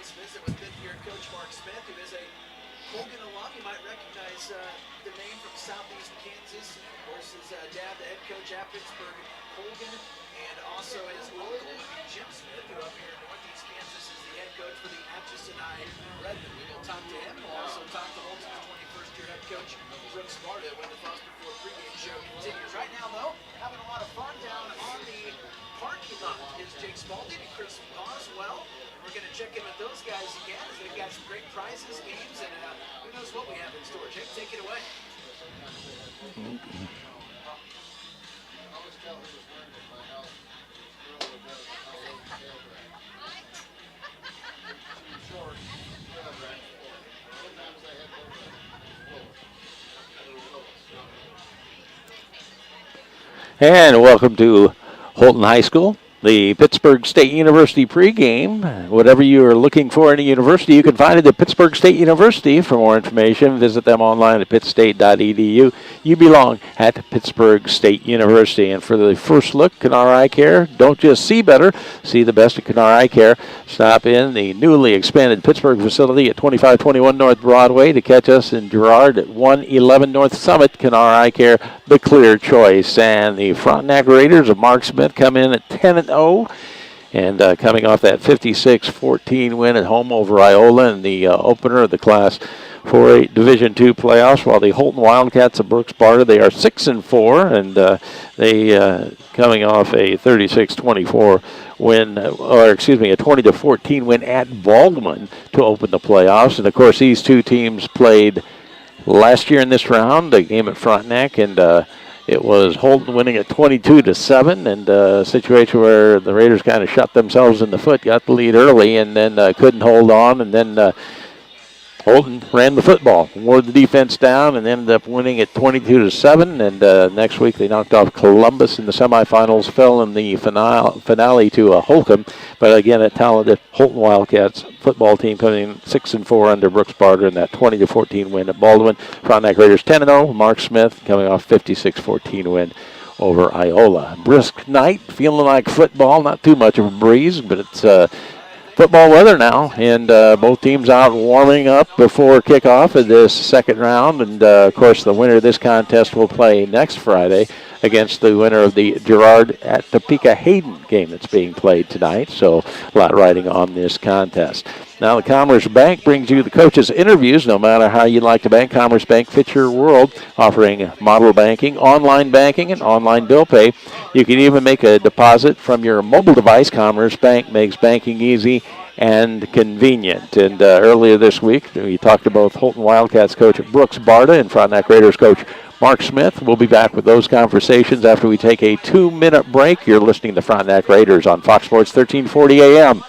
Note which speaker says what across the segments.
Speaker 1: Let's visit with fifth-year coach Mark Smith, who is a Holton alum. You might recognize the name from Southeast Kansas. Of course, his dad, the head coach at Pittsburgh, Holton, and also his uncle, Jim Smith, who up here in Northeast Kansas is the head coach for the Atchison Redmen. We will talk to him. We'll also talk to Holton's 21st-year head coach, Brooks Sparta, when the Foster Ford pregame show continues. Right now, though, having a lot of fun down on the parking lot is Jake Spalding and Chris Oswell. We're going to check in with those guys again as they've got some great prizes, games, and who knows what we have in store. Jake, take it away.
Speaker 2: And welcome to Holton High School, the Pittsburgh State University pregame. Whatever you are looking for in a university, you can find it at Pittsburgh State University. For more information, visit them online at pittstate.edu. You belong at Pittsburgh State University. And for the first look, Canara Eye Care. Don't just see better, see the best at Canara Eye Care. Stop in the newly expanded Pittsburgh facility at 2521 North Broadway to catch us in Girard at 111 North Summit. Canara Eye Care, the clear choice. And the Frontenac Raiders of Mark Smith come in at 10-0, and coming off that 56-14 win at home over Iola in the opener of the Class 4A Division II playoffs, while the Holton Wildcats of Brooks Sparta, they are 6-4, and they coming off a 36-24 win, or excuse me, a 20-14 win at Baldwin to open the playoffs. And of course, these two teams played last year in this round, a game at Frontenac, and it was Holton winning at 22-7, and a situation where the Raiders kind of shot themselves in the foot, got the lead early, and then couldn't hold on, and then Holton ran the football, wore the defense down, and ended up winning at 22-7. And next week they knocked off Columbus in the semifinals, fell in the finale to Holcomb. But again, a talented Holton Wildcats football team coming in 6-4 under Brooks Sparta in that 20-14 win at Baldwin. Frontenac Raiders 10-0. Mark Smith coming off 56-14 win over Iola. Brisk night, feeling like football. Not too much of a breeze, but it's football weather now, and both teams out warming up before kickoff of this second round. And, of course, the winner of this contest will play next Friday against the winner of the Girard at Topeka Hayden game that's being played tonight. So a lot riding on this contest. Now the Commerce Bank brings you the coaches' interviews. No matter how you like to bank, Commerce Bank fits your world, offering model banking, and online bill pay. You can even make a deposit from your mobile device. Commerce Bank makes banking easy and convenient. And earlier this week, we talked to both Holton Wildcats coach Brooks Sparta and Frontenac Raiders coach Mark Smith. We'll be back with those conversations after we take a 2-minute break. You're listening to Frontenac Raiders on Fox Sports 1340 AM.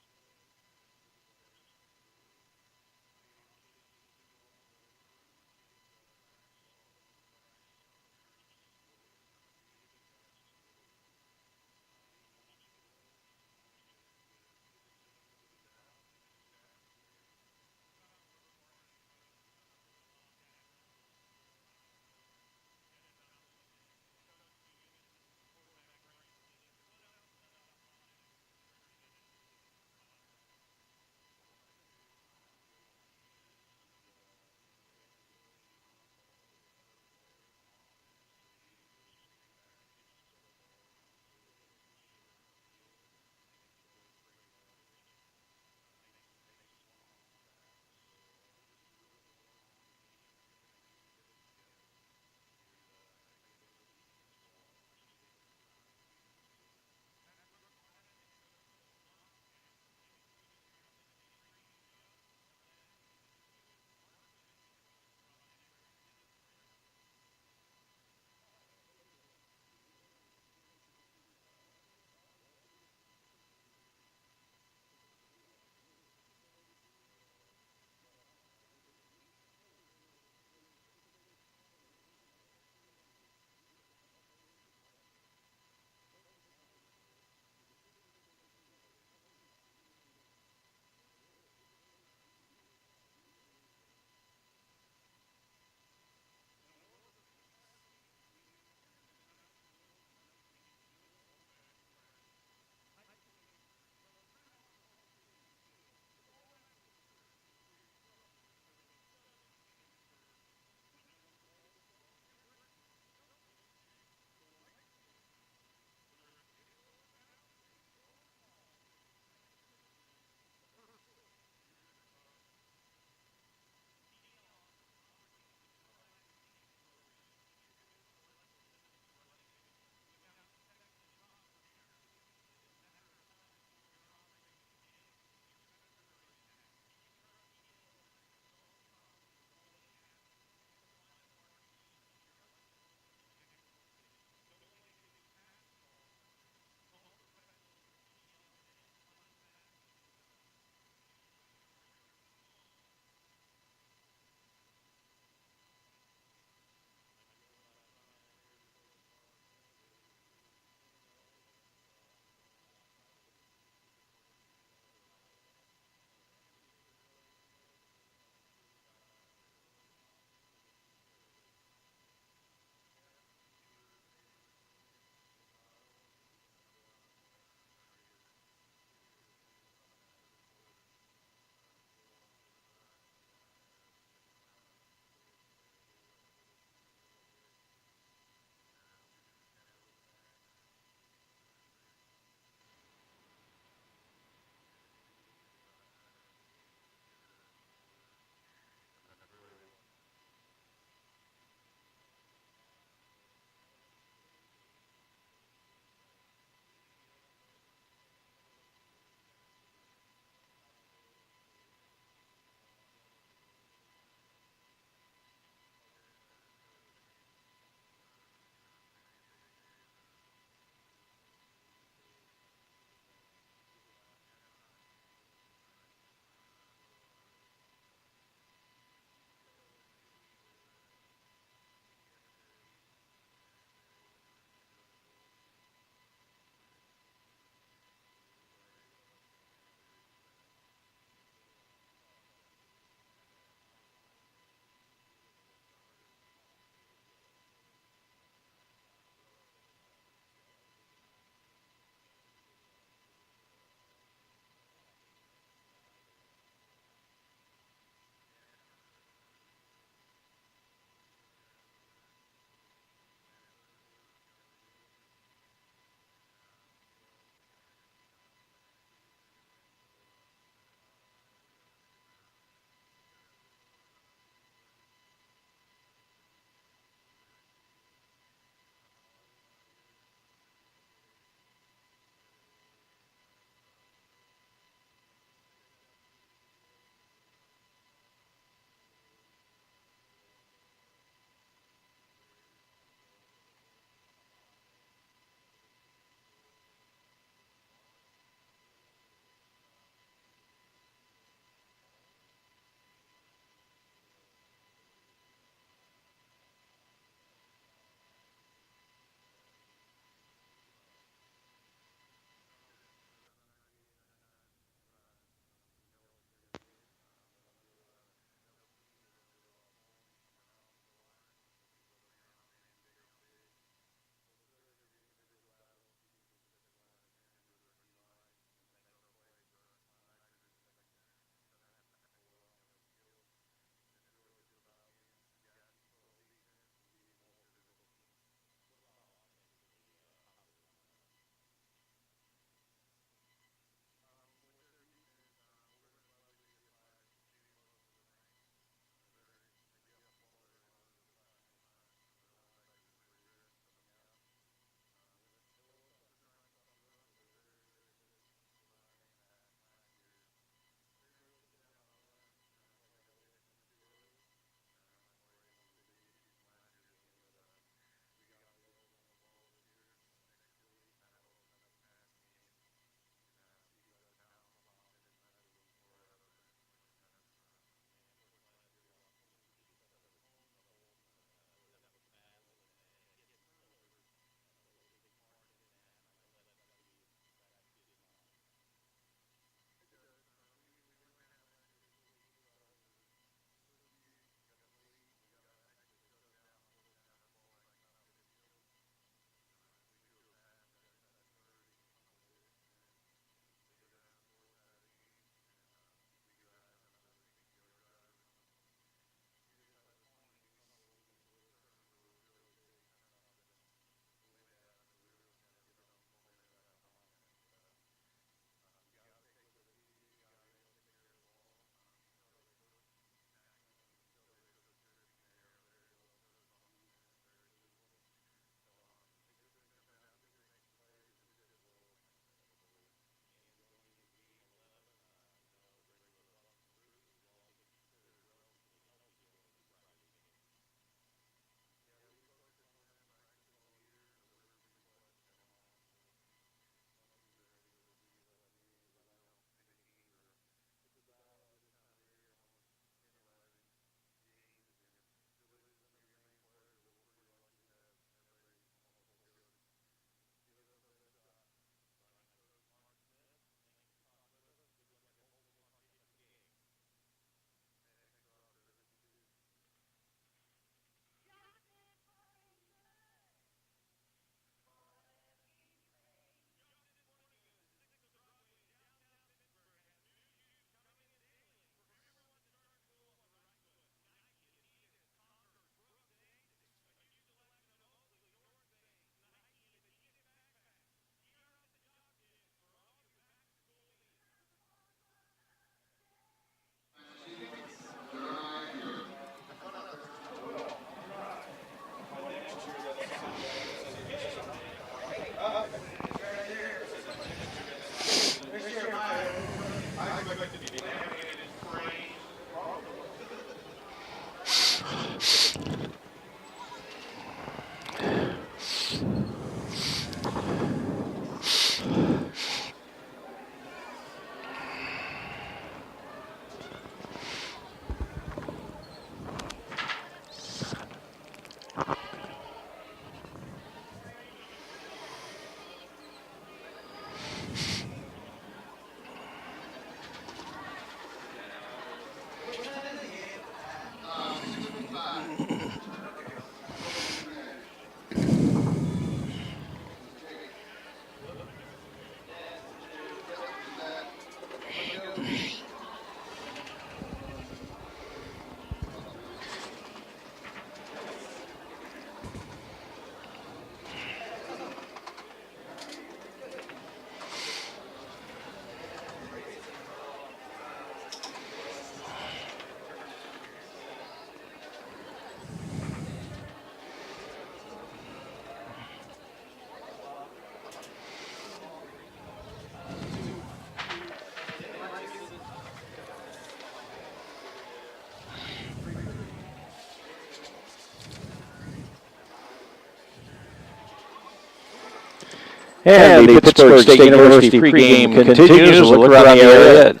Speaker 2: And the Pittsburgh State University pregame continues. A look around the area.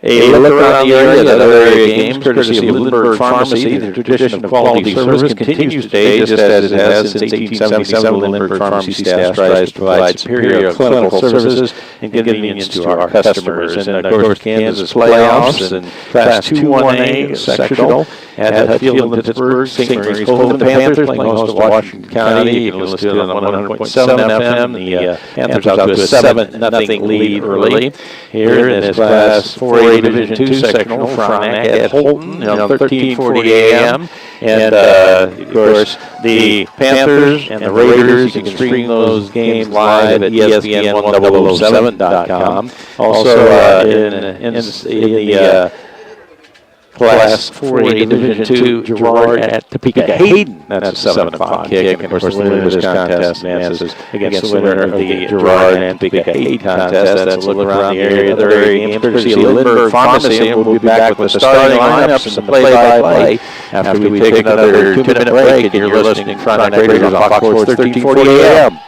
Speaker 2: A look around the area at other area games, courtesy of Lindbergh Pharmacy. The tradition of quality service continues today, just as it has since 1877. The Lindbergh Pharmacy staff strives to provide superior clinical services and convenience to our customers. And, of course, Kansas playoffs and Class 2-1A sectional at Hatfield and Pittsburgh. St. Mary's Holton, the Panthers playing host to Washington County. You can listen to it on 100.7 FM. The Panthers out to a 7-0 lead early here in this Class 4A Division II sectional. Frontenac at Holton, 13:40 a.m. And, of course, the Panthers and the Raiders, you can stream those games live at ESPN1007.com. Also, in the Class 4A Division II, Girard at Topeka Hayden. That's a 7 o'clock kick. And, of course, the winner of this contest advances against the winner of the Girard and Topeka Hayden contest. That's a look around the area. Other area games, courtesy of Lindbergh Pharmacy. And we'll be back with the starting lineups and the play-by-play after we take another 2-minute break. And you're listening to Frontenac Raiders on Fox Sports 1340 AM.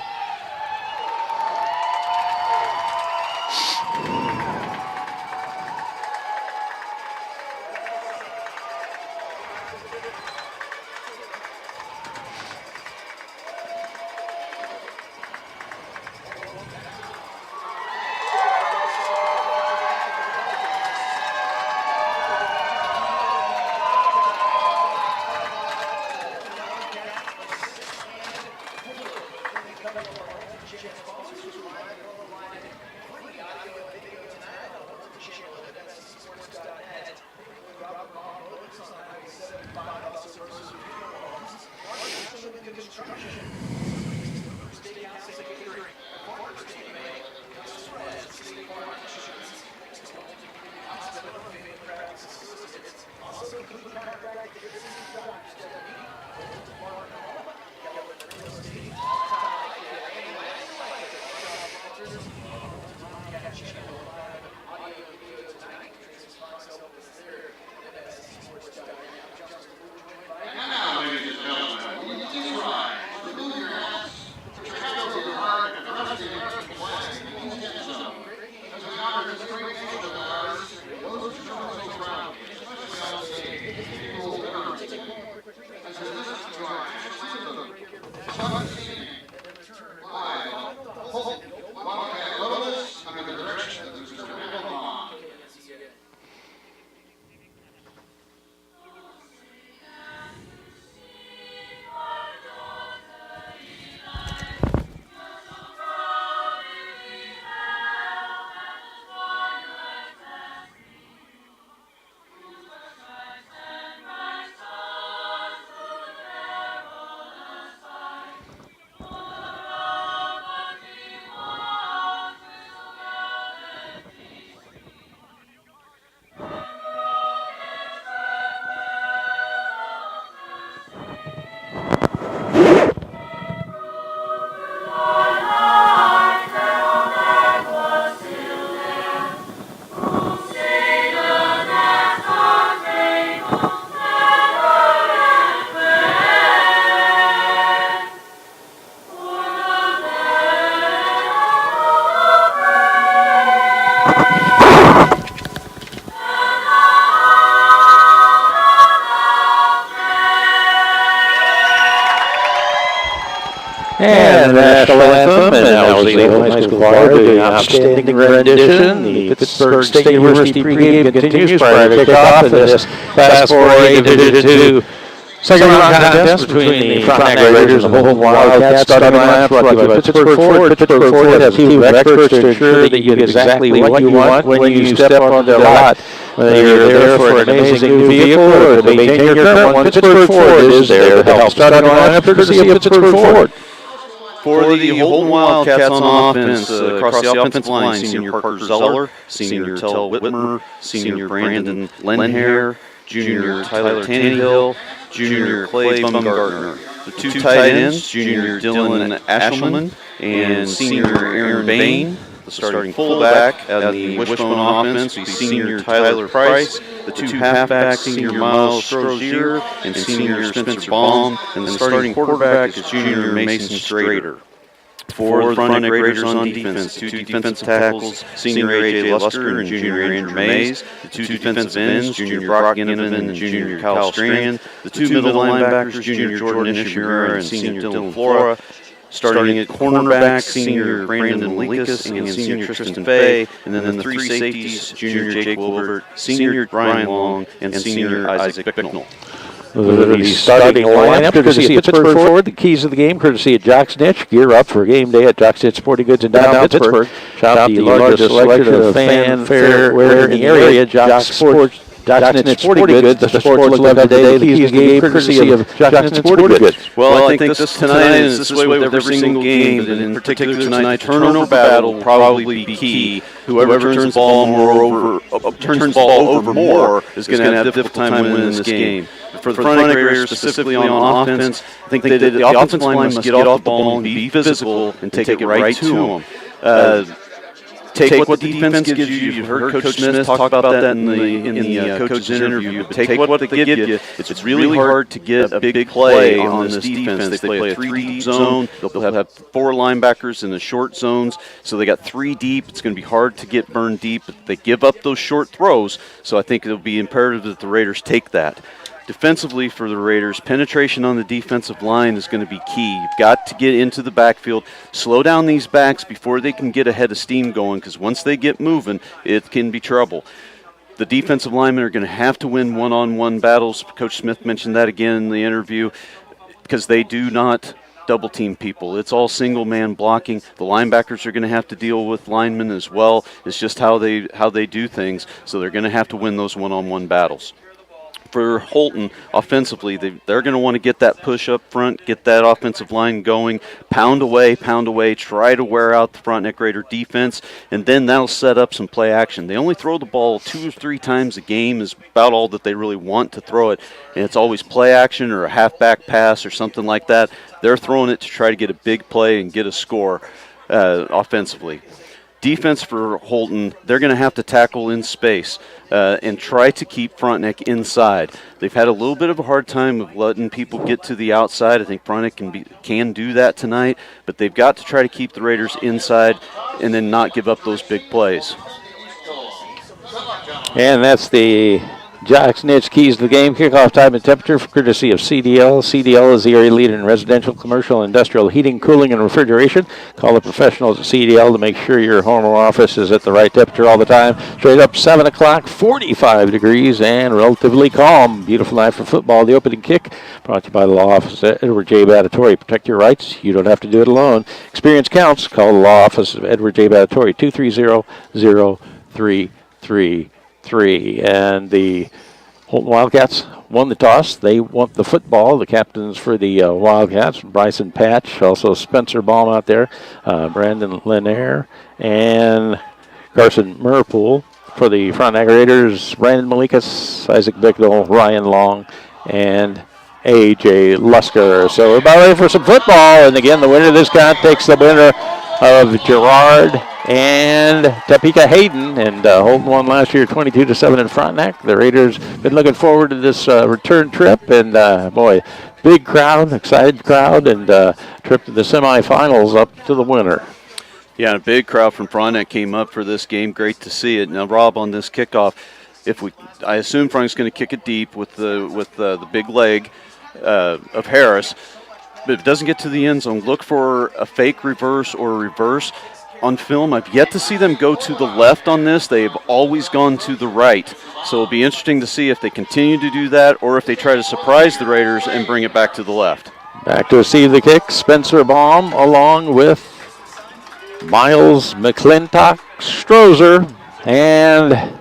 Speaker 2: And the national anthem, and that was the Holton High School Choir doing an outstanding rendition. The Pittsburgh State University pregame continues prior to kickoff in this Class 4A Division II second round contest between the Frontenac Raiders and the Holton Wildcats. Starting lineup brought to you by Pittsburgh Ford. Pittsburgh Ford has a team of experts to ensure that you get exactly what you want when you step onto their lot. Whether you're there for an amazing new vehicle or to maintain your current one, Pittsburgh Ford is there to help. Starting lineup courtesy of Pittsburgh Ford.
Speaker 3: For the Holton Wildcats on offense, across the offensive line, Senior Parker Zeller, Senior Tell Whitmer, Senior Brandon Lenhair, Junior Tyler Tannehill, Junior Clay Bumgartner. The two tight ends, Junior Dylan Ashelman and Senior Aaron Bain. The starting fullback on the Wishbone offense will be Senior Tyler Price. The two halfbacks, Senior Miles Strozier and Senior Spencer Baum. And the starting quarterback is Junior Mason Strader. For the Frontenac Raiders on defense, 2 defensive tackles, senior A.J. Lusker and junior Andrew Mays, the 2 defensive ends, junior Brock Ginnivan and junior Kyle Strand, the 2 middle linebackers, junior Jordan Ishimura and senior Dylan Flora, starting at cornerback, senior Brandon Malikas and senior Tristan Fay, and then the 3 safeties, junior Jake Wilbert, senior Brian Long, and senior Isaac Bicknell.
Speaker 2: The starting lineup, courtesy of Pittsburgh Ford. The keys of the game, courtesy of Jock Snitch. Gear up for game day at Jock Snitch Sporting Goods in downtown Pittsburgh. Shop the largest selection of fanfare wear in the area. Jock Snitch Sporting Goods. The sports love today. The keys of the game, courtesy of Jock Snitch Sporting Goods.
Speaker 3: Well, I think this tonight is this way with every single game, and in particular tonight, turnover battle will probably be key. Whoever turns the ball over more is going to have a difficult time winning this game. For the Frontenac Raiders, specifically on offense, I think that the offensive line must get off the ball and be physical and take it right to them. Take what the defense gives you. You've heard Coach Smith talk about that in the coach's interview. But take what they give you. It's really hard to get a big play on this defense. They play a 3 deep zone. They'll have 4 linebackers in the short zones. So they got 3 deep. It's going to be hard to get burned deep. They give up those short throws. So I think it'll be imperative that the Raiders take that. Defensively for the Raiders, penetration on the defensive line is going to be key. You've got to get into the backfield, slow down these backs before they can get a head of steam going, because once they get moving, it can be trouble. The defensive linemen are going to have to win one-on-one battles. Coach Smith mentioned that again in the interview, because they do not double team people. It's all single man blocking. The linebackers are going to have to deal with linemen as well. It's just how they do things, so they're going to have to win those one-on-one battles. For Holton, offensively, they're going to want to get that push up front, get that offensive line going, pound away, try to wear out the Frontenac Raider defense, and then that'll set up some play action. They only throw the ball 2 or 3 times a game is about all that they really want to throw it, and it's always play action or a halfback pass or something like that. They're throwing it to try to get a big play and get a score offensively. Defense for Holton, they're going to have to tackle in space and try to keep Frontenac inside. They've had a little bit of a hard time of letting people get to the outside. I think Frontenac can do that tonight, but they've got to try to keep the Raiders inside and then not give up those big plays.
Speaker 2: And that's the Jock Snitch keys to the game. Kickoff time and temperature courtesy of CDL. CDL is the area leader in residential, commercial, industrial heating, cooling, and refrigeration. Call the professionals at CDL to make sure your home or office is at the right temperature all the time. Straight up 7 o'clock, 45 degrees, and relatively calm. Beautiful night for football. The opening kick brought to you by the law office at Edward J. Battatori. Protect your rights. You don't have to do it alone. Experience counts. Call the law office of Edward J. Battatori, 230-0333. And the Holton Wildcats won the toss. They want the football. The captains for the Wildcats, Bryson Patch, also Spencer Baum out there, Brandon Lanier, and Carson Murpool. For the Frontenac Raiders, Brandon Malikas, Isaac Bicknell, Ryan Long, and A.J. Lusker. So we're about ready for some football. And again, the winner of this count takes the winner of Girard and Topeka Hayden, and Holton won last year 22-7 in Frontenac. The Raiders been looking forward to this return trip, and boy, big crowd, excited crowd, and trip to the semifinals up to the winner.
Speaker 3: Yeah, and a big crowd from Frontenac came up for this game. Great to see it. Now, Rob, on this kickoff, I assume Frontenac's going to kick it deep with the big leg of Harris. But if it doesn't get to the end zone, look for a fake reverse or a reverse. On film, I've yet to see them go to the left on this. They've always gone to the right. So it'll be interesting to see if they continue to do that or if they try to surprise the Raiders and bring it back to the left. Back
Speaker 2: to receive the kick, Spencer Baum along with Miles McClintock, Strozer, and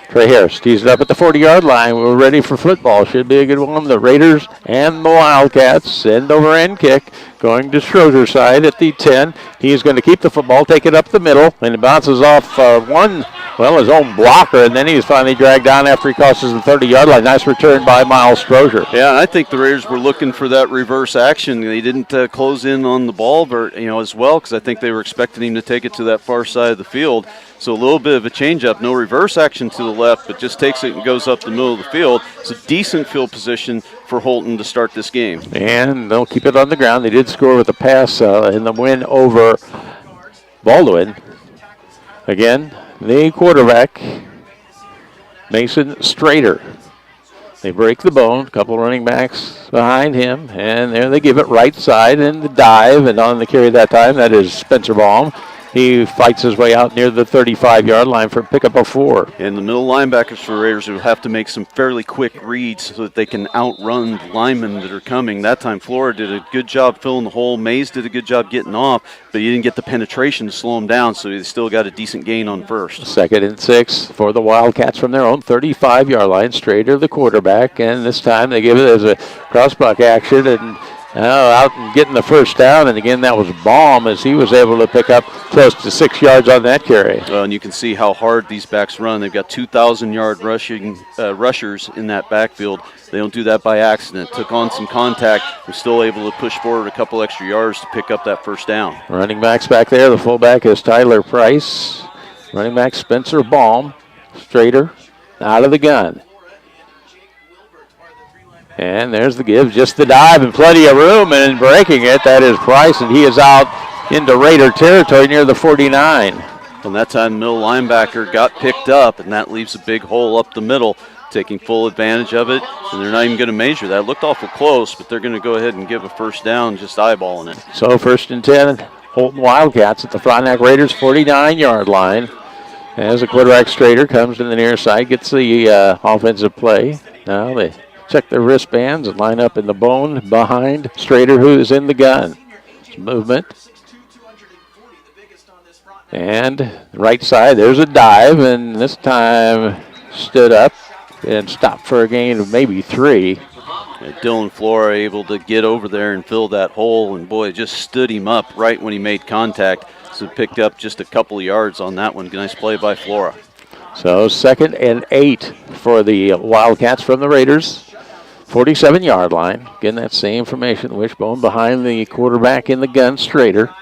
Speaker 2: Trey Harris tees it up at the 40-yard line. We're ready for football. Should be a good one. The Raiders and the Wildcats end over end kick. Going to Strozer's side at the 10. He's going to keep the football, take it up the middle, and it bounces off his own blocker, and then he's finally dragged down after he crosses the 30-yard line. Nice return by Miles Strozer.
Speaker 3: Yeah, I think the Raiders were looking for that reverse action. They didn't close in on the ball, as well, because I think they were expecting him to take it to that far side of the field. So a little bit of a change-up. No reverse action to the left, but just takes it and goes up the middle of the field. It's a decent field position for Holton to start this game.
Speaker 2: And they'll keep it on the ground. They did score with a pass in the win over Baldwin. Again, the quarterback, Mason Strader. They break the bone, a couple running backs behind him, and there they give it right side in the dive, and on the carry that time, that is Spencer Baum. He fights his way out near the 35-yard line for a pickup of 4.
Speaker 3: And the middle linebackers for Raiders will have to make some fairly quick reads so that they can outrun the linemen that are coming. That time, Flora did a good job filling the hole. Mays did a good job getting off, but he didn't get the penetration to slow him down, so he still got a decent gain on first.
Speaker 2: 2nd and 6 for the Wildcats from their own 35-yard line, Strader, the quarterback, and this time they give it as a crossbuck action, and out and getting the first down, and again that was Baum as he was able to pick up close to 6 yards on that carry.
Speaker 3: And you can see how hard these backs run. They've got 2,000-yard rushers in that backfield. They don't do that by accident. Took on some contact, was still able to push forward a couple extra yards to pick up that first down.
Speaker 2: Running backs back there. The fullback is Tyler Price. Running back Spencer Baum. Strader out of the gun. And there's the give, just the dive and plenty of room, and breaking it, that is Price, and he is out into Raider territory near the 49.
Speaker 3: And that time, middle linebacker got picked up, and that leaves a big hole up the middle, taking full advantage of it, and they're not even going to measure that. It looked awful close, but they're going to go ahead and give a first down, just eyeballing it.
Speaker 2: So 1st and 10, Holton Wildcats at the Frontenac Raiders 49-yard line. As the quarterback Strader comes to the near side, gets the offensive play. Now they check their wristbands and line up in the bone behind Strader, who is in the gun. Movement. And right side, there's a dive, and this time stood up and stopped for a gain of maybe 3.
Speaker 3: Dylan Flora able to get over there and fill that hole, and boy, it just stood him up right when he made contact. So picked up just a couple of yards on that one. Nice play by Flora.
Speaker 2: So 2nd and 8 for the Wildcats from the Raiders. 47-yard line. Again, that same formation. Wishbone behind the quarterback in the gun, Strader.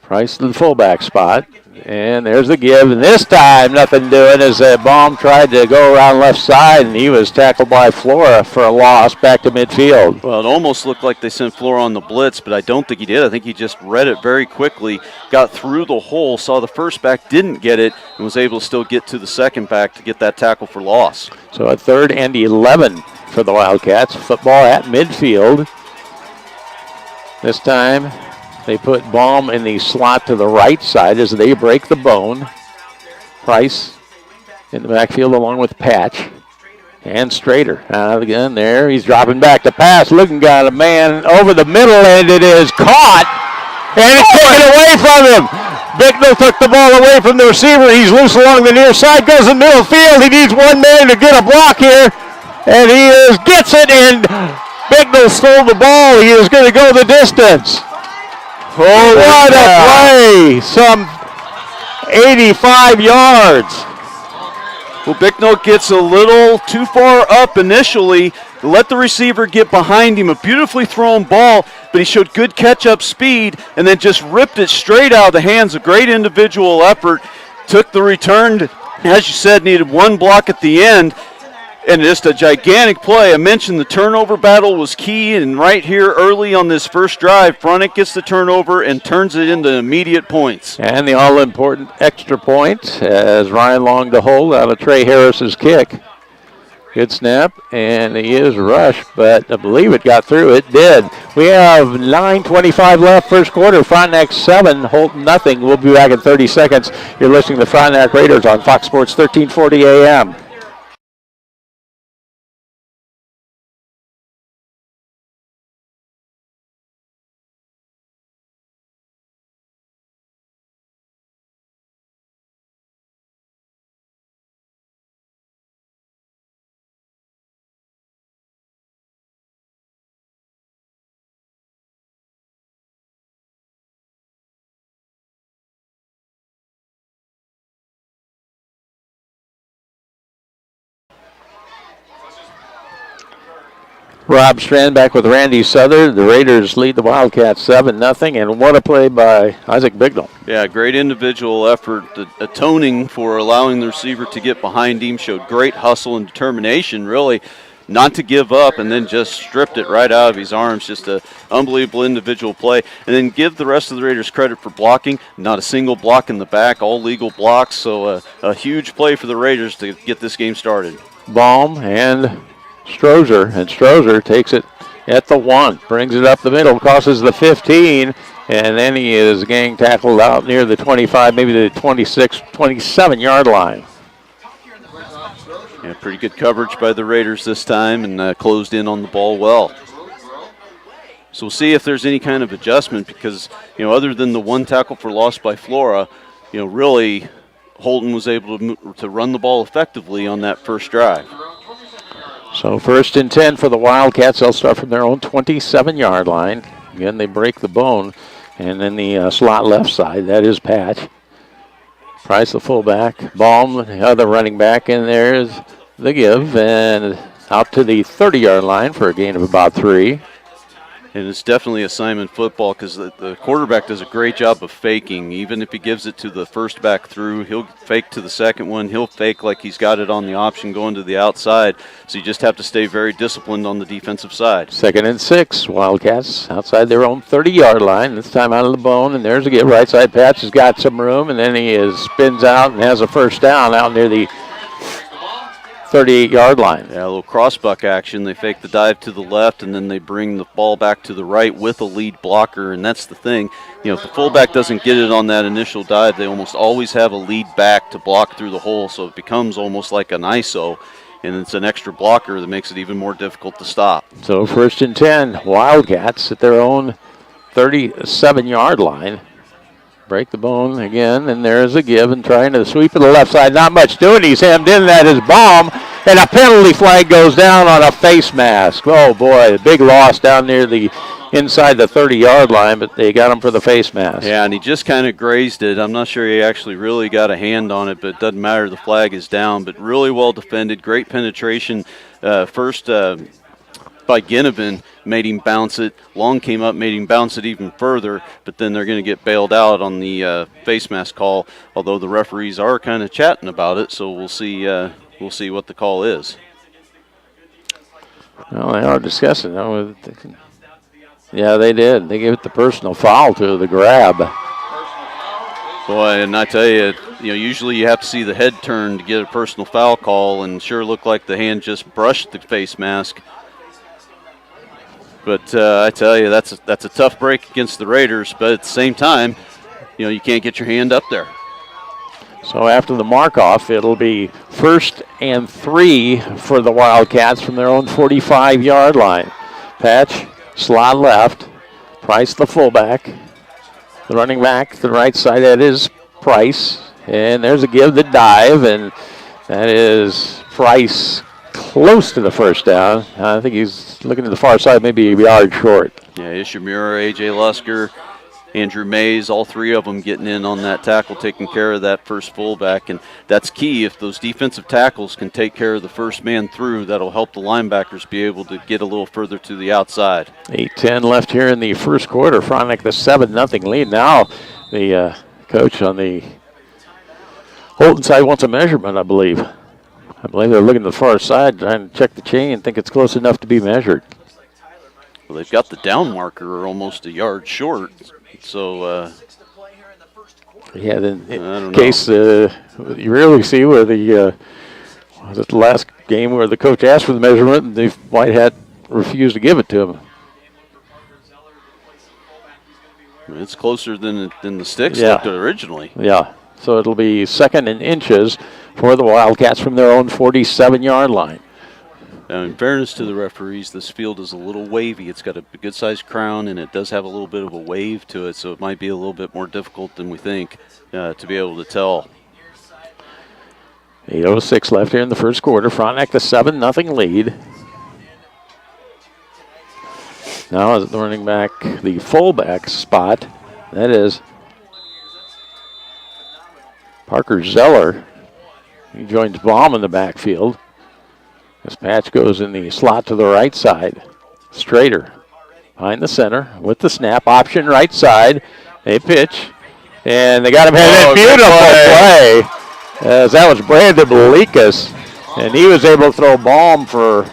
Speaker 2: Price to the fullback spot. And there's the give. And this time, nothing doing as Baum tried to go around left side, and he was tackled by Flora for a loss back to midfield.
Speaker 3: Well, it almost looked like they sent Flora on the blitz, but I don't think he did. I think he just read it very quickly, got through the hole, saw the first back, didn't get it, and was able to still get to the second back to get that tackle for loss.
Speaker 2: So a 3rd and 11 for the Wildcats. Football at midfield. This time they put Baum in the slot to the right side as they break the bone. Price in the backfield along with Patch. And Strader out of the gun there. He's dropping back to pass. Looking, got a man over the middle, and it is caught. And it's taken away from him. Bicknell took the ball away from the receiver. He's loose along the near side, goes in middle field. He needs one man to get a block here. And he gets it, and Bicknell stole the ball. He is going to go the distance. Oh, what a play. Some 85 yards.
Speaker 3: Well, Bicknell gets a little too far up initially. Let the receiver get behind him. A beautifully thrown ball, but he showed good catch-up speed and then just ripped it straight out of the hands. A great individual effort. Took the return. As you said, needed one block at the end. And just a gigantic play. I mentioned the turnover battle was key, and right here early on this first drive, Frontenac gets the turnover and turns it into immediate points.
Speaker 2: And the all-important extra point as Ryan Long to hold out of Trey Harris's kick. Good snap, and he is rushed, but I believe it got through. It did. We have 9:25 left, first quarter. Frontenac 7, Holton nothing. We'll be back in 30 seconds. You're listening to Frontenac Raiders on Fox Sports 1340 AM. Rob Strand back with Randy Southern. The Raiders lead the Wildcats 7-0, and what a play by Isaac Bignell.
Speaker 3: Yeah, great individual effort, atoning for allowing the receiver to get behind him. Showed great hustle and determination, really. not to give up, and then just stripped it right out of his arms. Just an unbelievable individual play. And then give the rest of the Raiders credit for blocking. Not a single block in the back, all legal blocks. So a huge play for the Raiders to get this game started.
Speaker 2: Baum and Strozer takes it at the 1, brings it up the middle, crosses the 15, and then he is gang tackled out near the 25, maybe the 26, 27-yard line.
Speaker 3: Yeah, pretty good coverage by the Raiders this time, and closed in on the ball well. So we'll see if there's any kind of adjustment, because, other than the 1 tackle for loss by Flora, really Holton was able to run the ball effectively on that first drive.
Speaker 2: So 1st and 10 for the Wildcats. They'll start from their own 27-yard line. Again, they break the bone, and then the slot left side, that is Patch. Price, the fullback. Baum, the other running back, and there's the give, and out to the 30-yard line for a gain of about 3.
Speaker 3: And it's definitely assignment football, because the quarterback does a great job of faking. Even if he gives it to the first back through, he'll fake to the second one. He'll fake like he's got it on the option going to the outside. So you just have to stay very disciplined on the defensive side.
Speaker 2: 2nd and 6, Wildcats outside their own 30-yard line. This time out of the bone, and there's a get. Right side Patch has got some room, and then he spins out and has a first down out near the 38-yard line.
Speaker 3: Yeah, a little crossbuck action. They fake the dive to the left, and then they bring the ball back to the right with a lead blocker, and that's the thing. If the fullback doesn't get it on that initial dive, they almost always have a lead back to block through the hole, so it becomes almost like an ISO, and it's an extra blocker that makes it even more difficult to stop.
Speaker 2: So 1st and 10, Wildcats at their own 37-yard line. Break the bone again, and there's a give, and trying to sweep to the left side. Not much doing. He's hemmed in. That is Baum, and a penalty flag goes down on a face mask. Oh, boy, a big loss down near the inside the 30-yard line, but they got him for the face mask.
Speaker 3: Yeah, and he just kind of grazed it. I'm not sure he actually really got a hand on it, but it doesn't matter. The flag is down, but really well defended. Great penetration. First by Ginnivan, made him bounce it. Long came up, made him bounce it even further, but then they're going to get bailed out on the face mask call, although the referees are kind of chatting about it, so we'll see what the call is.
Speaker 2: Well, they are discussing it. Yeah, they did. They gave it the personal foul to the grab.
Speaker 3: Boy, and I tell you, usually you have to see the head turn to get a personal foul call, and sure looked like the hand just brushed the face mask. But I tell you, that's a tough break against the Raiders. But at the same time, you can't get your hand up there.
Speaker 2: So after the mark-off, it'll be 1st and 3 for the Wildcats from their own 45-yard line. Patch, slot left. Price, the fullback. The running back, the right side, that is Price. And there's a give, the dive, and that is Price close to the first down. I think he's looking to the far side, maybe a yard short.
Speaker 3: Yeah, Ishimura, A.J. Lusker, Andrew Mays, all three of them getting in on that tackle, taking care of that first fullback. And that's key. If those defensive tackles can take care of the first man through, that'll help the linebackers be able to get a little further to the outside.
Speaker 2: 8:10 left here in the first quarter. Frontenac the 7-0 lead. Now the coach on the Holton side wants a measurement, I believe. I believe they're looking to the far side, trying to check the chain and think it's close enough to be measured.
Speaker 3: Well, they've got the down marker almost a yard short. So,
Speaker 2: yeah, then in case you rarely see where was it the last game where the coach asked for the measurement and the White Hat refused to give it to him.
Speaker 3: It's closer than the sticks looked originally.
Speaker 2: Yeah, so it'll be 2nd and inches for the Wildcats from their own 47-yard line.
Speaker 3: Now, in fairness to the referees, this field is a little wavy. It's got a good-sized crown, and it does have a little bit of a wave to it, so it might be a little bit more difficult than we think to be able to tell.
Speaker 2: 8:06 left here in the first quarter. Frontenac the 7-0 lead. Now as the running back, the fullback spot, that is Parker Zeller. He joins Baum in the backfield. This patch goes in the slot to the right side. Strader behind the center with the snap. Option right side. They pitch. And they got him headed. Beautiful play. As that was Brandon Malikas. And he was able to throw Baum for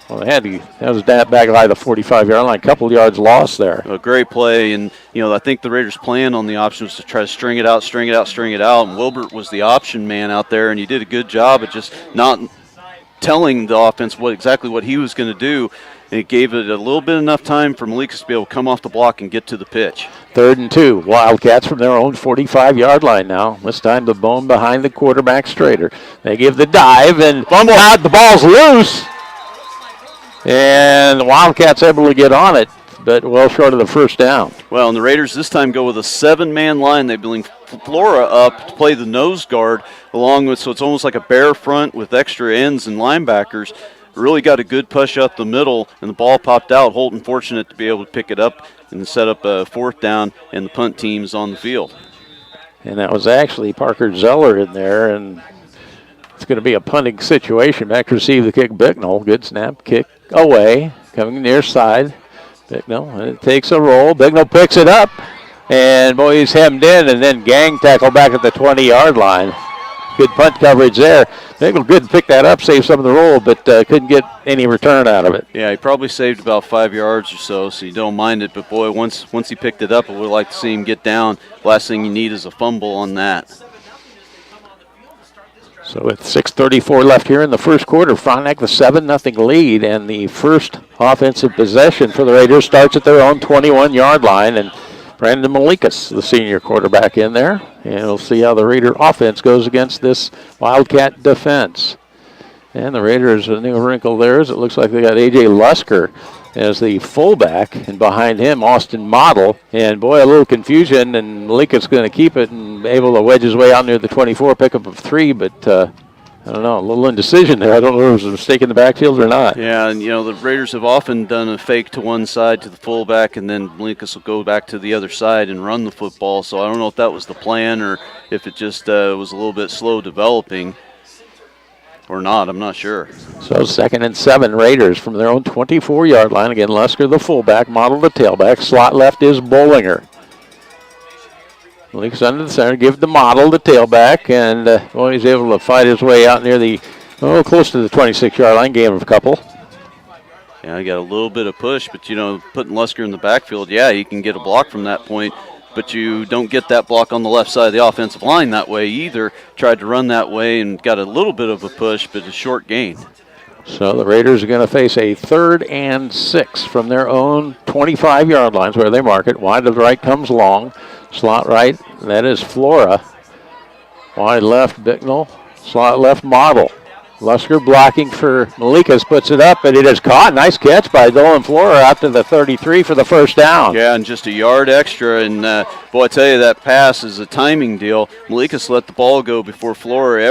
Speaker 2: Well, that was back by the 45-yard line. A couple yards lost there.
Speaker 3: A great play, and I think the Raiders' plan on the option was to try to string it out. And Wilbert was the option man out there, and he did a good job of just not telling the offense exactly what he was going to do. And it gave it a little bit enough time for Malikas to be able to come off the block and get to the pitch.
Speaker 2: 3rd and 2. Wildcats from their own 45-yard line now. This time the bone behind the quarterback Strader. They give the dive, and the ball's loose. And the Wildcats able to get on it, but well short of the first down.
Speaker 3: Well, and the Raiders this time go with a 7-man line. They bring Flora up to play the nose guard along with, so it's almost like a bear front with extra ends and linebackers. Really got a good push up the middle, and the ball popped out. Holton fortunate to be able to pick it up and set up a 4th down, and the punt team's on the field.
Speaker 2: And that was actually Parker Zeller in there, and it's going to be a punting situation. Back to receive the kick, Bicknell. Good snap, kick away, coming near side. Bicknell, and it takes a roll. Bicknell picks it up, and boy, he's hemmed in, and then gang tackle back at the 20-yard line. Good punt coverage there. Bicknell good to pick that up, save some of the roll, but couldn't get any return out of it.
Speaker 3: Yeah, he probably saved about 5 yards or so you don't mind it. But boy, once he picked it up, I would like to see him get down. Last thing you need is a fumble on that.
Speaker 2: So with 6:34 left here in the first quarter, Frontenac the 7-0 lead, and the first offensive possession for the Raiders starts at their own 21-yard line, and Brandon Malikas, the senior quarterback, in there. And we'll see how the Raider offense goes against this Wildcat defense. And the Raiders, a new wrinkle there is it looks like they got A.J. Lusker as the fullback, and behind him, Austin Model. And boy, a little confusion, and Malikas going to keep it and able to wedge his way out near the 24, pickup of 3, but I don't know, a little indecision there. I don't know if it was a mistake in the backfield or not.
Speaker 3: Yeah, and the Raiders have often done a fake to one side to the fullback, and then Malikas will go back to the other side and run the football. So I don't know if that was the plan or if it just was a little bit slow developing or not. I'm not sure.
Speaker 2: So 2nd and 7, Raiders from their own 24-yard line. Again, Lusker the fullback, Model the tailback. Slot left is Bollinger. Malikas under the center, give the Model the tailback, and he's able to fight his way out near the, close to the 26-yard line, gave him a couple.
Speaker 3: Yeah, I got a little bit of push, but, putting Lusker in the backfield, yeah, you can get a block from that point, but you don't get that block on the left side of the offensive line that way either. Tried to run that way and got a little bit of a push, but a short gain.
Speaker 2: So the Raiders are going to face a 3rd and 6 from their own 25-yard lines where they mark it. Wide to the right comes Long. Slot right, that is Flora. Wide left, Bicknell. Slot left, Model. Lusker blocking for Malikas, puts it up, and it is caught. Nice catch by Dolan Flora out to the 33 for the first down.
Speaker 3: Yeah, and just a yard extra. And, I tell you, that pass is a timing deal. Malikas let the ball go before Flora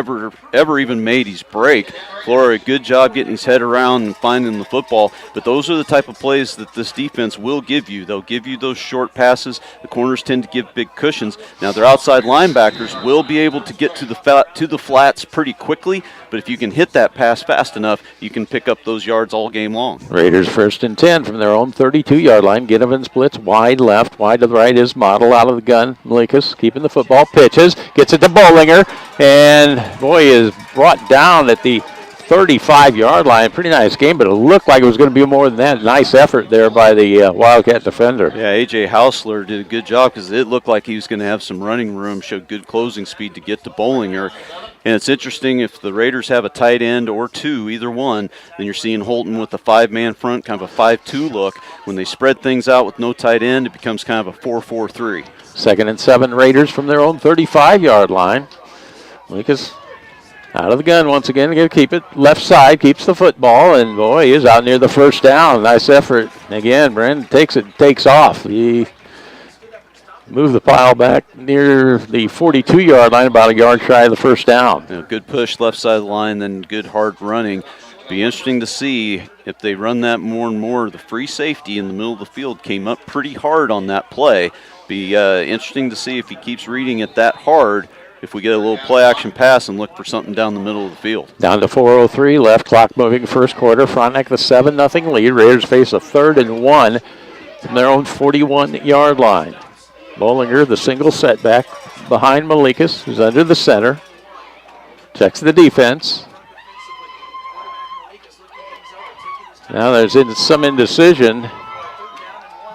Speaker 3: ever even made his break. Flora, a good job getting his head around and finding the football. But those are the type of plays that this defense will give you. They'll give you those short passes. The corners tend to give big cushions. Now, their outside linebackers will be able to get to the flats pretty quickly. But if you can hit that pass fast enough, you can pick up those yards all game long.
Speaker 2: Raiders 1st and 10 from their own 32-yard line. Ginnivan splits wide left. Wide to the right is Model out of the gun. Malikas keeping the football. Pitches. Gets it to Bollinger. And, boy, is brought down at the 35-yard line. Pretty nice game, but it looked like it was going to be more than that. Nice effort there by the Wildcat defender.
Speaker 3: Yeah, A.J. Hausler did a good job because it looked like he was going to have some running room, showed good closing speed to get to Bollinger. And it's interesting, if the Raiders have a tight end or two, either one, then you're seeing Holton with a 5-man front, kind of a 5-2 look. When they spread things out with no tight end, it becomes kind of a 4-4-3.
Speaker 2: 2nd and 7, Raiders from their own 35-yard line. Malikas out of the gun once again, going to keep it left side, keeps the football, and boy, he is out near the first down. Nice effort. Again, Brandon takes off. He moved the pile back near the 42-yard line, about a yard shy of the first down.
Speaker 3: Yeah, good push left side of the line, then good hard running. Be interesting to see if they run that more and more. The free safety in the middle of the field came up pretty hard on that play. Be interesting to see if he keeps reading it that hard, if we get a little play action pass and look for something down the middle of the field.
Speaker 2: Down to 4:03 left, clock moving first quarter. Frontenac the 7-0 lead. Raiders face a 3rd and 1 from their own 41-yard line. Bollinger, the single setback behind Malikas, who's under the center. Checks the defense. Now there's some indecision.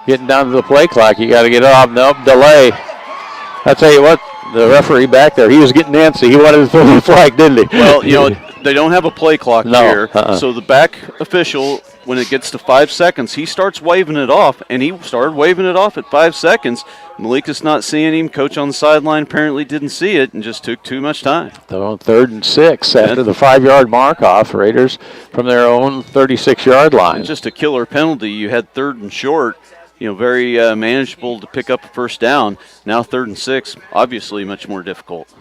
Speaker 2: Getting down to the play clock. You got to get it off. Nope, delay. I'll tell you what, the referee back there, he was getting antsy. He wanted to throw the flag, didn't he?
Speaker 3: Well, they don't have a play clock here. So the back official, when it gets to 5 seconds, he starts waving it off, and he started waving it off at 5 seconds. Malika's not seeing him. Coach on the sideline apparently didn't see it and just took too much time.
Speaker 2: So 3rd and 6 after the 5-yard mark off. Raiders from their own 36-yard line.
Speaker 3: And just a killer penalty. You had 3rd and short. Very manageable to pick up a first down. Now 3rd and 6, obviously much more difficult.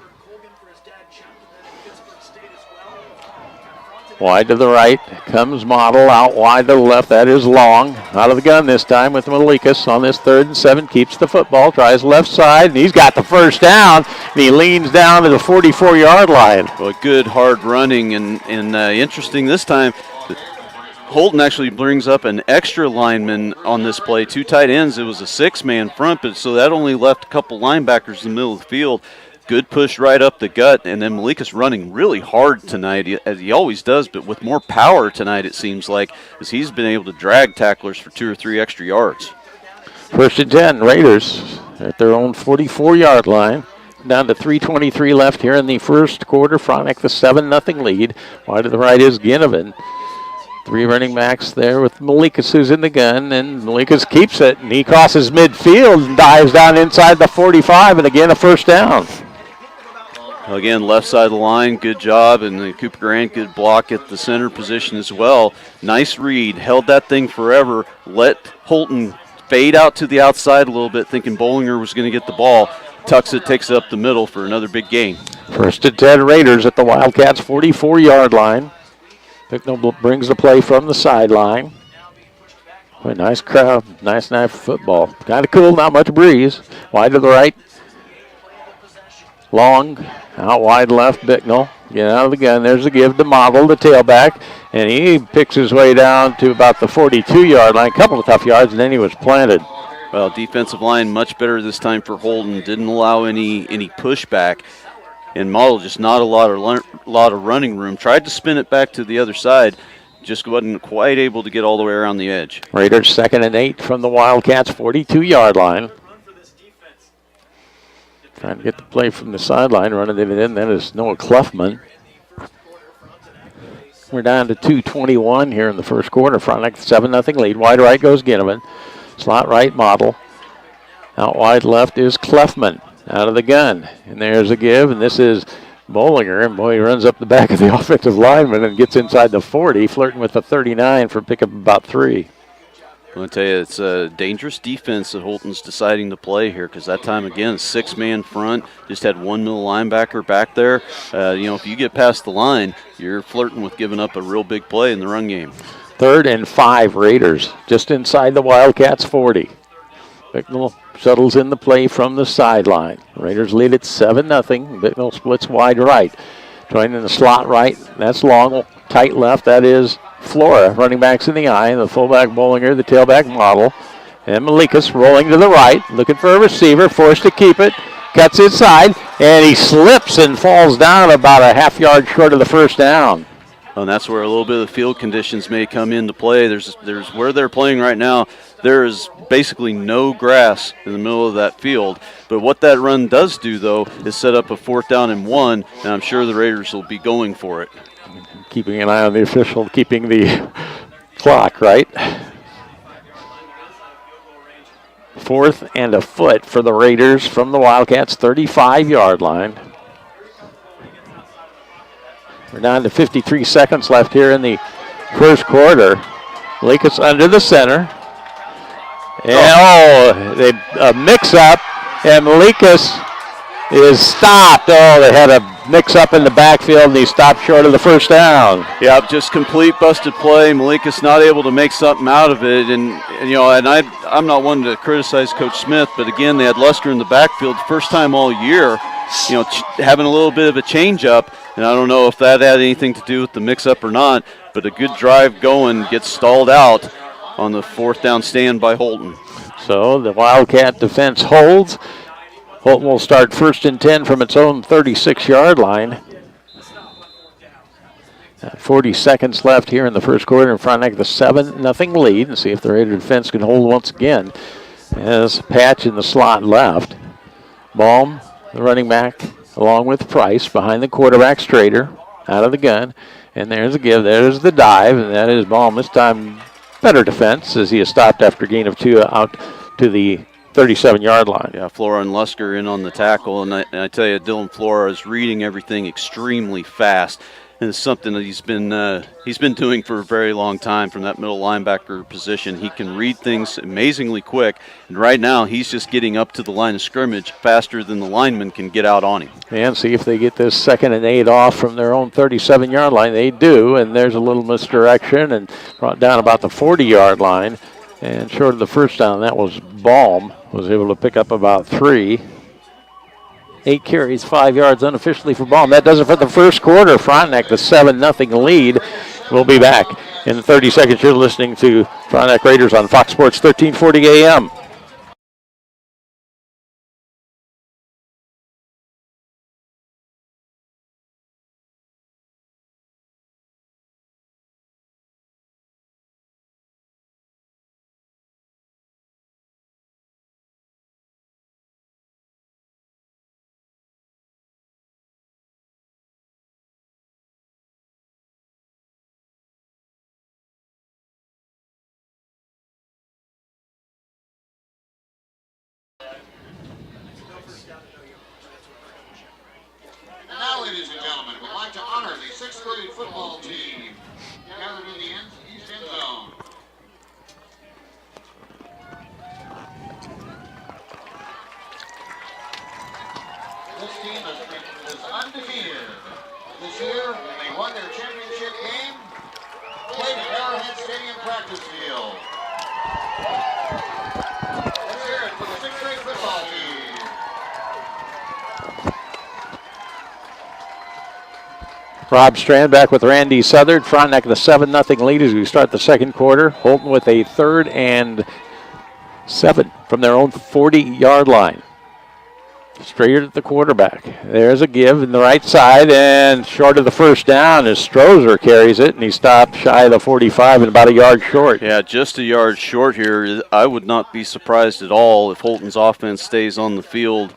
Speaker 2: Wide to the right comes Model, out wide to the left. That is Long. Out of the gun this time with Malikas on this 3rd and 7. Keeps the football, tries left side, and he's got the first down. And he leans down to the 44-yard line.
Speaker 3: Well, good hard running and interesting this time. Holton actually brings up an extra lineman on this play, 2 tight ends. It was a 6-man front, but so that only left a couple linebackers in the middle of the field. Good push right up the gut, and then Malika's running really hard tonight, as he always does, but with more power tonight, it seems like, as he's been able to drag tacklers for 2 or 3 extra yards.
Speaker 2: 1st and 10, Raiders at their own 44-yard line. Down to 3:23 left here in the first quarter. Frontenac the 7-0 lead. Wide to the right is Ginnivan. 3 running backs there with Malikas, who's in the gun, and Malikas keeps it, and he crosses midfield and dives down inside the 45, and again a first down.
Speaker 3: Again, left side of the line, good job, and Cooper Grant, good block at the center position as well. Nice read, held that thing forever, let Holton fade out to the outside a little bit, thinking Bollinger was going to get the ball. Tucks it, takes it up the middle for another big gain.
Speaker 2: 1st and 10 Raiders at the Wildcats' 44-yard line. Bicknell brings the play from the sideline. Boy, nice crowd, nice football. Kind of cool, not much breeze. Wide to the right. Long, out wide left, Bicknell. Get out of the gun. There's the give to Model, the tailback. And he picks his way down to about the 42-yard line. A couple of tough yards, and then he was planted.
Speaker 3: Well, defensive line much better this time for Holton. Didn't allow any pushback. And Model just not a lot of running room. Tried to spin it back to the other side. Just wasn't quite able to get all the way around the edge.
Speaker 2: Raiders 2nd and 8 from the Wildcats' 42-yard line. Trying to get the play from the sideline. Running it in. That is Noah Cluffman. We're down to 2:21 here in the first quarter. Frontenac 7-0 lead. Wide right goes Ginnivan. Slot right Model. Out wide left is Cluffman. Out of the gun. And there's a give, and this is Bollinger. And boy, he runs up the back of the offensive lineman and gets inside the 40, flirting with the 39 for pickup about 3.
Speaker 3: I'm going to tell you, it's a dangerous defense that Holton's deciding to play here, because that time, again, 6-man front, just had 1 middle linebacker back there. If you get past the line, you're flirting with giving up a real big play in the run game.
Speaker 2: 3rd and 5 Raiders, just inside the Wildcats' 40. Bicknell shuttles in the play from the sideline. Raiders lead at 7-0. Bicknell splits wide right. Joining the slot right, that's Long. Tight left, that is Flora. Running backs in the eye. The fullback Bollinger, the tailback Model. And Malikas rolling to the right, looking for a receiver, forced to keep it. Cuts inside, and he slips and falls down about a half-yard short of the first down.
Speaker 3: And that's where a little bit of the field conditions may come into play. There's where they're playing right now, there is basically no grass in the middle of that field. But what that run does do, though, is set up a 4th down and 1, and I'm sure the Raiders will be going for it.
Speaker 2: Keeping an eye on the official, keeping the clock, right? 4th and a foot for the Raiders from the Wildcats' 35-yard line. We're down to 53 seconds left here in the first quarter. Malikas under the center. And a mix-up, and Malikas is stopped. They had a mix-up in the backfield, and he stopped short of the first down.
Speaker 3: Yeah, just complete busted play. Malikas not able to make something out of it, and I'm not one to criticize Coach Smith, but again, they had Luster in the backfield, first time all year, having a little bit of a change-up, and I don't know if that had anything to do with the mix-up or not, but a good drive going gets stalled out on the 4th down stand by Holton.
Speaker 2: So the Wildcat defense holds. Holton will start 1st and 10 from its own 36-yard line. 40 seconds left here in the first quarter. In Frontenac, the 7-0 lead. And see if the Raider defense can hold once again. As Patch in the slot left. Baum, the running back, along with Price behind the quarterback. Strader out of the gun. And there's a give. There's the dive. And that is Baum. This time better defense as he is stopped after a gain of 2 out to the 37-yard line.
Speaker 3: Yeah, Flora and Lusker in on the tackle. And I tell you, Dylan Flora is reading everything extremely fast. And it's something that he's been doing for a very long time from that middle linebacker position. He can read things amazingly quick, and right now he's just getting up to the line of scrimmage faster than the lineman can get out on him.
Speaker 2: And see if they get this 2nd and 8 off from their own 37-yard line. They do, and there's a little misdirection and brought down about the 40-yard line. And short of the first down, that was Baum, was able to pick up about 3. 8 carries, 5 yards unofficially for Baum. That does it for the first quarter. Frontenac, the 7-0 lead. We'll be back in 30 seconds. You're listening to Frontenac Raiders on Fox Sports 1340 AM.
Speaker 4: Now, ladies and gentlemen, we'd like to honor the 6th grade football team gathered in the east end zone. This team is undefeated. This year, they won their championship game, played at Arrowhead Stadium practice field. Let's hear it for the 6th grade football team.
Speaker 2: Rob Strand back with Randy Southard. Frontenac the 7-0 lead as we start the second quarter. Holton with a 3rd and 7 from their own 40-yard line. Straight at the quarterback. There's a give in the right side and short of the first down as Strozer carries it, and he stopped shy of the 45 and about a yard short.
Speaker 3: Yeah, just a yard short here. I would not be surprised at all if Holton's offense stays on the field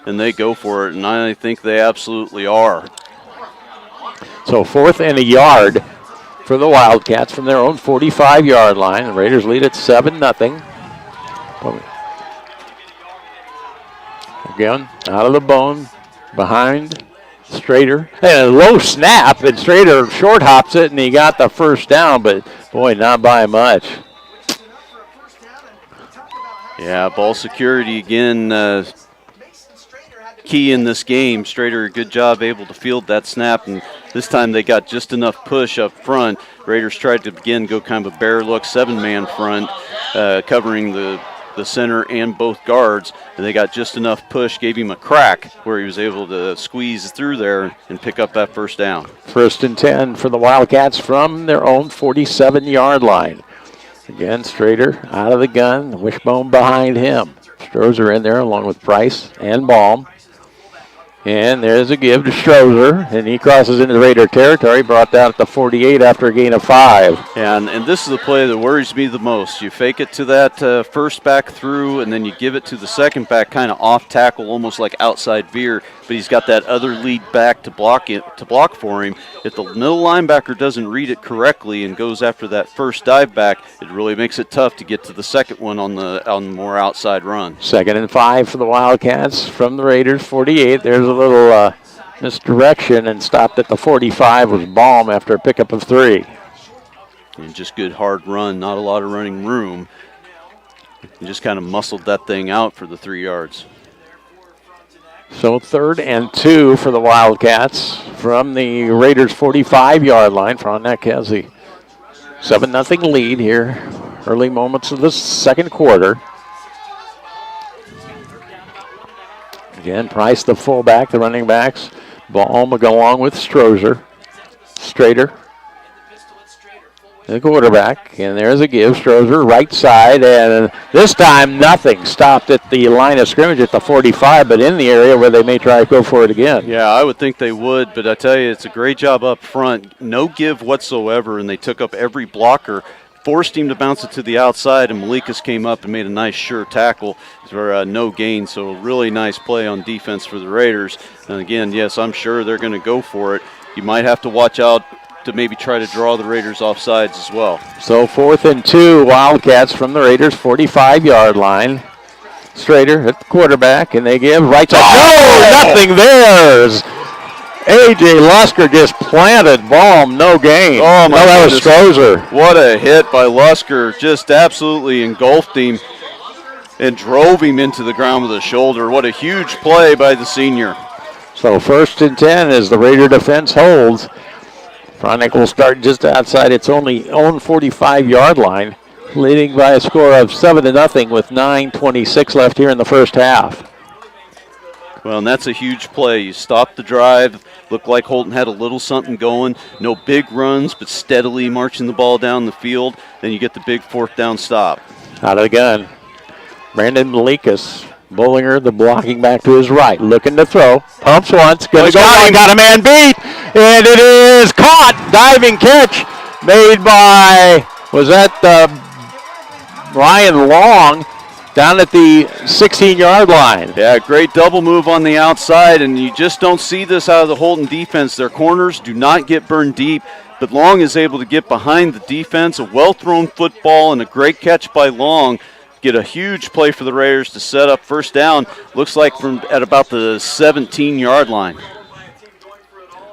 Speaker 3: and they go for it, and I think they absolutely are.
Speaker 2: So 4th and a yard for the Wildcats from their own 45-yard line. The Raiders lead at 7-0. Again, out of the bone, behind Strader. And a low snap, and Strader short hops it, and he got the first down, but boy, not by much.
Speaker 3: Yeah, ball security again, key in this game. Strader, a good job able to field that snap, and this time they got just enough push up front. Raiders tried to again go kind of a bear look, 7-man front, covering the center and both guards, and they got just enough push, gave him a crack where he was able to squeeze through there and pick up that first down.
Speaker 2: 1st and 10 for the Wildcats from their own 47-yard line. Again, Strader out of the gun, Wishbone behind him. Strozer in there along with Price and Baum. And there's a give to Strozer, and he crosses into the Raider territory, brought down at the 48 after a gain of 5.
Speaker 3: And this is the play that worries me the most. You fake it to that first back through, and then you give it to the second back kind of off tackle, almost like outside veer, but he's got that other lead back to block for him. If the middle linebacker doesn't read it correctly and goes after that first dive back, it really makes it tough to get to the second one on the more outside run.
Speaker 2: 2nd and 5 for the Wildcats from the Raiders 48. There's a little misdirection, and stopped at the 45 was Baum after a pickup of 3.
Speaker 3: And just good hard run, not a lot of running room. He just kind of muscled that thing out for the 3 yards.
Speaker 2: So 3rd and 2 for the Wildcats from the Raiders 45-yard line. Frontenac has the 7-0 lead here, early moments of the second quarter. Again, Price the fullback, the running backs. Baum will go along with Strozer. Strader the quarterback, and there's a give. Strozer, right side, and this time nothing. Stopped at the line of scrimmage at the 45, but in the area where they may try to go for it again.
Speaker 3: Yeah, I would think they would, but I tell you, it's a great job up front. No give whatsoever, and they took up every blocker, forced him to bounce it to the outside, and Malikas came up and made a nice sure tackle for no gain. So really nice play on defense for the Raiders. And again, yes, I'm sure they're going to go for it. You might have to watch out to maybe try to draw the Raiders off sides as well.
Speaker 2: So 4th and 2, Wildcats from the Raiders' 45-yard line. Strader at the quarterback, and they give right side. Oh! No, nothing there. A.J. Lusker just planted bomb, no gain.
Speaker 3: Oh, my
Speaker 2: that was Strozer.
Speaker 3: What a hit by Lusker. Just absolutely engulfed him and drove him into the ground with a shoulder. What a huge play by the senior.
Speaker 2: So 1st and 10 as the Raider defense holds. Frontenac will start just outside its own 45-yard line, leading by a score of 7-0 with 9:26 left here in the first half.
Speaker 3: Well, and that's a huge play. You stop the drive. Looked like Holton had a little something going. No big runs, but steadily marching the ball down the field. Then you get the big 4th down stop.
Speaker 2: Out of the gun, Brandon Malikas. Bollinger, the blocking back to his right, looking to throw. Pumps once, gonna go. Got a man beat, and it is caught. Diving catch made by, was that Ryan Long down at the 16-yard line.
Speaker 3: Yeah, great double move on the outside, and you just don't see this out of the Holton defense. Their corners do not get burned deep, but Long is able to get behind the defense. A well-thrown football and a great catch by Long. Get a huge play for the Raiders to set up 1st down. Looks like from at about the 17-yard line.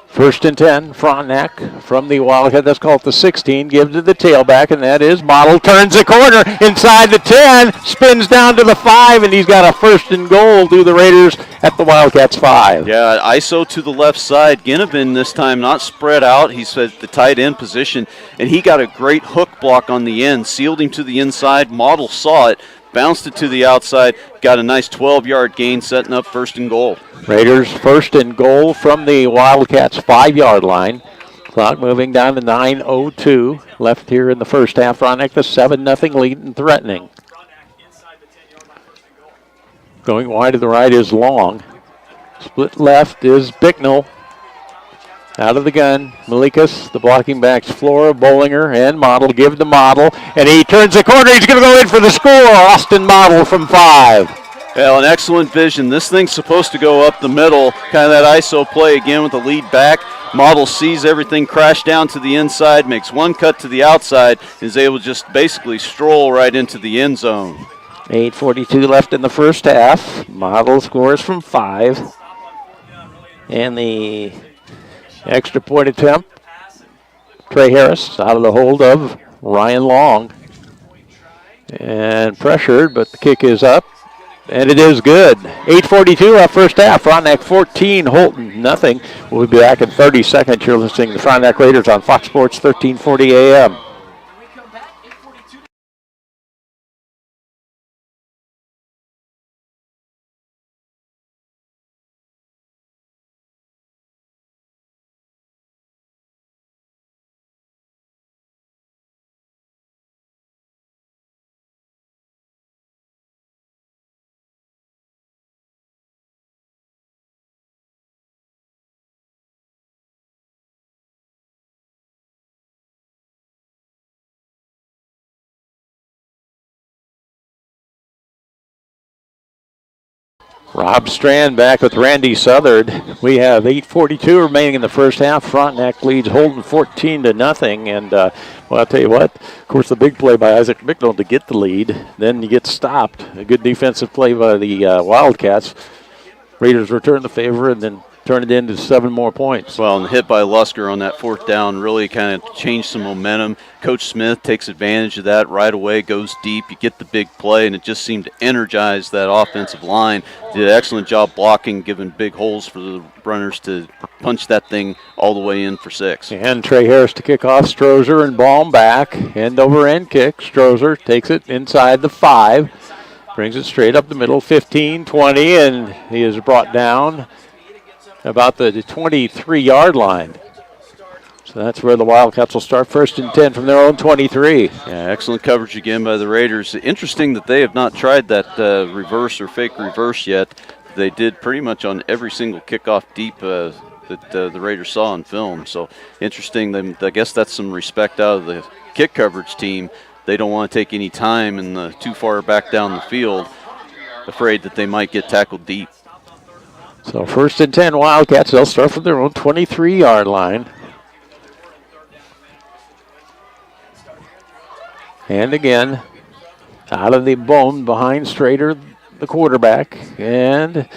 Speaker 2: 1st and 10, Frontenac from the Wildcat. That's called the 16. Give to the tailback, and that is Model. Turns the corner inside the 10, spins down to the 5, and he's got a 1st and goal to the Raiders at the Wildcats 5.
Speaker 3: Yeah, ISO to the left side. Ginnivan this time not spread out. He's at the tight end position, and he got a great hook block on the end. Sealed him to the inside. Model saw it. Bounced it to the outside, got a nice 12-yard gain, setting up 1st and goal.
Speaker 2: Raiders 1st and goal from the Wildcats 5-yard line. Clock moving down to 9:02 left here in the first half. Frontenac the 7-0 lead and threatening. Going wide to the right is Long. Split left is Bicknell. Out of the gun, Malikas, the blocking backs, Flora, Bollinger, and Model. Give to Model, and he turns the corner. He's going to go in for the score. Austin Model from 5.
Speaker 3: Well, an excellent vision. This thing's supposed to go up the middle, kind of that ISO play again with the lead back. Model sees everything crash down to the inside, makes one cut to the outside, and is able to just basically stroll right into the end zone.
Speaker 2: 8:42 left in the first half. Model scores from 5. And the extra point attempt, Trey Harris out of the hold of Ryan Long. And pressured, but the kick is up. And it is good. 8:42 left first half. Frontenac 14, Holton nothing. We'll be back in 30 seconds. You're listening to Frontenac Raiders on Fox Sports 1340 AM. Rob Strand back with Randy Southard. We have 8:42 remaining in the first half. Frontenac leads Holton 14-0. And, well, I'll tell you what, of course, the big play by Isaac Bicknell to get the lead. Then you get stopped. A good defensive play by the Wildcats. Raiders return the favor and then turn it into 7 more points.
Speaker 3: Well, and the hit by Lusker on that 4th down really kind of changed some momentum. Coach Smith takes advantage of that right away, goes deep. You get the big play, and it just seemed to energize that offensive line. Did an excellent job blocking, giving big holes for the runners to punch that thing all the way in for 6.
Speaker 2: And Trey Harris to kick off. Strozer and Baum back. End over end kick. Strozer takes it inside the 5. Brings it straight up the middle, 15, 20, and he is brought down about the 23-yard line. So that's where the Wildcats will start, 1st and 10 from their own 23.
Speaker 3: Yeah, excellent coverage again by the Raiders. Interesting that they have not tried that reverse or fake reverse yet. They did pretty much on every single kickoff deep that the Raiders saw on film. So interesting. I guess that's some respect out of the kick coverage team. They don't want to take any time and too far back down the field, afraid that they might get tackled deep.
Speaker 2: So 1st and 10 Wildcats. They'll start from their own 23-yard line. And again, out of the bone behind Strader, the quarterback. And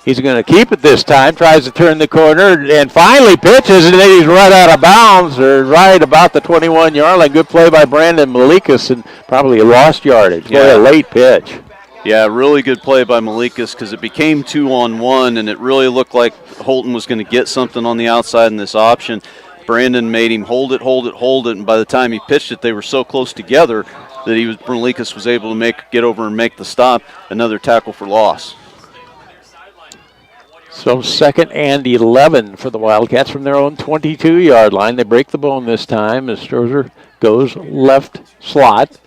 Speaker 2: he's going to keep it this time. Tries to turn the corner and finally pitches, and then he's right out of bounds or right about the 21-yard line. Good play by Brandon Malikas and probably a lost yardage.
Speaker 3: Yeah.
Speaker 2: Boy, a late pitch.
Speaker 3: Yeah, really good play by Malikas because it became 2-on-1, and it really looked like Holton was going to get something on the outside in this option. Brandon made him hold it, and by the time he pitched it, they were so close together that Malikas was able to get over and make the stop. Another tackle for loss.
Speaker 2: So 2nd and 11 for the Wildcats from their own 22-yard line. They break the bone this time as Strozer goes left slot.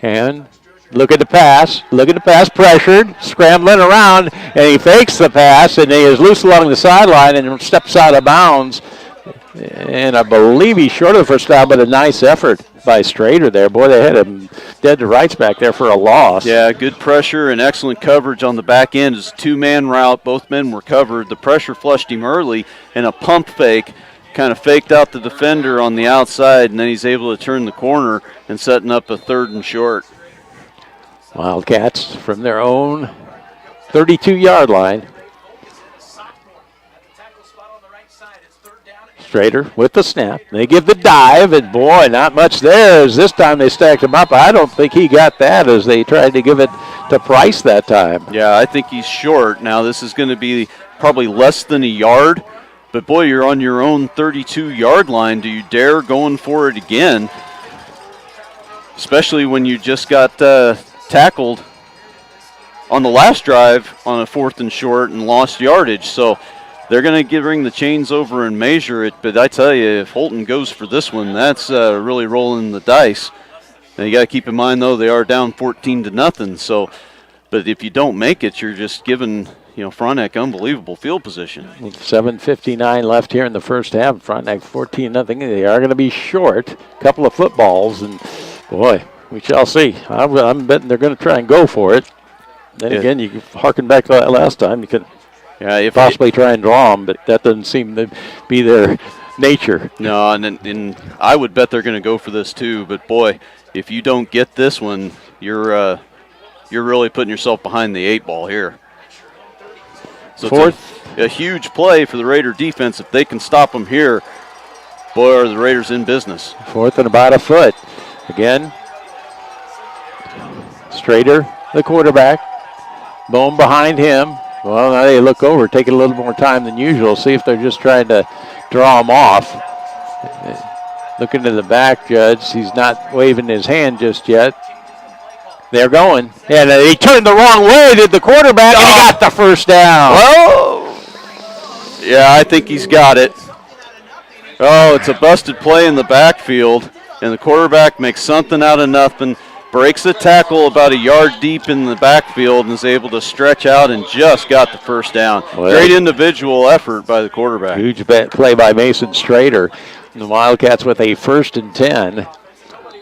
Speaker 2: And look at the pass, pressured, scrambling around, and he fakes the pass, and he is loose along the sideline and steps out of bounds. And I believe he's short of the first down, but a nice effort by Strader there. Boy, they had him dead to rights back there for a loss.
Speaker 3: Yeah, good pressure and excellent coverage on the back end. It's a 2-man route. Both men were covered. The pressure flushed him early, and a pump fake kind of faked out the defender on the outside, and then he's able to turn the corner and setting up a 3rd and short.
Speaker 2: Wildcats from their own 32-yard line. Strader with the snap. They give the dive, and boy, not much there as this time they stacked him up. I don't think he got that as they tried to give it to Price that time.
Speaker 3: Yeah, I think he's short. Now this is going to be probably less than a yard, but boy, you're on your own 32-yard line. Do you dare going for it again? Especially when you just got tackled on the last drive on a 4th and short and lost yardage. So they're going to bring the chains over and measure it, but I tell you, if Holton goes for this one, that's really rolling the dice. Now you got to keep in mind, though, they are down 14-0. So, but if you don't make it, you're just giving Frontenac unbelievable field position.
Speaker 2: 7:59 left here in the first half. Frontenac 14-0. They are going to be short. A couple of footballs, and boy, we shall see. I'm betting they're going to try and go for it. Then again, you harken back to that last time. You could. Yeah, if possibly try and draw them, but that doesn't seem to be their nature.
Speaker 3: No, and I would bet they're going to go for this too. But boy, if you don't get this one, you're really putting yourself behind the 8 ball here. So 4th, a huge play for the Raider defense. If they can stop them here, boy, are the Raiders in business.
Speaker 2: 4th and about a foot. Again, Strader, the quarterback, Bone behind him. Well, now they look over, taking a little more time than usual, see if they're just trying to draw him off. Looking to the back, Judge. He's not waving his hand just yet. They're going. And he turned the wrong way, did the quarterback, and he got the first down.
Speaker 3: Oh! Yeah, I think he's got it. Oh, it's a busted play in the backfield, and the quarterback makes something out of nothing. Breaks a tackle about a yard deep in the backfield and is able to stretch out and just got the first down. Well, great individual effort by the quarterback.
Speaker 2: Huge play by Mason Strader. And the Wildcats with a 1st and 10. And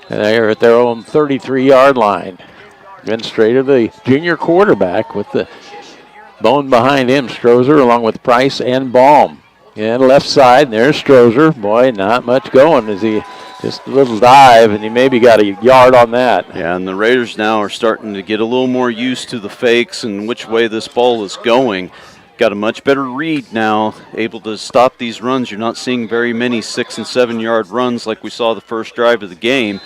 Speaker 2: they're at their own 33-yard line. Ben Strader, the junior quarterback, with the Bone behind him. Strozer along with Price and Baum. And left side, and there's Strozer. Boy, not much going as he just a little dive, and he maybe got a yard on that.
Speaker 3: Yeah, and the Raiders now are starting to get a little more used to the fakes and which way this ball is going. Got a much better read now, able to stop these runs. You're not seeing very many 6- and 7-yard runs like we saw the first drive of the game.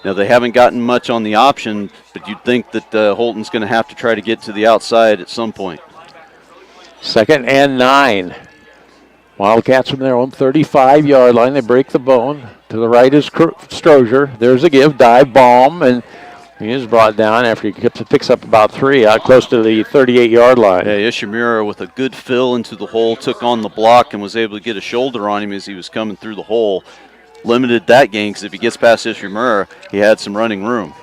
Speaker 3: Now, they haven't gotten much on the option, but you'd think that Holton's going to have to try to get to the outside at some point.
Speaker 2: 2nd and 9. Wildcats from their own 35-yard line. They break the bone. To the right is Strozer. There's a give. Dive, Baum, and He is brought down after he picks up about 3 out close to the 38-yard line.
Speaker 3: Yeah, Ishimura with a good fill into the hole, took on the block and was able to get a shoulder on him as he was coming through the hole. Limited that gain because if he gets past Ishimura, he had some running room.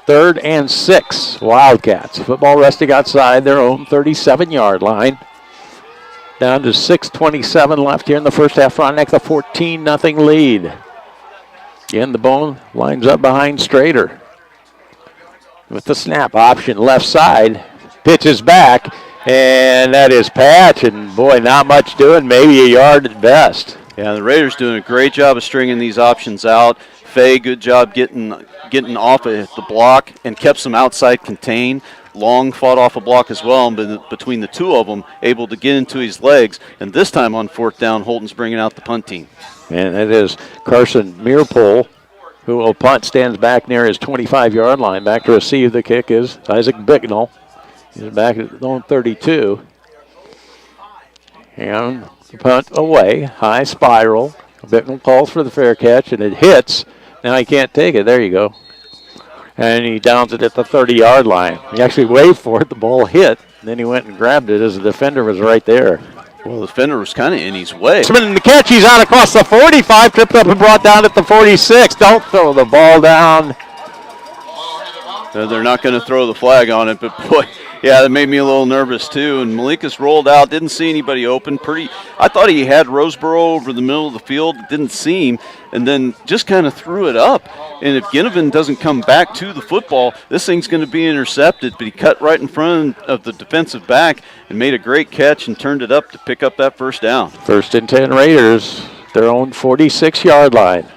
Speaker 2: 3rd and 6, Wildcats. Football resting outside their own 37-yard line. Down to 6:27 left here in the first half. Frontenac the 14-0 lead. Again, the bone lines up behind Strader. With the snap option left side, pitches back, and that is Patch, and boy, not much doing, maybe a yard at best.
Speaker 3: Yeah, the Raiders doing a great job of stringing these options out. Fay, good job getting off of the block and kept some outside contain. Long fought off a block as well, but between the two of them, able to get into his legs. And this time on 4th down, Holton's bringing out the punt team.
Speaker 2: And it is Carson Mearpole, who will punt, stands back near his 25-yard line. Back to receive the kick is Isaac Bicknell. He's back at his own 32. And the punt away, high spiral. Bicknell calls for the fair catch, and it hits. Now he can't take it. There you go. And he downs it at the 30-yard line. He actually waved for it. The ball hit. And then he went and grabbed it as the defender was right there.
Speaker 3: Well, the defender was kind of in his way.
Speaker 2: And the catch, he's out across the 45, tripped up and brought down at the 46. Don't throw the ball down.
Speaker 3: They're not going to throw the flag on it, but boy, yeah, that made me a little nervous too. And Malikas rolled out, didn't see anybody open. I thought he had Roseboro over the middle of the field, didn't see him, and then just kind of threw it up. And if Ginnivan doesn't come back to the football, this thing's going to be intercepted. But he cut right in front of the defensive back and made a great catch and turned it up to pick up that 1st down.
Speaker 2: 1st and 10 Raiders, their own 46-yard line.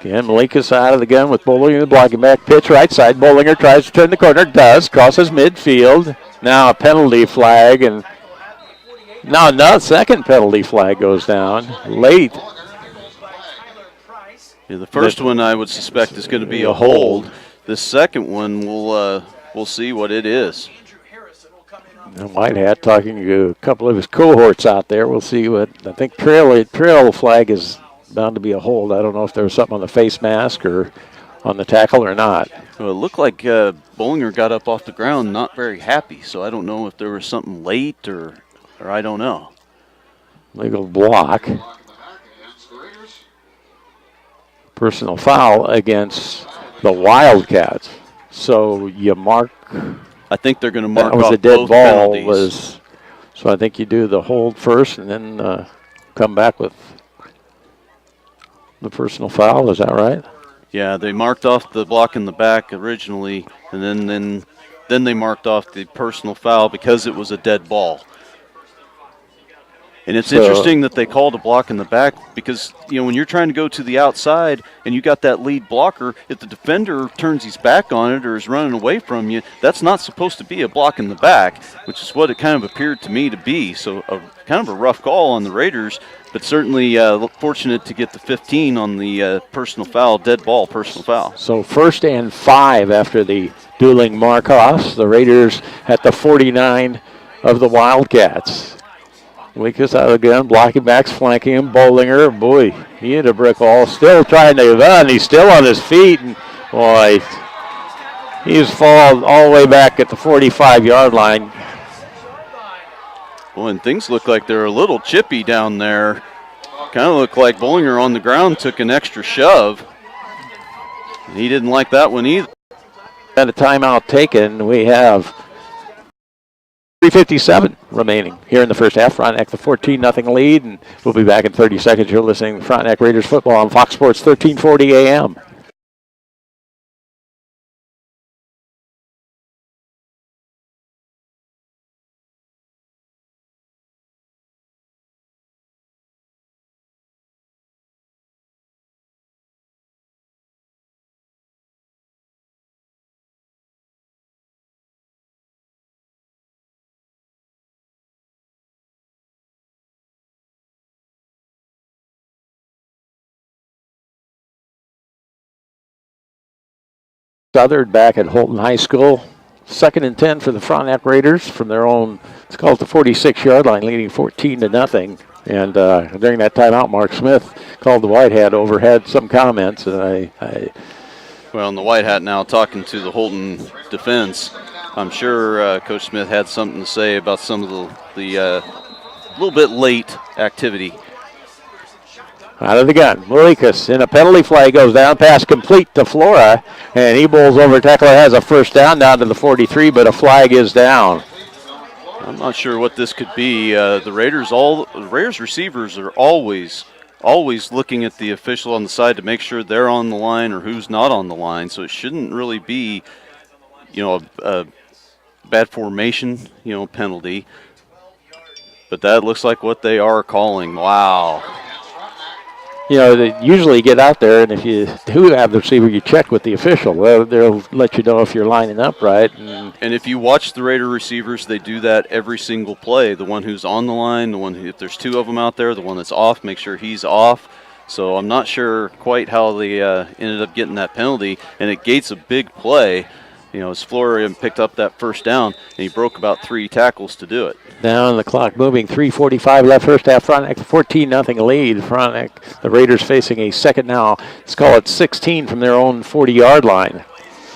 Speaker 2: Again, Malinkus out of the gun with Bollinger, the blocking back pitch right side. Bollinger tries to turn the corner, does, crosses midfield. Now a penalty flag, and now a second penalty flag goes down late.
Speaker 3: Yeah, the first one I would suspect is going to be a hold. The second one, we'll see what it is.
Speaker 2: And Whitehat talking to a couple of his cohorts out there. We'll see what I think. Trail flag is bound to be a hold. I don't know if there was something on the face mask or on the tackle or not.
Speaker 3: Well, it looked like Bollinger got up off the ground not very happy, so I don't know if there was something late or I don't know.
Speaker 2: Legal block. Personal foul against the Wildcats. So you mark.
Speaker 3: I think they're going to mark
Speaker 2: that was
Speaker 3: off
Speaker 2: a dead
Speaker 3: both
Speaker 2: ball.
Speaker 3: penalties.
Speaker 2: So I think you do the hold first and then come back with the personal foul. Is that right?
Speaker 3: Yeah, they marked off the block in the back originally, and then they marked off the personal foul because it was a dead ball. And it's interesting that they called a block in the back because, when you're trying to go to the outside and you got that lead blocker, if the defender turns his back on it or is running away from you, that's not supposed to be a block in the back, which is what it kind of appeared to me to be. So kind of a rough call on the Raiders, but certainly fortunate to get the 15 on the personal foul, dead ball personal foul.
Speaker 2: So 1st and 5 after the dueling mark-offs. The Raiders at the 49 of the Wildcats. Lucas out again, blocking backs, flanking him. Bollinger, boy, he hit a brick wall. Still trying to run. He's still on his feet. And boy, he's fallen all the way back at the 45-yard line.
Speaker 3: Well, and things look like they're a little chippy down there. Kind of looked like Bollinger on the ground took an extra shove. He didn't like that one either.
Speaker 2: At a timeout taken, we have 3:57 remaining here in the first half. Frontenac the 14-0 lead, and we'll be back in 30 seconds. You're listening to Frontenac Raiders football on Fox Sports 1340 AM. Southern back at Holton High School. 2nd and 10 for the Frontenac Raiders from their own, it's called the 46-yard line, leading 14-0. And during that timeout, Mark Smith called the Whitehead over, had some comments, and
Speaker 3: Well, and the white hat now talking to the Holton defense. I'm sure Coach Smith had something to say about some of the little bit late activity.
Speaker 2: Out of the gun, Malikas in a penalty flag goes down, pass complete to Flora, and he bowls over tackler, has a first down to the 43, but a flag is down.
Speaker 3: I'm not sure what this could be. The Raiders receivers are always looking at the official on the side to make sure they're on the line or who's not on the line, so it shouldn't really be, a bad formation, penalty. But that looks like what they are calling. Wow.
Speaker 2: They usually get out there, and if you do have the receiver, you check with the official. They'll let you know if you're lining up right.
Speaker 3: And if you watch the Raider receivers, they do that every single play. The one who's on the line, the one if there's two of them out there, the one that's off, make sure he's off. So I'm not sure quite how they ended up getting that penalty, and it gates a big play. As Florian picked up that first down, and he broke about 3 tackles to do it.
Speaker 2: Down the clock moving, 3:45 left, first half. Frontenac 14-0 lead. Frontenac, the Raiders facing a second now. Let's call it 16 from their own 40-yard line.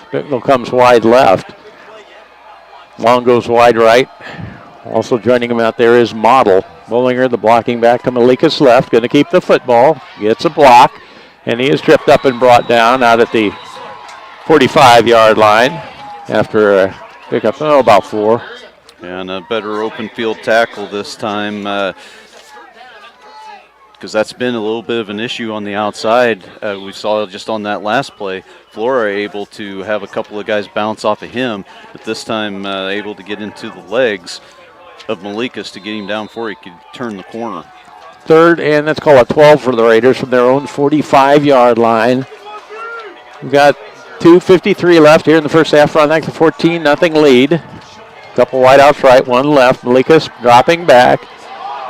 Speaker 2: Bicknell comes wide left. Long goes wide right. Also joining him out there is Model. Bollinger, the blocking back to Malikas left, going to keep the football. Gets a block, and he is tripped up and brought down out at the 45-yard line after a pickup, about 4.
Speaker 3: And a better open field tackle this time because that's been a little bit of an issue on the outside. We saw just on that last play, Flora able to have a couple of guys bounce off of him, but this time able to get into the legs of Malikas to get him down before he could turn the corner.
Speaker 2: Third, and let's call it 12 for the Raiders from their own 45-yard line. We've got 2:53 left here in the first half. Frontenac, the 14-0 lead. Couple wideouts right, one left. Malikas dropping back.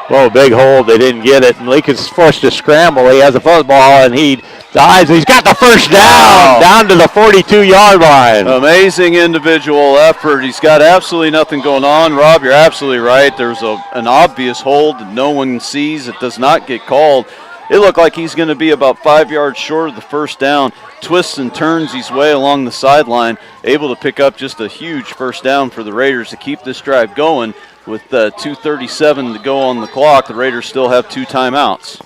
Speaker 2: Whoa, big hold. They didn't get it. Malikas forced to scramble. He has the football, and he dives. He's got the first down to the 42-yard line.
Speaker 3: Amazing individual effort. He's got absolutely nothing going on. Rob, you're absolutely right. There's an obvious hold that no one sees. It does not get called. It looked like he's going to be about 5 yards short of the first down. Twists and turns his way along the sideline, able to pick up just a huge first down for the Raiders to keep this drive going. With 2:37 to go on the clock, the Raiders still have 2 timeouts.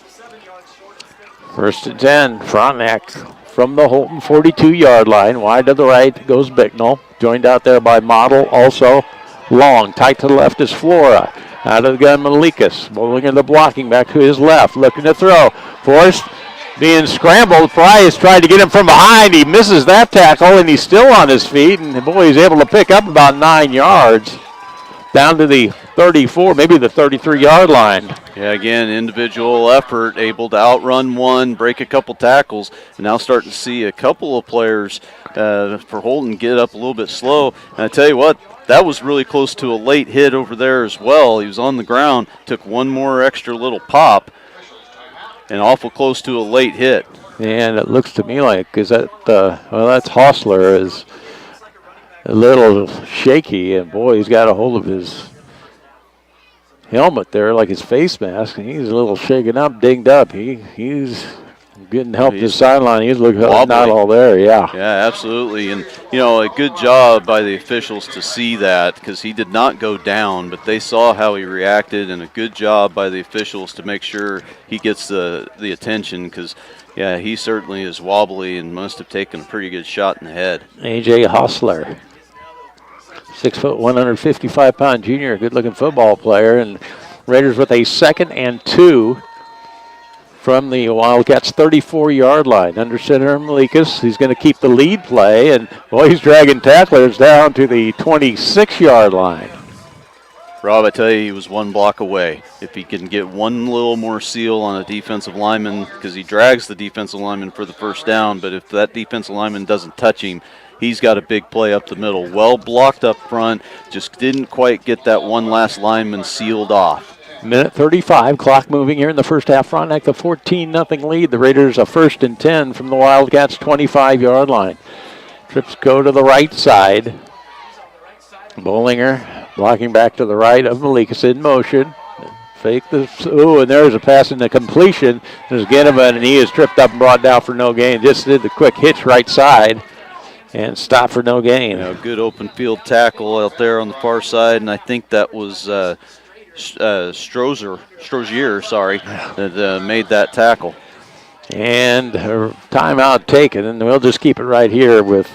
Speaker 2: First and 10, Frontenac from the Holton 42-yard line. Wide to the right goes Bicknell, joined out there by Model, also Long. Tight to the left is Flora. Out of the gun, Malikas. Bowling in the blocking back to his left. Looking to throw. Forced, being scrambled. Price tried to get him from behind. He misses that tackle, and he's still on his feet. And boy, he's able to pick up about 9 yards. Down to the 34, maybe the 33-yard line.
Speaker 3: Yeah, again, individual effort, able to outrun one, break a couple tackles, and now starting to see a couple of players for Holton get up a little bit slow. And I tell you what, that was really close to a late hit over there as well. He was on the ground, took one more extra little pop, and awful close to a late hit.
Speaker 2: And it looks to me like, that's Hostler is a little shaky, and boy, he's got a hold of his helmet there, like his face mask, and he's a little shaken up, dinged up. He's getting help to the sideline. He's looking not all there, yeah.
Speaker 3: Yeah, absolutely. And, a good job by the officials to see that because he did not go down, but they saw how he reacted, and a good job by the officials to make sure he gets the attention because, yeah, he certainly is wobbly and must have taken a pretty good shot in the head.
Speaker 2: A.J. Hostler, 6 foot, 155-pound junior, good-looking football player, and Raiders with a 2nd and 2 from the Wildcats' 34-yard line. Under center, Malikas. He's going to keep the lead play, and boy, he's dragging tacklers down to the 26-yard line.
Speaker 3: Rob, I tell you, he was one block away. If he can get one little more seal on a defensive lineman, because he drags the defensive lineman for the first down, but if that defensive lineman doesn't touch him, he's got a big play up the middle. Well blocked up front, just didn't quite get that one last lineman sealed off.
Speaker 2: Minute 35, clock moving here in the first half. Frontenac, the 14-0 lead. The Raiders a 1st and 10 from the Wildcats' 25-yard line. Trips go to the right side. Bollinger blocking back to the right of Malikas in motion. Fake this. Ooh, and there's a pass in the completion. There's Ginnivan, and he is tripped up and brought down for no gain. Just did the quick hitch right side. and stop for no gain.
Speaker 3: Good open field tackle out there on the far side, and I think that was Strozier, that made that tackle.
Speaker 2: And a timeout taken, and we'll just keep it right here with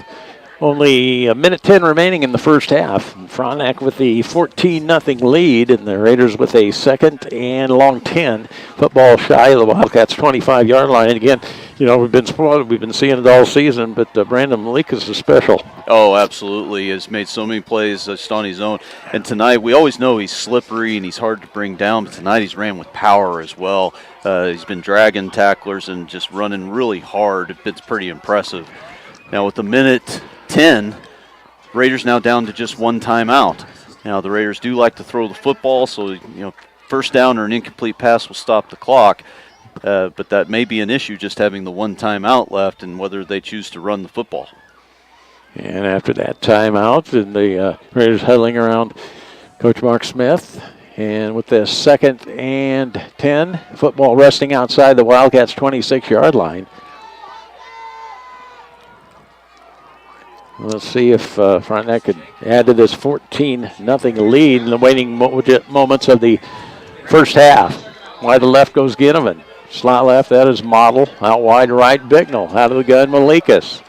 Speaker 2: only 1:10 remaining in the first half. Frontenac with the 14-0 lead, and the Raiders with a 2nd and long 10. Football shy of the Wildcats' 25-yard line. And again, we've been spoiled. We've been seeing it all season, but Brandon Malikas is special.
Speaker 3: Oh, absolutely. He has made so many plays just on his own. And tonight, we always know he's slippery and he's hard to bring down, but tonight he's ran with power as well. He's been dragging tacklers and just running really hard. It's pretty impressive. Now, with the 1:10, Raiders now down to just one timeout. Now, the Raiders do like to throw the football, so, first down or an incomplete pass will stop the clock. But that may be an issue, just having the one timeout left and whether they choose to run the football.
Speaker 2: And after that timeout, and the Raiders huddling around Coach Mark Smith. And with the 2nd and 10, football resting outside the Wildcats' 26-yard line. Let's see if Frontenac could add to this 14-0 lead in the waning moments of the first half. Wide to left goes Ginnivan. Slot left, that is Model. Out wide right, Bicknell. Out of the gun, Malikas.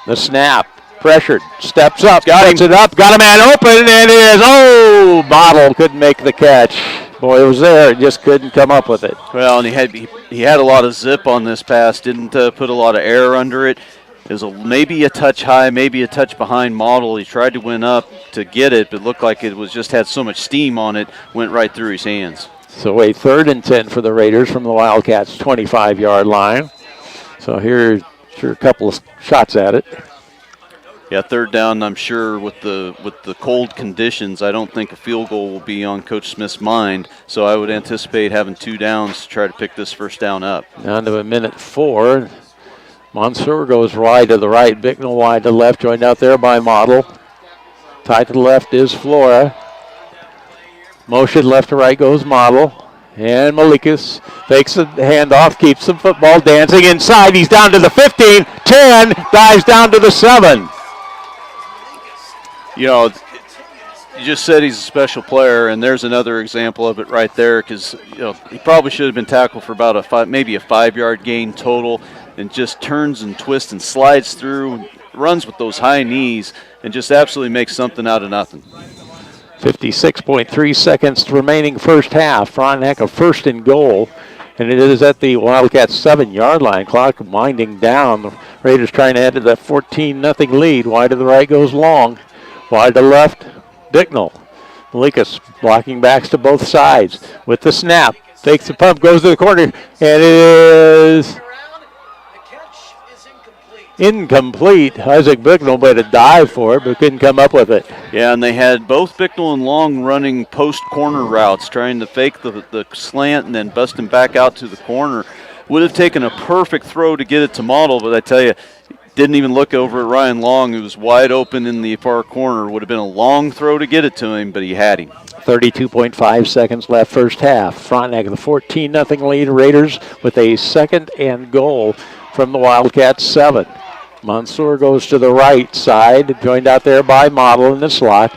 Speaker 2: The snap. Pressured. Steps up. Puts it up. Got a man open, and it is, Model couldn't make the catch. Boy, it was there. Just couldn't come up with it.
Speaker 3: Well, and he had a lot of zip on this pass. Didn't put a lot of air under it. It was maybe a touch high, maybe a touch behind Model. He tried to win up to get it, but looked like it was just had so much steam on it, went right through his hands.
Speaker 2: So a 3rd and 10 for the Raiders from the Wildcats' 25-yard line. So here's a couple of shots at it.
Speaker 3: Yeah, 3rd down, I'm sure with the cold conditions, I don't think a field goal will be on Coach Smith's mind. So I would anticipate having 2 downs to try to pick this first down up.
Speaker 2: Down to 1:04. Mansour goes wide to the right. Bicknell wide to the left, joined out there by Model. Tight to the left is Flora. Motion left to right goes Model. And Malikas fakes the handoff, keeps the football dancing inside. He's down to the 15, 10, dives down to the 7.
Speaker 3: You just said he's a special player, and there's another example of it right there because he probably should have been tackled for about maybe a 5-yard gain total, and just turns and twists and slides through, runs with those high knees, and just absolutely makes something out of nothing.
Speaker 2: 56.3 seconds remaining first half. Frontenac a 1st and goal, and it is at the Wildcats' 7-yard line. Clock winding down. The Raiders trying to add to that 14-0 lead. Wide to the right goes Long. Wide to the left, Bicknell. Malikas blocking backs to both sides with the snap. Takes the pump, goes to the corner, and it is incomplete. Isaac Bicknell made a dive for it, but couldn't come up with it.
Speaker 3: Yeah, and they had both Bicknell and Long running post-corner routes, trying to fake the slant and then busting back out to the corner. Would have taken a perfect throw to get it to Model, but I tell you, didn't even look over at Ryan Long, who was wide open in the far corner. Would have been a long throw to get it to him, but he had him.
Speaker 2: 32.5 seconds left first half. Frontenac the 14-0 lead. Raiders with a 2nd and goal from the Wildcats' 7. Mansour goes to the right side, joined out there by Model in the slot.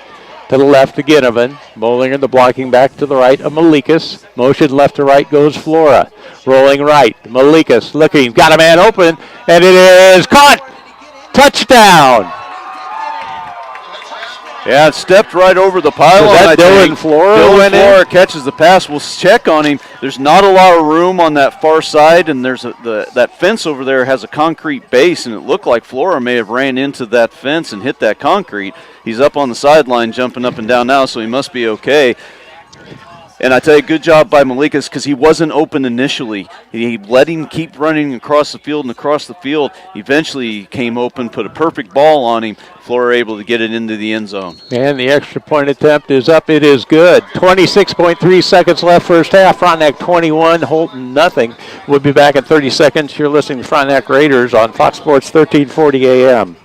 Speaker 2: To the left to Ginnivan. Bolinger the blocking back to the right of Malikas. Motion left to right goes Flora. Rolling right. Malikas looking. Got a man open. And it is caught. Touchdown.
Speaker 3: Yeah, it stepped right over the pylon.
Speaker 2: Was that Dylan Flora?
Speaker 3: Dylan Flora catches the pass. We'll check on him. There's not a lot of room on that far side, and there's that fence over there has a concrete base, and it looked like Flora may have ran into that fence and hit that concrete. He's up on the sideline jumping up and down now, so he must be okay. And I tell you, good job by Malikas because he wasn't open initially. He let him keep running across the field and across the field. Eventually he came open, put a perfect ball on him. Flora able to get it into the end zone.
Speaker 2: And the extra point attempt is up. It is good. 26.3 seconds left first half. Frontenac 21, Holton nothing. We'll be back in 30 seconds. You're listening to Frontenac Raiders on Fox Sports 1340 AM.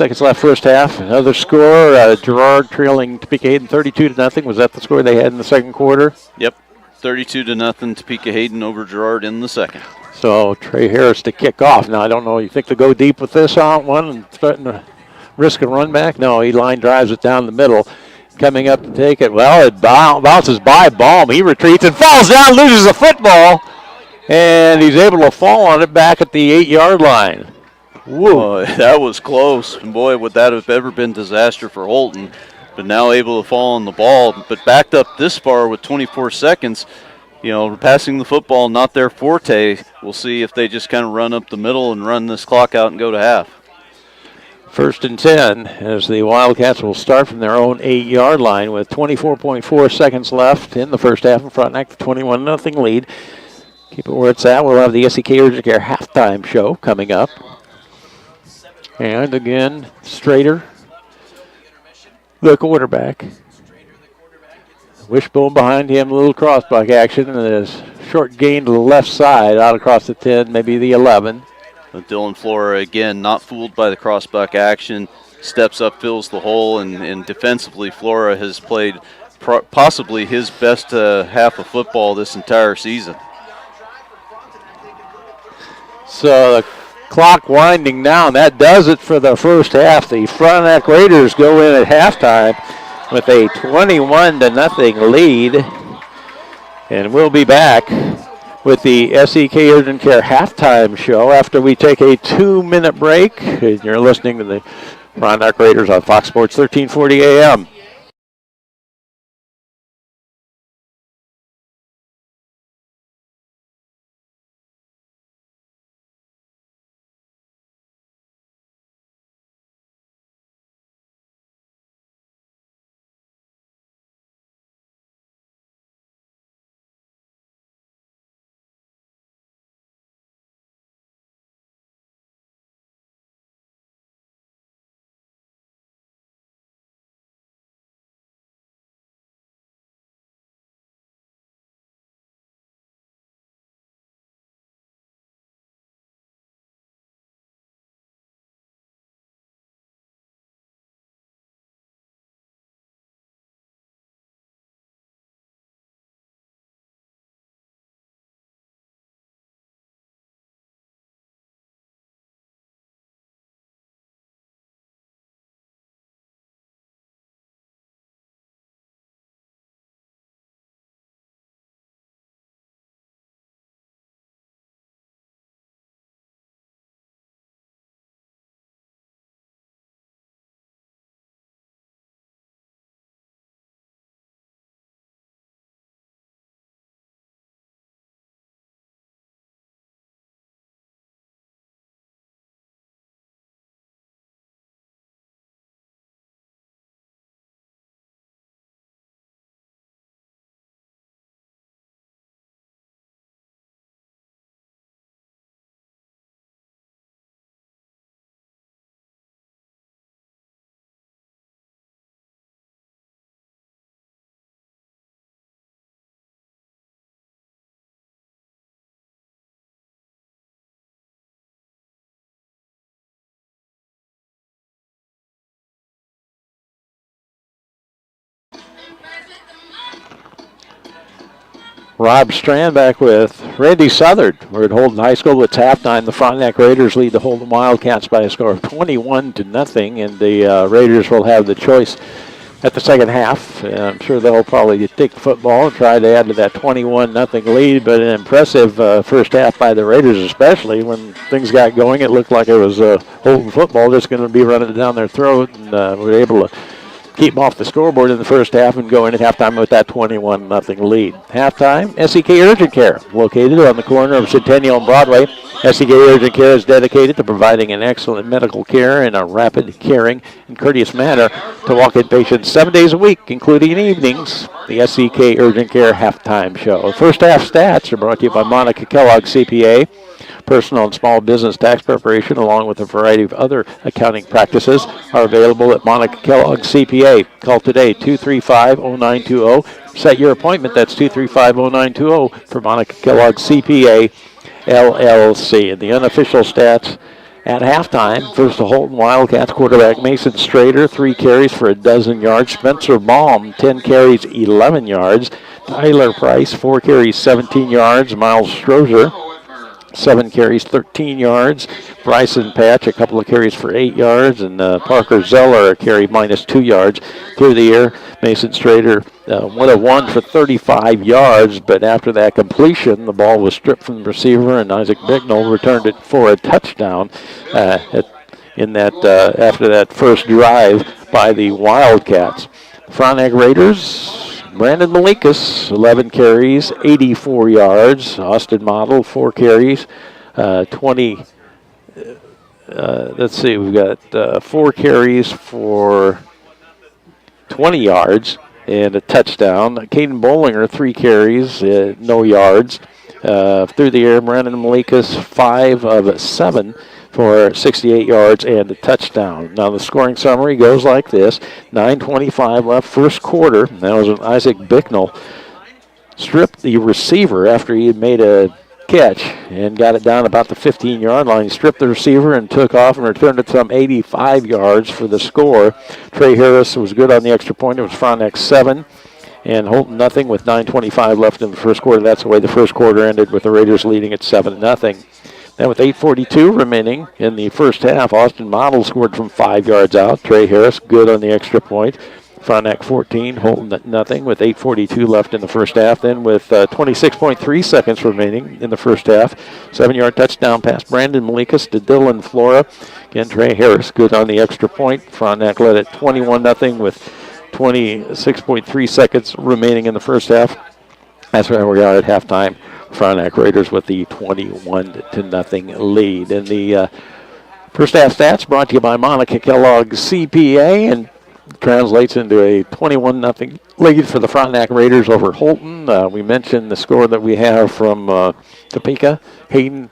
Speaker 2: seconds left first half. Another score, Girard trailing Topeka Hayden 32-0. Was that the score they had in the second quarter?
Speaker 3: Yep, 32-0 Topeka Hayden over Girard in the second.
Speaker 2: So Trey Harris to kick off. Now, I don't know, you think to go deep with this on one and threaten to risk a run back? No, he line drives it down the middle. Coming up to take it. Well, it bounces by Baum. He retreats and falls down, loses the football. And he's able to fall on it back at the 8-yard line.
Speaker 3: Whoa, that was close. And boy, would that have ever been disaster for Holton. But now able to fall on the ball. But backed up this far with 24 seconds, passing the football, not their forte. We'll see if they just kind of run up the middle and run this clock out and go to half.
Speaker 2: 1st and 10 as the Wildcats will start from their own 8-yard line with 24.4 seconds left in the first half. In Frontenac, the 21-0 lead. Keep it where it's at. We'll have the SEK Urgent Care halftime show coming up. And again, Strader, the quarterback. Wishbone behind him, a little crossbuck action, and a short gain to the left side, out across the 10, maybe the 11.
Speaker 3: But Dylan Flora, again, not fooled by the crossbuck action, steps up, fills the hole, and defensively, Flora has played possibly his best half of football this entire season.
Speaker 2: So the clock winding down. That does it for the first half. The Frontenac Raiders go in at halftime with a 21-0 lead. And we'll be back with the SEK Urgent Care halftime show after we take a 2-minute break. And you're listening to the Frontenac Raiders on Fox Sports 1340 AM. Rob Strand back with Randy Southard. We're at Holton High School. It's halftime. The Frontenac Raiders lead the Holton Wildcats by a score of 21-0, and the Raiders will have the choice at the second half. I'm sure they'll probably take the football and try to add to that 21-0 lead, but an impressive first half by the Raiders, especially when things got going. It looked like it was Holton football just going to be running down their throat, and we're able to keep them off the scoreboard in the first half and go in at halftime with that 21-0 lead. Halftime, SEK Urgent Care, located on the corner of Centennial and Broadway. SEK Urgent Care is dedicated to providing an excellent medical care in a rapid, caring, and courteous manner to walk-in patients 7 days a week, including evenings. The SEK Urgent Care halftime show. First half stats are brought to you by Monica Kellogg CPA. Personal and small business tax preparation, along with a variety of other accounting practices, are available at Monica Kellogg CPA. Call today, 235-0920. Set your appointment. That's 235-0920 for Monica Kellogg CPA, LLC. And the unofficial stats At halftime, first the Holton Wildcats quarterback Mason Strader, 3 carries for a dozen yards. Spencer Baum, 10 carries, 11 yards. Tyler Price, 4 carries, 17 yards. Miles Strozer, 7 carries, 13 yards. Bryson Patch, a couple of carries for 8 yards. And Parker Zeller, a carry minus 2 yards. Through the air, Mason Strader would have won for 35 yards, but after that completion, the ball was stripped from the receiver, and Isaac Bicknell returned it for a touchdown after that first drive by the Wildcats. Frontenac Raiders, Brandon Malikas, 11 carries, 84 yards. Austin Model, 4 carries, 20. Let's see, we've got 4 carries for 20 yards and a touchdown. Caden Bollinger, 3 carries, no yards. Through the air, Brandon Malikas, 5 of 7 for 68 yards and a touchdown. Now the scoring summary goes like this. 9:25 left, first quarter. That was when Isaac Bicknell stripped the receiver after he had made a catch and got it down about the 15-yard line. He stripped the receiver and took off and returned it some 85 yards for the score. Trey Harris was good on the extra point. It was Frontenac 7 and Holton nothing with 9:25 left in the first quarter. That's the way the first quarter ended, with the Raiders leading at 7-0. Then with 8:42 remaining in the first half, Austin Model scored from 5 yards out. Trey Harris good on the extra point. Frontenac 14, Holton nothing with 8:42 left in the first half. Then with 26.3 seconds remaining in the first half, 7-yard touchdown pass Brandon Malikas to Dylan Flora. Again, Trey Harris good on the extra point. Frontenac led at 21-0 with 26.3 seconds remaining in the first half. That's where we are at halftime. Frontenac Raiders with the 21-0 lead. And the first half stats brought to you by Monica Kellogg CPA, and translates into a 21-0 lead for the Frontenac Raiders over Holton. We mentioned the score that we have from Topeka. Hayden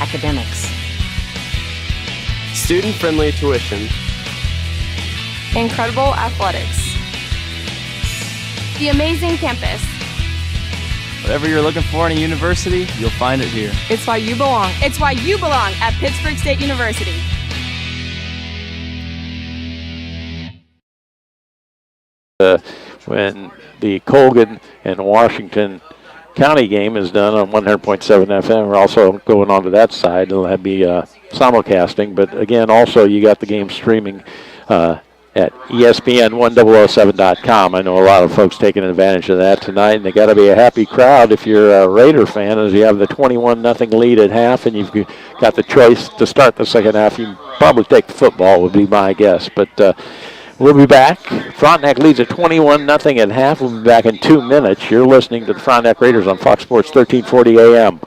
Speaker 5: Academics.
Speaker 6: Student-friendly tuition.
Speaker 7: Incredible athletics. The amazing campus.
Speaker 6: Whatever you're looking for in a university, you'll find it here.
Speaker 7: It's why you belong. It's why you belong at Pittsburg State University.
Speaker 2: When the Colgan and Washington County game is done on 100.7 FM. We're also going on to that side. It'll be simulcasting, but again, also you got the game streaming at ESPN1007.com. I know a lot of folks taking advantage of that tonight, and they got to be a happy crowd if you're a Raider fan, as you have the 21-0 lead at half, and you've got the choice to start the second half. You probably take the football, would be my guess, but we'll be back. Frontenac leads at 21-0 at half. We'll be back in 2 minutes. You're listening to the Frontenac Raiders on Fox Sports 1340 AM.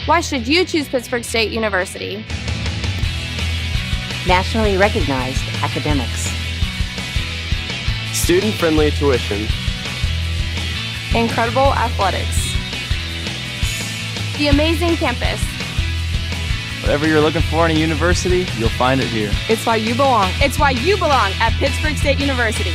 Speaker 7: Why should you choose Pittsburg State University?
Speaker 5: Nationally recognized academics.
Speaker 6: Student-friendly tuition.
Speaker 7: Incredible athletics. The amazing campus.
Speaker 6: Whatever you're looking for in a university, you'll find it here.
Speaker 7: It's why you belong. It's why you belong at Pittsburg State University.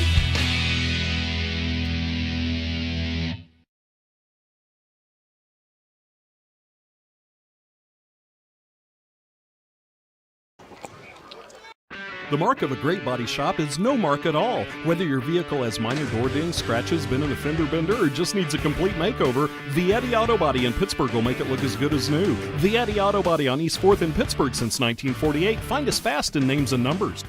Speaker 8: The mark of a great body shop is no mark at all. Whether your vehicle has minor door dings, scratches, been in a fender bender, or just needs a complete makeover, Vietti Auto Body in Pittsburgh will make it look as good as new. Vietti Auto Body on East 4th in Pittsburgh since 1948. Find us fast in names and numbers.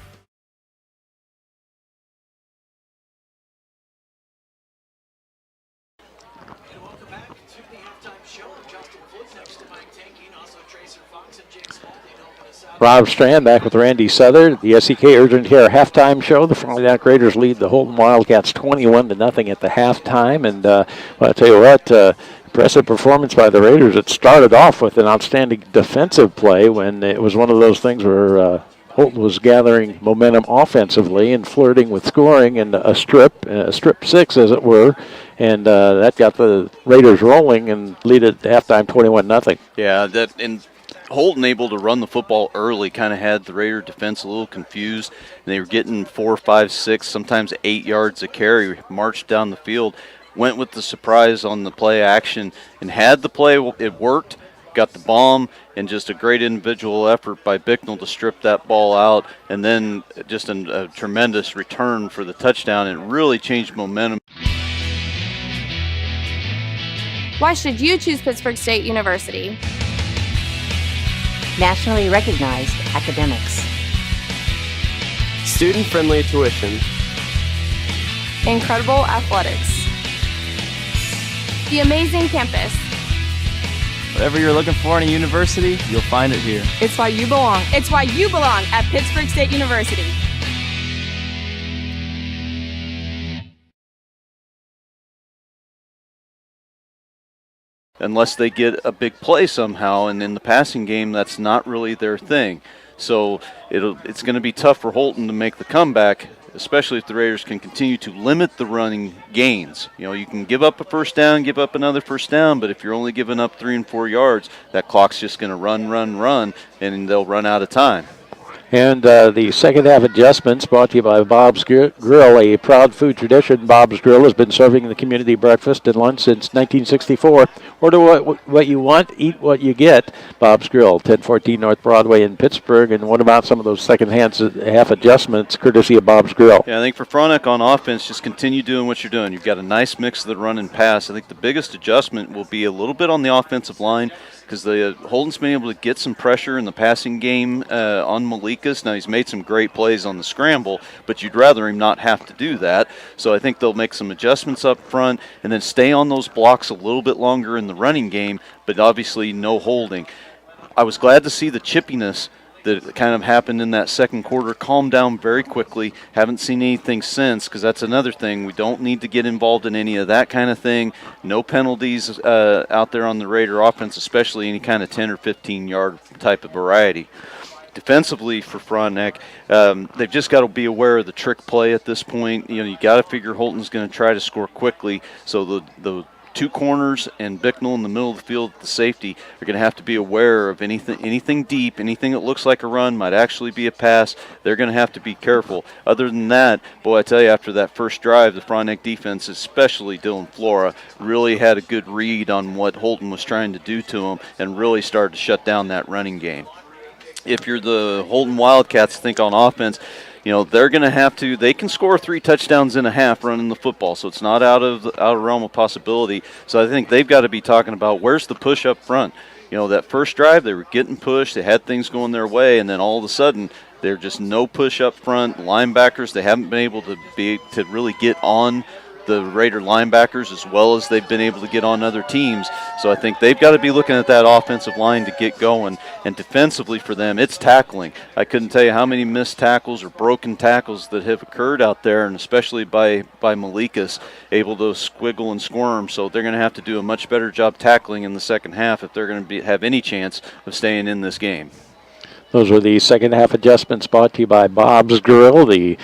Speaker 1: Welcome back to the halftime show. Justin Foote next to Mike Tankine, also Tracer Fox and Jake Spalding helping us out.
Speaker 2: Rob Strand back with Randy Southern. The SEK Urgent Care halftime show. The Frontenac Raiders lead the Holton Wildcats 21-0 at the halftime. And I'll tell you what, impressive performance by the Raiders. It started off with an outstanding defensive play when it was one of those things where Holton was gathering momentum offensively and flirting with scoring and a strip six, as it were. And that got the Raiders rolling and lead at halftime 21-0.
Speaker 3: Yeah, and Holton able to run the football early kind of had the Raider defense a little confused. And they were getting 4, 5, 6, sometimes 8 yards a carry, marched down the field, went with the surprise on the play action, and had the play, it worked, got the bomb, and just a great individual effort by Bicknell to strip that ball out, and then just a tremendous return for the touchdown. It really changed momentum.
Speaker 7: Why should you choose Pittsburgh State University?
Speaker 5: Nationally recognized academics.
Speaker 6: Student-friendly tuition.
Speaker 7: Incredible athletics. The amazing campus.
Speaker 6: Whatever you're looking for in a university, you'll find it here.
Speaker 7: It's why you belong. It's why you belong at Pittsburgh State University.
Speaker 3: Unless they get a big play somehow, and in the passing game, that's not really their thing. So it's going to be tough for Holton to make the comeback, especially if the Raiders can continue to limit the running gains. You know, you can give up a first down, give up another first down, but if you're only giving up 3 and 4 yards, that clock's just going to run, and they'll run out of time.
Speaker 2: And the second half adjustments brought to you by Bob's Grill, a proud food tradition. Bob's Grill has been serving the community breakfast and lunch since 1964. Order what you want, eat what you get. Bob's Grill, 1014 North Broadway in Pittsburgh. And what about some of those second half adjustments courtesy of Bob's Grill?
Speaker 3: Yeah, I think for Frontenac on offense, just continue doing what you're doing. You've got a nice mix of the run and pass. I think the biggest adjustment will be a little bit on the offensive line, because Holton's been able to get some pressure in the passing game on Malikas. Now, he's made some great plays on the scramble, but you'd rather him not have to do that. So I think they'll make some adjustments up front and then stay on those blocks a little bit longer in the running game, but obviously no holding. I was glad to see the chippiness that kind of happened in that second quarter calm down very quickly. Haven't seen anything since, because that's another thing. We don't need to get involved in any of that kind of thing. No penalties out there on the Raider offense, especially any kind of 10 or 15-yard type of variety. Defensively for Frontenac, they've just got to be aware of the trick play at this point. You know, you got to figure Holton's going to try to score quickly, so the two corners and Bicknell in the middle of the field, the safety, are going to have to be aware of anything deep, anything that looks like a run might actually be a pass. They're going to have to be careful. Other than that, boy, I tell you, after that first drive, the Frontenac defense, especially Dylan Flora, really had a good read on what Holton was trying to do to him and really started to shut down that running game. If you're the Holton Wildcats, think on offense, you know, they're going to have to, they can score 3 touchdowns in a half running the football, so it's not out of realm of possibility. So I think they've got to be talking about where's the push up front. You know, that first drive, they were getting pushed, they had things going their way, and then all of a sudden, there's just no push up front. Linebackers, they haven't been able to really get on the Raider linebackers as well as they've been able to get on other teams. So I think they've got to be looking at that offensive line to get going. And defensively for them, it's tackling. I couldn't tell you how many missed tackles or broken tackles that have occurred out there, and especially by Malikas, able to squiggle and squirm. So they're going to have to do a much better job tackling in the second half if they're going to have any chance of staying in this game.
Speaker 2: Those were the second half adjustments brought to you by Bob's Grill. The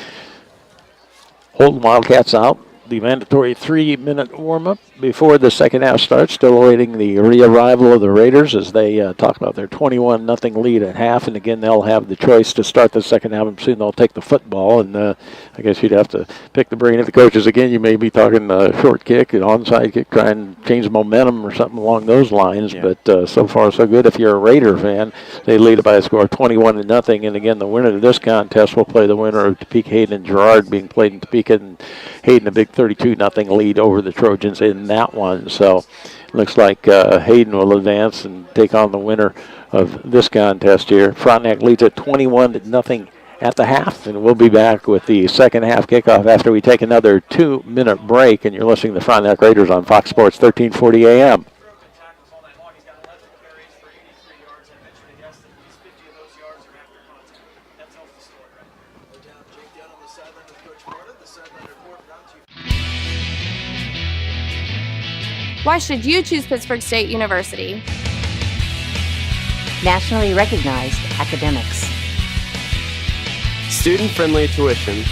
Speaker 2: Holton Wildcats out the mandatory 3-minute warm-up before the second half starts. Still awaiting the re-arrival of the Raiders as they talk about their 21-0 lead at half. And again, they'll have the choice to start the second half. I'm assuming they'll take the football. And I guess you'd have to pick the brain of the coaches again. You may be talking short kick, an onside kick, try and change momentum or something along those lines. Yeah. But so far so good. If you're a Raider fan, they lead it by a score of 21-0. And again, the winner of this contest will play the winner of Topeka, Hayden, and Girard, being played in Topeka, and Hayden a big 32-0 lead over the Trojans in that one. So looks like Hayden will advance and take on the winner of this contest here. Frontenac leads at 21-0 at the half, and we'll be back with the second half kickoff after we take another 2-minute break. And you're listening to the Frontenac Raiders on Fox Sports 1340 AM.
Speaker 7: Why should you choose Pittsburg State University?
Speaker 5: Nationally recognized academics.
Speaker 6: Student-friendly tuition.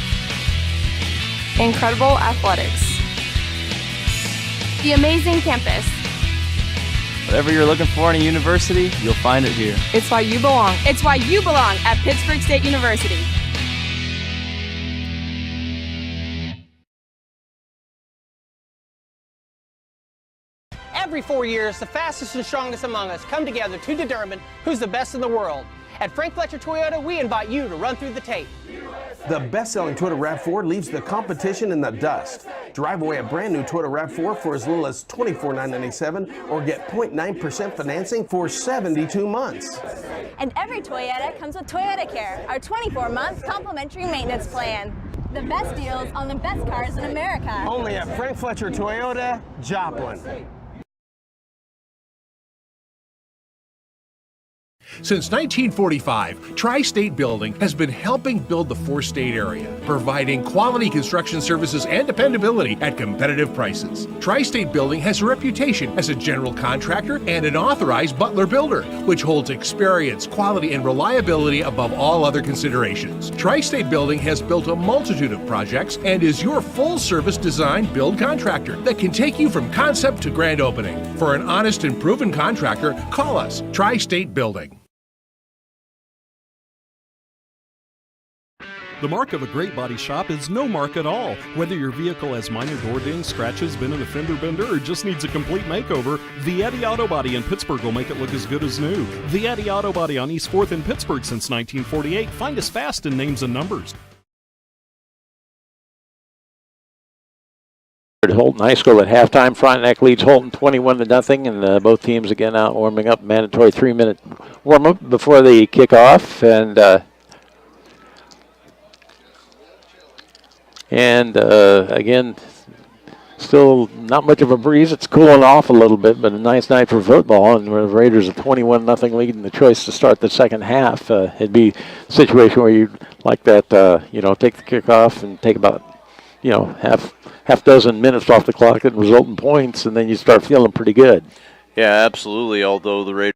Speaker 7: Incredible athletics. The amazing campus.
Speaker 6: Whatever you're looking for in a university, you'll find it here.
Speaker 7: It's why you belong. It's why you belong at Pittsburg State University.
Speaker 9: Every 4 years, the fastest and strongest among us come together to determine who's the best in the world. At Frank Fletcher Toyota, we invite you to run through the tape.
Speaker 10: The best-selling Toyota RAV4 leaves the competition in the dust. Drive away a brand new Toyota RAV4 for as little as $24,997 or get 0.9% financing for 72 months.
Speaker 11: And every Toyota comes with Toyota Care, our 24-month complimentary maintenance plan. The best deals on the best cars in America.
Speaker 10: Only at Frank Fletcher Toyota, Joplin.
Speaker 12: Since 1945, Tri-State Building has been helping build the four-state area, providing quality construction services and dependability at competitive prices. Tri-State Building has a reputation as a general contractor and an authorized Butler builder, which holds experience, quality, and reliability above all other considerations. Tri-State Building has built a multitude of projects and is your full-service design build contractor that can take you from concept to grand opening. For an honest and proven contractor, call us, Tri-State Building.
Speaker 8: The mark of a great body shop is no mark at all. Whether your vehicle has minor door dings, scratches, been in a fender bender, or just needs a complete makeover, the Eddy Auto Body in Pittsburgh will make it look as good as new. The Eddy Auto Body on East 4th in Pittsburgh since 1948. Find us fast in names and numbers.
Speaker 2: Holton High School at halftime. Frontenac leads Holton 21-0, and both teams again out warming up. Mandatory 3-minute warm-up before the kickoff, and again, still not much of a breeze. It's cooling off a little bit, but a nice night for football. And the Raiders a 21-0 lead, and the choice to start the second half. It'd be a situation where you'd like that, take the kickoff and take about, half dozen minutes off the clock and result in points, and then you start feeling pretty good.
Speaker 3: Yeah, absolutely. Although the Raiders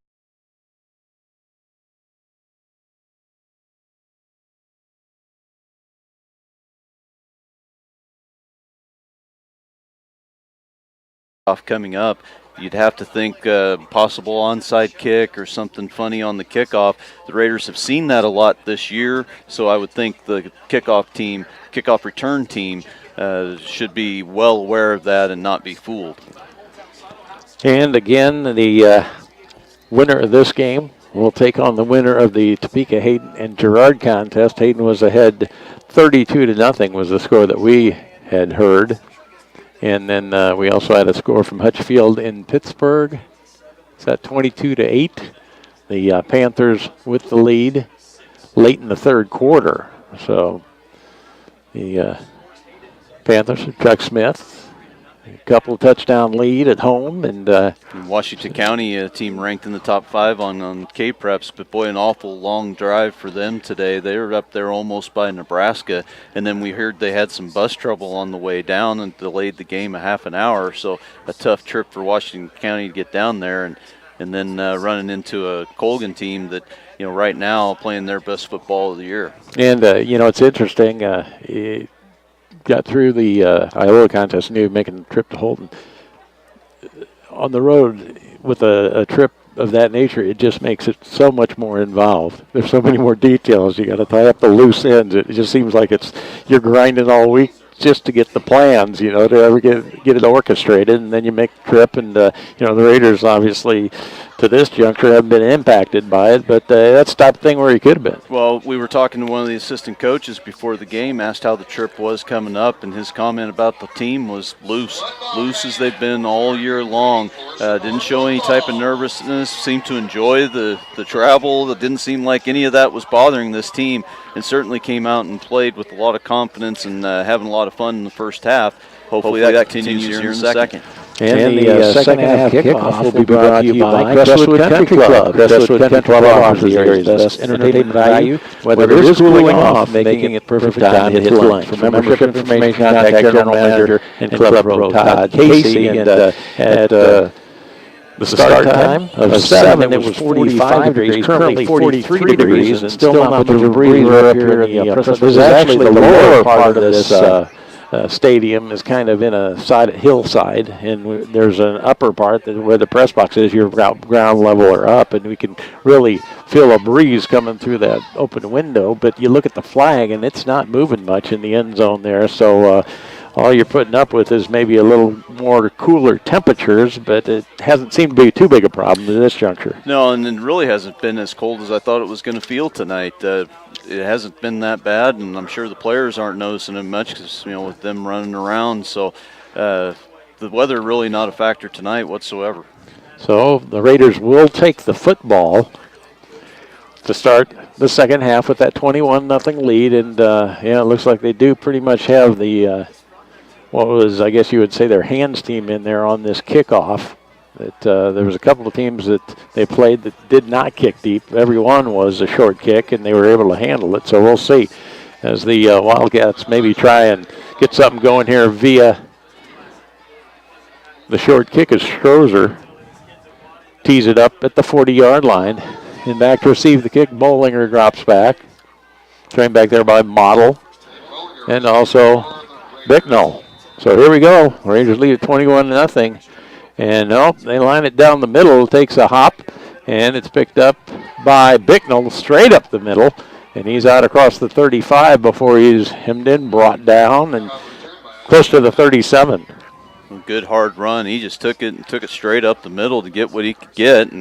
Speaker 3: coming up, you'd have to think possible onside kick or something funny on the kickoff. The Raiders have seen that a lot this year, so I would think the kickoff return team should be well aware of that and not be fooled.
Speaker 2: And again, the winner of this game will take on the winner of the Topeka, Hayden, and Girard contest. Hayden was ahead 32-0 was the score that we had heard. And then we also had a score from Hutchfield in Pittsburgh. It's at 22-8. The Panthers with the lead late in the third quarter. So the Panthers, Chuck Smith, a couple touchdown lead at home. And
Speaker 3: Washington County, a team ranked in the top 5 on K-Preps, but boy, an awful long drive for them today. They were up there almost by Nebraska, and then we heard they had some bus trouble on the way down and delayed the game a half an hour. So a tough trip for Washington County to get down there, and then running into a Colgan team that, right now playing their best football of the year.
Speaker 2: And, it's interesting. got through the Iowa contest and he was making the trip to Holton. On the road with a trip of that nature, it just makes it so much more involved. There's so many more details. You got to tie up the loose ends. It just seems like you're grinding all week just to get the plans, to ever get it orchestrated, and then you make the trip. And the Raiders obviously to this juncture haven't been impacted by it, but that's the type of thing where he could have been.
Speaker 3: Well, we were talking to one of the assistant coaches before the game, asked how the trip was coming up, and his comment about the team was loose as they've been all year long. Didn't show any type of nervousness, seemed to enjoy the travel. It didn't seem like any of that was bothering this team, and certainly came out and played with a lot of confidence and having a lot of fun in the first half. Hopefully that continues here in the second.
Speaker 2: And the second half kickoff will be brought to you by Crestwood Country Club. Crestwood Country Club offers the area's best entertainment value, whether it is cooling off, making it perfect time to hit lunch. For membership information, contact General Manager and Club Pro Todd Casey. And at the start time of 7, it was 45 degrees, currently 43 degrees, and still not much of a breeze. We're up here in the this is actually the lower part of this stadium is kind of in a hillside, and there's an upper part where the press box is. You're ground level or up, and we can really feel a breeze coming through that open window. But you look at the flag, and it's not moving much in the end zone there. So all you're putting up with is maybe a little more cooler temperatures, but it hasn't seemed to be too big a problem at this juncture.
Speaker 3: No, and it really hasn't been as cold as I thought it was going to feel tonight. It hasn't been that bad, and I'm sure the players aren't noticing it much because, with them running around. So the weather really not a factor tonight whatsoever.
Speaker 2: So the Raiders will take the football to start the second half with that 21-0 lead, and it looks like they do pretty much have the what was, I guess you would say, their hands team in there on this kickoff. There was a couple of teams that they played that did not kick deep. Every one was a short kick, and they were able to handle it. So we'll see as the Wildcats maybe try and get something going here via the short kick as Strozer tees it up at the 40-yard line. And back to receive the kick, Bollinger drops back. Trained back there by Model and also Bicknell. So here we go. Rangers lead at 21-0. And they line it down the middle. It takes a hop, and it's picked up by Bicknell straight up the middle. And he's out across the 35 before he's hemmed in, brought down, and close to the 37.
Speaker 3: Good hard run. He just took it straight up the middle to get what he could get,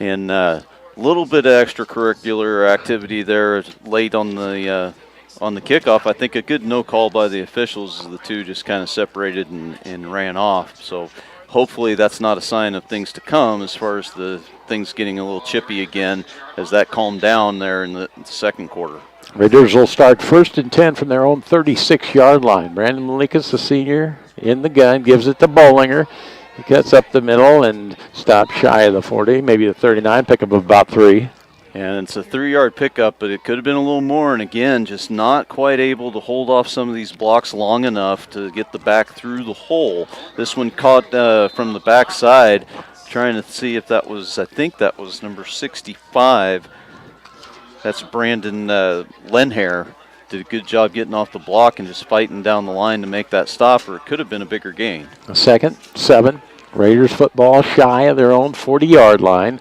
Speaker 3: and a little bit of extracurricular activity there late on the kickoff. I think a good no call by the officials. The two just kind of separated and ran off. So hopefully that's not a sign of things to come as far as the things getting a little chippy again as that calmed down there in the second quarter.
Speaker 2: Raiders will start 1st and 10 from their own 36-yard line. Brandon Malikas, the senior, in the gun, gives it to Bollinger. He cuts up the middle and stops shy of the 40, maybe the 39, pickup of about 3.
Speaker 3: And it's a 3-yard pickup, but it could have been a little more. And again, just not quite able to hold off some of these blocks long enough to get the back through the hole. This one caught from the backside, trying to see if that was, I think that was number 65. That's Brandon Lenhair. Did a good job getting off the block and just fighting down the line to make that stop, or it could have been a bigger gain.
Speaker 2: 2nd, 7. Raiders football shy of their own 40-yard line.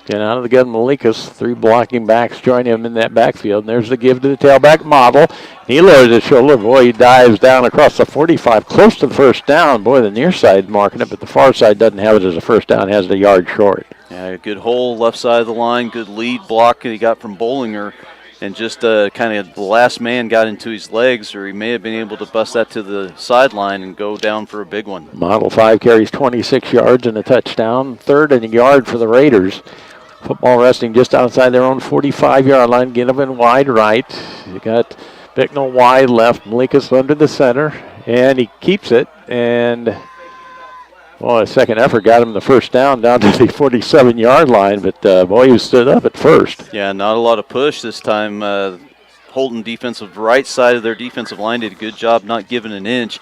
Speaker 2: And out of the gun, Malikas, 3 blocking backs join him in that backfield. And there's the give to the tailback, Model. He lowers his shoulder. Boy, he dives down across the 45, close to the first down. Boy, the near side marking it, but the far side doesn't have it as a first down, has it a yard short.
Speaker 3: Yeah, good hole left side of the line, good lead block that he got from Bollinger. And just kind of the last man got into his legs, or he may have been able to bust that to the sideline and go down for a big one.
Speaker 2: Model 5 carries 26 yards and a touchdown. 3rd and a yard for the Raiders. Football resting just outside their own 45-yard line. Ginnivan wide right. You got Bicknell wide left. Malikas under the center. And he keeps it. And, well, a second effort got him the first down to the 47-yard line. But, boy, he stood up at first.
Speaker 3: Yeah, not a lot of push this time. Holton defensive right side of their defensive line did a good job not giving an inch.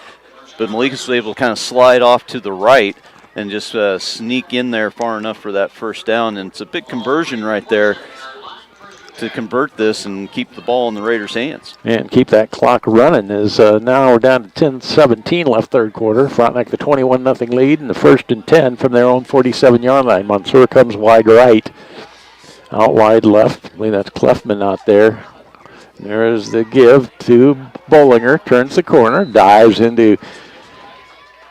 Speaker 3: But Malikas was able to kind of slide off to the right and just sneak in there far enough for that first down. And it's a big conversion right there. to convert this and keep the ball in the Raiders' hands.
Speaker 2: And keep that clock running as now we're down to 10:17 left third quarter. Frontenac the 21-0 lead in the 1st and 10 from their own 47-yard line. Mansour comes wide right. Out wide left. I believe that's Clefman out there. There's the give to Bollinger. Turns the corner. Dives into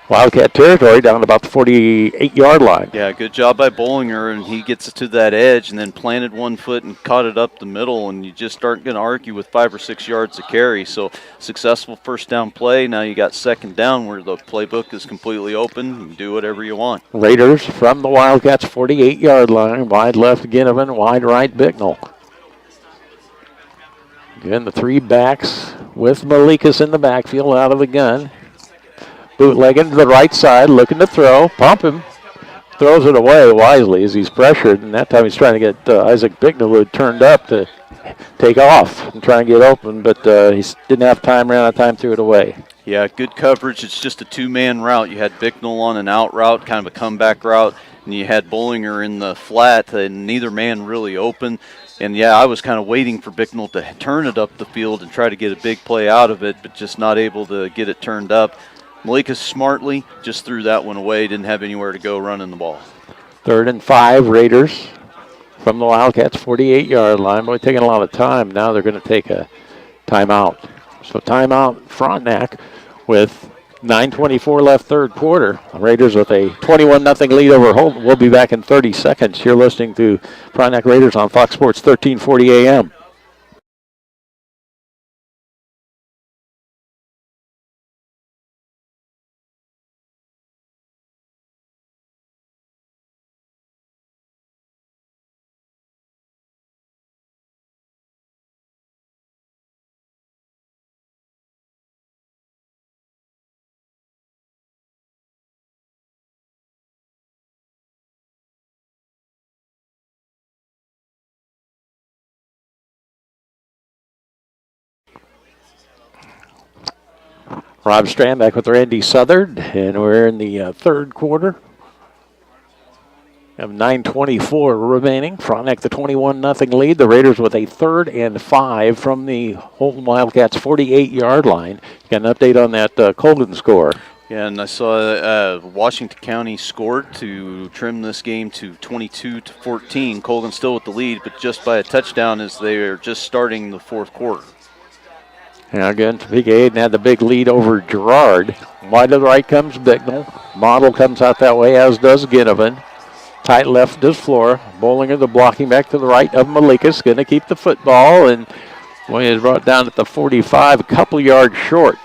Speaker 2: Wildcat territory down about the 48-yard line.
Speaker 3: Yeah, good job by Bollinger, and he gets to that edge and then planted one foot and caught it up the middle, and you just aren't going to argue with 5 or 6 yards to carry. So successful first down play. Now you got second down where the playbook is completely open. You can do whatever you want.
Speaker 2: Raiders from the Wildcats 48-yard line. Wide left Ginnivan, wide right Bicknell. Again, the 3 backs with Malikas in the backfield out of the gun. Bootlegging to the right side, looking to throw. Pump him. Throws it away wisely as he's pressured, and that time he's trying to get Isaac Bicknell, who had turned up, to take off and try and get open, but he didn't have time, ran out of time, threw it away.
Speaker 3: Yeah, good coverage. It's just a 2-man route. You had Bicknell on an out route, kind of a comeback route, and you had Bollinger in the flat, and neither man really open. And, yeah, I was kind of waiting for Bicknell to turn it up the field and try to get a big play out of it, but just not able to get it turned up. Malika smartly just threw that one away, didn't have anywhere to go running the ball. 3rd
Speaker 2: and 5, Raiders from the Wildcats 48-yard line. Boy, taking a lot of time. Now they're going to take a timeout. So timeout Frontenac with 9:24 left third quarter. The Raiders with a 21-0 lead over Holton. We'll be back in 30 seconds. You're listening to Frontenac Raiders on Fox Sports 1340 AM. Rob Strand back with Randy Southard, and we're in the third quarter. We have 9:24 remaining. Frontenac the 21-0 lead. The Raiders with a 3rd and 5 from the Holton Wildcats 48-yard line. Got an update on that Colgan score.
Speaker 3: Yeah, and I saw Washington County scored to trim this game to 22-14. Colgan still with the lead, but just by a touchdown as they are just starting the 4th quarter.
Speaker 2: Now again, Topeka Aiden had the big lead over Girard. Wide to the right comes Bicknell. Model comes out that way, as does Ginnivan. Tight left does Flora. Bollinger, the blocking back to the right of Malikas. Going to keep the football, and boy, is brought down at the 45, a couple yards short.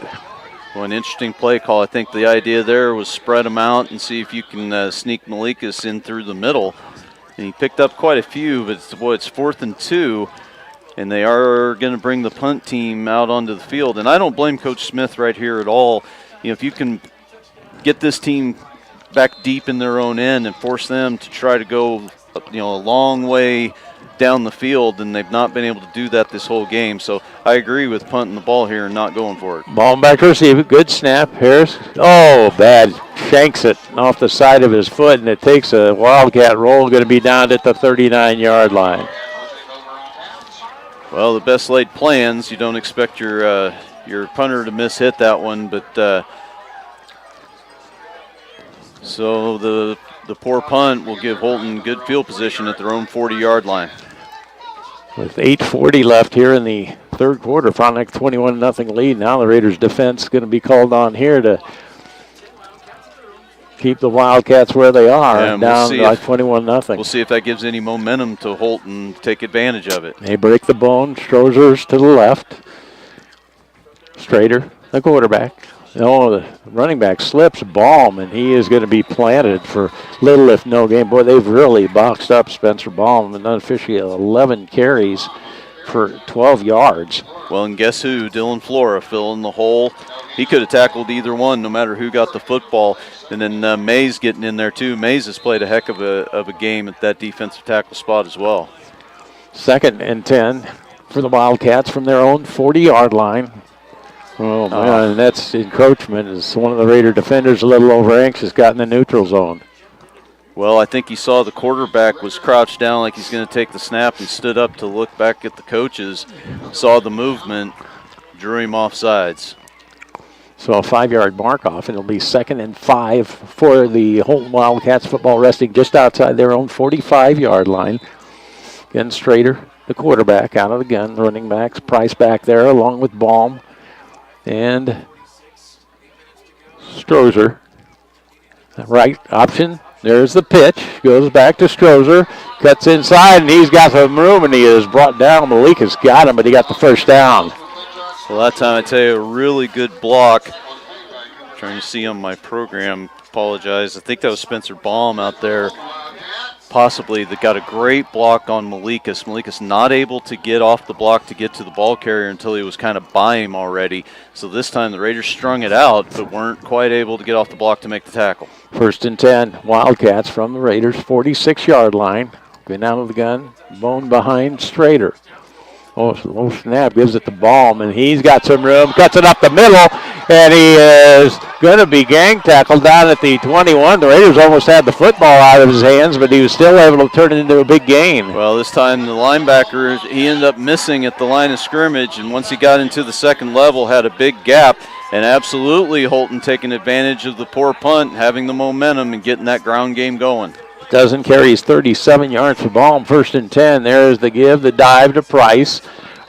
Speaker 3: Well, an interesting play call. I think the idea there was spread them out and see if you can sneak Malikas in through the middle. And he picked up quite a few, but it's 4th and 2. And they are going to bring the punt team out onto the field. And I don't blame Coach Smith right here at all. You know, if you can get this team back deep in their own end and force them to try to go, you know, a long way down the field, and they've not been able to do that this whole game. So I agree with punting the ball here and not going for it.
Speaker 2: Ball back to receive it. Good snap. Harris. Oh, bad. Shanks it off the side of his foot, and it takes a Wildcat roll. Going to be down at the 39-yard line.
Speaker 3: Well, the best laid plans. You don't expect your punter to miss-hit that one, but so the poor punt will give Holton good field position at their own 40-yard line.
Speaker 2: With 8:40 left here in the third quarter, Frontenac 21-0 lead. Now the Raiders' defense is going to be called on here to keep the Wildcats where they are,
Speaker 3: and
Speaker 2: down by 21-0.
Speaker 3: We'll see if that gives any momentum to Holton to take advantage of it.
Speaker 2: They break the bone. Strozzer's to the left. Strader, the quarterback. Oh, the running back slips Baum, and he is going to be planted for little if no gain. Boy, they've really boxed up Spencer Baum, and unofficially 11 carries for 12 yards.
Speaker 3: Well, and guess who? Dylan Flora filling the hole. He could have tackled either one, no matter who got the football. And then Mays getting in there too. Mays has played a heck of a game at that defensive tackle spot as well.
Speaker 2: 2nd and 10 for the Wildcats from their own 40-yard line. Oh, man, that's encroachment. As one of the Raider defenders a little over anxious, got in the neutral zone.
Speaker 3: Well, I think he saw the quarterback was crouched down like he's going to take the snap and stood up to look back at the coaches, saw the movement, drew him off sides.
Speaker 2: So a 5-yard mark off, and it'll be 2nd and 5 for the Holton Wildcats football, resting just outside their own 45-yard line. Again, Strader, the quarterback, out of the gun. Running backs, Price back there along with Baum and Strozer. Right option. There's the pitch. Goes back to Strozer. Cuts inside, and he's got some room, and he is brought down. Malika's got him, but he got the first down.
Speaker 3: Well, that time I tell you, a really good block. Trying to see on my program. Apologize. I think that was Spencer Baum out there. Possibly that got a great block on Malikas. Malikas not able to get off the block to get to the ball carrier until he was kind of by him already. So this time the Raiders strung it out, but weren't quite able to get off the block to make the tackle.
Speaker 2: 1st and 10, Wildcats from the Raiders' 46-yard line. Going out of the gun, Bone behind Strader. Oh, snap, gives it to Baum, and he's got some room, cuts it up the middle, and he is going to be gang tackled down at the 21. The Raiders almost had the football out of his hands, but he was still able to turn it into a big gain.
Speaker 3: Well, this time the linebacker, he ended up missing at the line of scrimmage, and once he got into the second level, had a big gap, and absolutely Holton taking advantage of the poor punt, having the momentum and getting that ground game going.
Speaker 2: Doesn't carry his 37 yards for Baum. 1st and 10. There's the give, the dive to Price.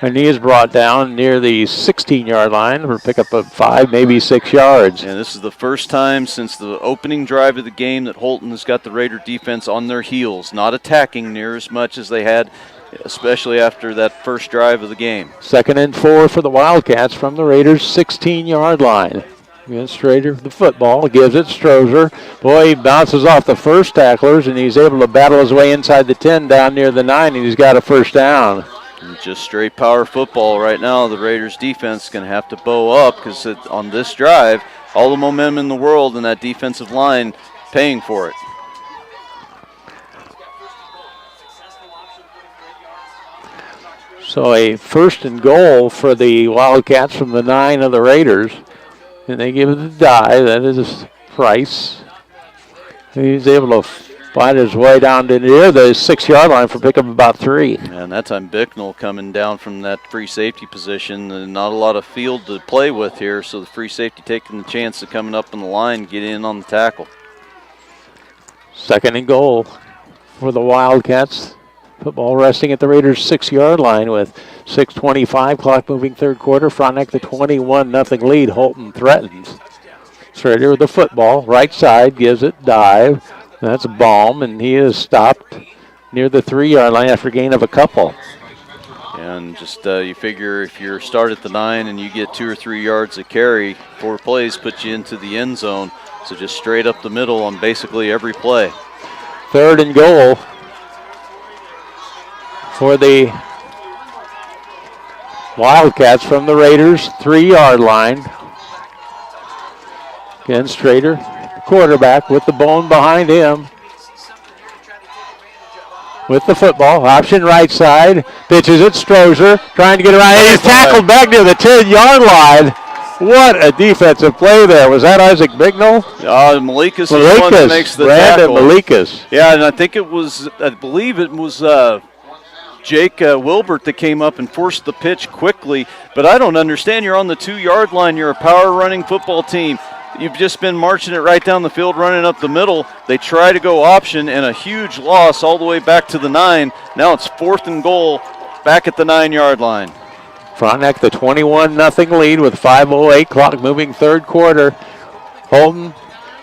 Speaker 2: And he is brought down near the 16-yard line for a pickup of 5, maybe 6 yards.
Speaker 3: And this is the first time since the opening drive of the game that Holton has got the Raider defense on their heels, not attacking near as much as they had, especially after that first drive of the game.
Speaker 2: 2nd and 4 for the Wildcats from the Raiders' 16-yard line. Against Strader, the football, gives it Strozer. Boy, he bounces off the first tacklers, and he's able to battle his way inside the 10 down near the 9, and he's got a first down.
Speaker 3: And just straight power football right now. The Raiders defense is going to have to bow up because on this drive, all the momentum in the world and that defensive line paying for it.
Speaker 2: So a 1st and goal for the Wildcats from the 9 of the Raiders. And they give it the dive. That is Price. He's able to find his way down to near the 6-yard line for pickup about 3.
Speaker 3: And that time Bicknell coming down from that free safety position. And not a lot of field to play with here, so the free safety taking the chance of coming up on the line, get in on the tackle.
Speaker 2: 2nd and goal for the Wildcats. Football resting at the Raiders' 6-yard line with 6:25 clock moving 3rd quarter. Frontenac the 21-0 lead. Holton threatens. Strader with the football. Right side gives it. Dive. That's Baum, and he is stopped near the 3-yard line after gain of a couple.
Speaker 3: And just you figure if you start at the 9 and you get 2 or 3 yards of carry, 4 plays put you into the end zone. So just straight up the middle on basically every play.
Speaker 2: 3rd and goal for the Wildcats from the Raiders' 3-yard line. Again, Strader, quarterback with the Bone behind him. With the football, option right side, pitches it, Strozer, trying to get around. He's tackled back near the 10-yard line. What a defensive play there. Was that Isaac Bicknell?
Speaker 3: Malikas is the one that makes the
Speaker 2: Brandon
Speaker 3: tackle.
Speaker 2: Malikas.
Speaker 3: Yeah, and I believe it was Jake Wilbert that came up and forced the pitch quickly, but I don't understand. You're on the 2-yard line. You're a power running football team. You've just been marching it right down the field, running up the middle. They try to go option, and a huge loss all the way back to the 9. Now it's 4th and goal back at the 9-yard line.
Speaker 2: Frontenac the 21-0 lead with 5:08 clock moving 3rd quarter. Holton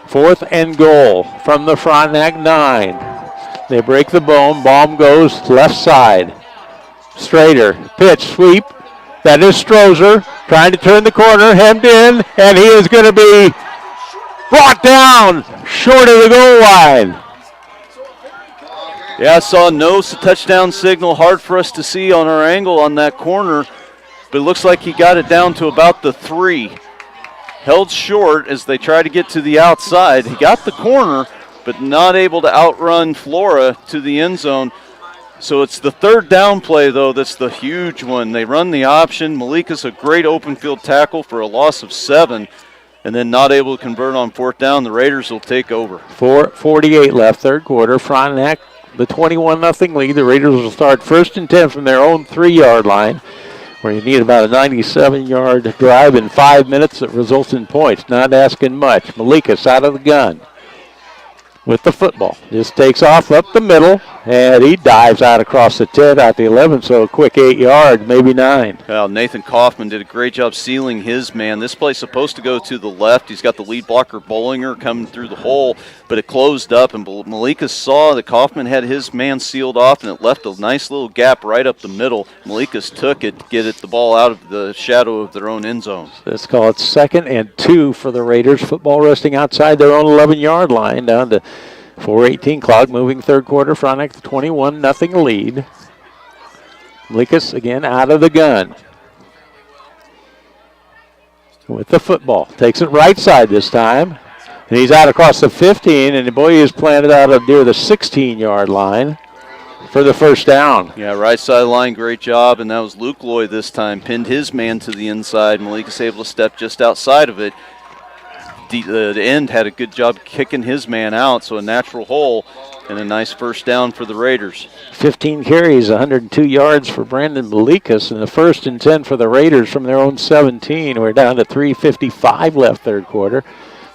Speaker 2: 4th and goal from the Frontenac 9. They break the Bone. Baum goes left side. Strader, pitch, sweep. That is Strozer trying to turn the corner, hemmed in, and he is going to be brought down short of the goal line.
Speaker 3: Yeah, I saw no touchdown signal. Hard for us to see on our angle on that corner, but it looks like he got it down to about the 3. Held short as they try to get to the outside. He got the corner, but not able to outrun Flora to the end zone. So it's the 3rd down play, though, that's the huge one. They run the option. Malika's a great open field tackle for a loss of 7. and then not able to convert on fourth down, the Raiders will take over.
Speaker 2: 4:48 left, third quarter. Frontenac, the 21-0 lead. The Raiders will start 1st and 10 from their own 3-yard line, where you need about a 97-yard drive in 5 minutes that results in points. Not asking much. Malikas out of the gun with the football. Just takes off up the middle, and he dives out across the 10, out the 11, so a quick 8 yards, maybe 9.
Speaker 3: Well, Nathan Kaufman did a great job sealing his man. This play's supposed to go to the left. He's got the lead blocker, Bollinger, coming through the hole, but it closed up, and Malika saw that Kaufman had his man sealed off, and it left a nice little gap right up the middle. Malikas took it to get the ball out of the shadow of their own end zone.
Speaker 2: Let's call it 2nd and 2 for the Raiders. Football resting outside their own 11-yard line, down to 4:18 clock, moving third quarter. Frontenac, the 21-0 lead. Malikas again out of the gun with the football. Takes it right side this time. And he's out across the 15, and boy, is planted out of near the 16-yard line for the first down.
Speaker 3: Yeah, right sideline, great job, and that was Luke Lloyd this time. Pinned his man to the inside. Malikas able to step just outside of it. The end had a good job kicking his man out, so a natural hole and a nice first down for the Raiders.
Speaker 2: 15 carries, 102 yards for Brandon Malikas, and the 1st and 10 for the Raiders from their own 17. We're down to 3:55 left third quarter.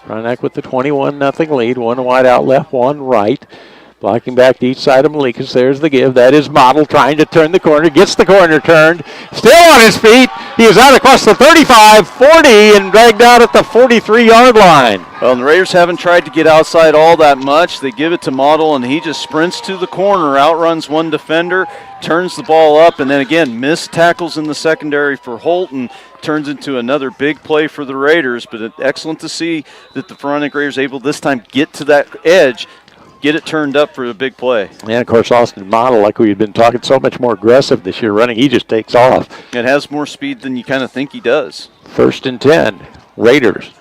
Speaker 2: Frontenac with the 21-0 lead, one wide out left, one right. Blocking back to each side of Malikas. There's the give. That is Model trying to turn the corner. Gets the corner turned. Still on his feet. He is out across the 35, 40, and dragged out at the 43-yard line.
Speaker 3: Well, the Raiders haven't tried to get outside all that much. They give it to Model, and he just sprints to the corner, outruns one defender, turns the ball up, and then again, missed tackles in the secondary for Holton. Turns into another big play for the Raiders, but excellent to see that the Frontenac Raiders able this time get to that edge, get it turned up for a big play.
Speaker 2: And, of course, Austin Model, like we've been talking, so much more aggressive this year running. He just takes off.
Speaker 3: It has more speed than you kind of think he does.
Speaker 2: 1st and 10, Raiders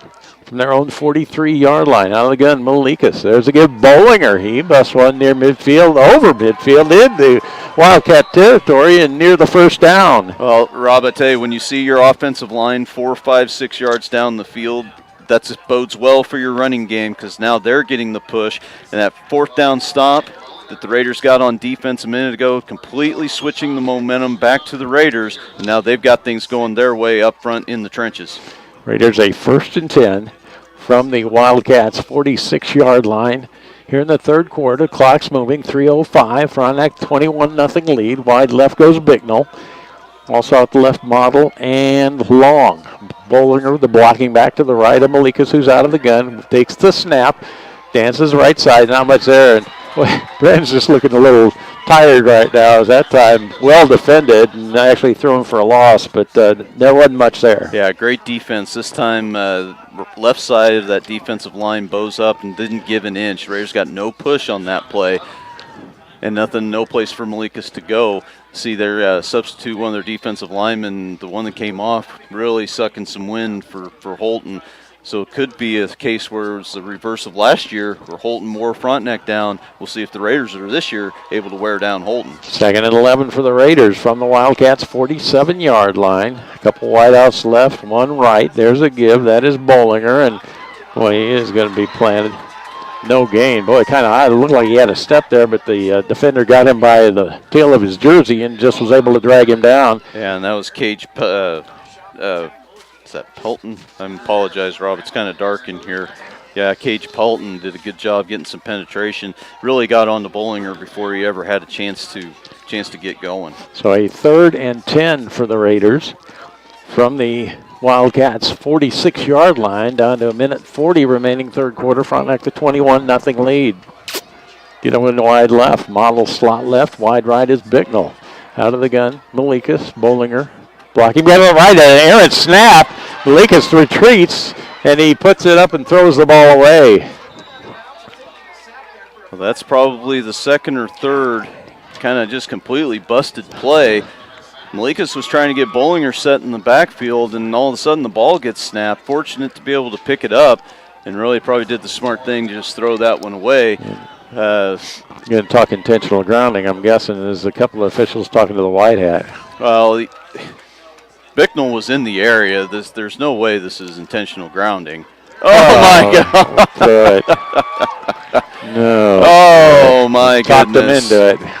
Speaker 2: from their own 43-yard line. Out of the gun, Malikas. There's a give. Bollinger. He busts one near midfield, over midfield, into Wildcat territory and near the first down.
Speaker 3: Well, Rob, I tell you, when you see your offensive line 4, 5, 6 yards down the field, that bodes well for your running game because now they're getting the push. And that fourth down stop that the Raiders got on defense a minute ago, completely switching the momentum back to the Raiders. And now they've got things going their way up front in the trenches.
Speaker 2: Raiders a 1st and 10 from the Wildcats' 46-yard line. Here in the third quarter, clock's moving, 3:05. Frontenac 21-0 lead. Wide left goes Bicknell. Also out the left, Model and Long. Bollinger, the blocking back to the right of Malikas, who's out of the gun, takes the snap, dances right side, not much there. And boy, Brandon's just looking a little tired right now. As that time well defended and actually thrown for a loss, but there wasn't much there.
Speaker 3: Yeah, great defense. This time, left side of that defensive line bows up and didn't give an inch. Raiders got no push on that play. And no place for Malikas to go. See their substitute, one of their defensive linemen, the one that came off, really sucking some wind for Holton. So it could be a case where it's the reverse of last year, where Holton wore Frontenac down. We'll see if the Raiders are this year able to wear down Holton.
Speaker 2: 2nd and 11 for the Raiders from the Wildcats' 47-yard line. A couple wideouts left, one right. There's a give. That is Bollinger, and boy, he is going to be planted. No gain. Boy, kind of looked like he had a step there, but the defender got him by the tail of his jersey and just was able to drag him down.
Speaker 3: Yeah, and that was Cage. Is that Pelton? I apologize, Rob. It's kind of dark in here. Yeah, Cage Pelton did a good job getting some penetration. Really got on to Bollinger before he ever had a chance to get going.
Speaker 2: So a 3rd and 10 for the Raiders from the Wildcats' 46-yard line, down to a minute 40 remaining third quarter. Frontenac the 21-0 lead. Get him in the wide left. Model slot left. Wide right is Bicknell. Out of the gun, Malikas. Bollinger blocking. Got it right. An errant snap. Malikas retreats, and he puts it up and throws the ball away.
Speaker 3: Well, that's probably the second or third kind of just completely busted play. Malikas was trying to get Bollinger set in the backfield, and all of a sudden the ball gets snapped. Fortunate to be able to pick it up, and really probably did the smart thing to just throw that one away.
Speaker 2: You're going to talk intentional grounding, I'm guessing. There's a couple of officials talking to the white hat.
Speaker 3: Well, Bicknell was in the area. There's no way this is intentional grounding. my God.
Speaker 2: Throw it. No.
Speaker 3: Oh, my
Speaker 2: Talked
Speaker 3: goodness.
Speaker 2: them into it.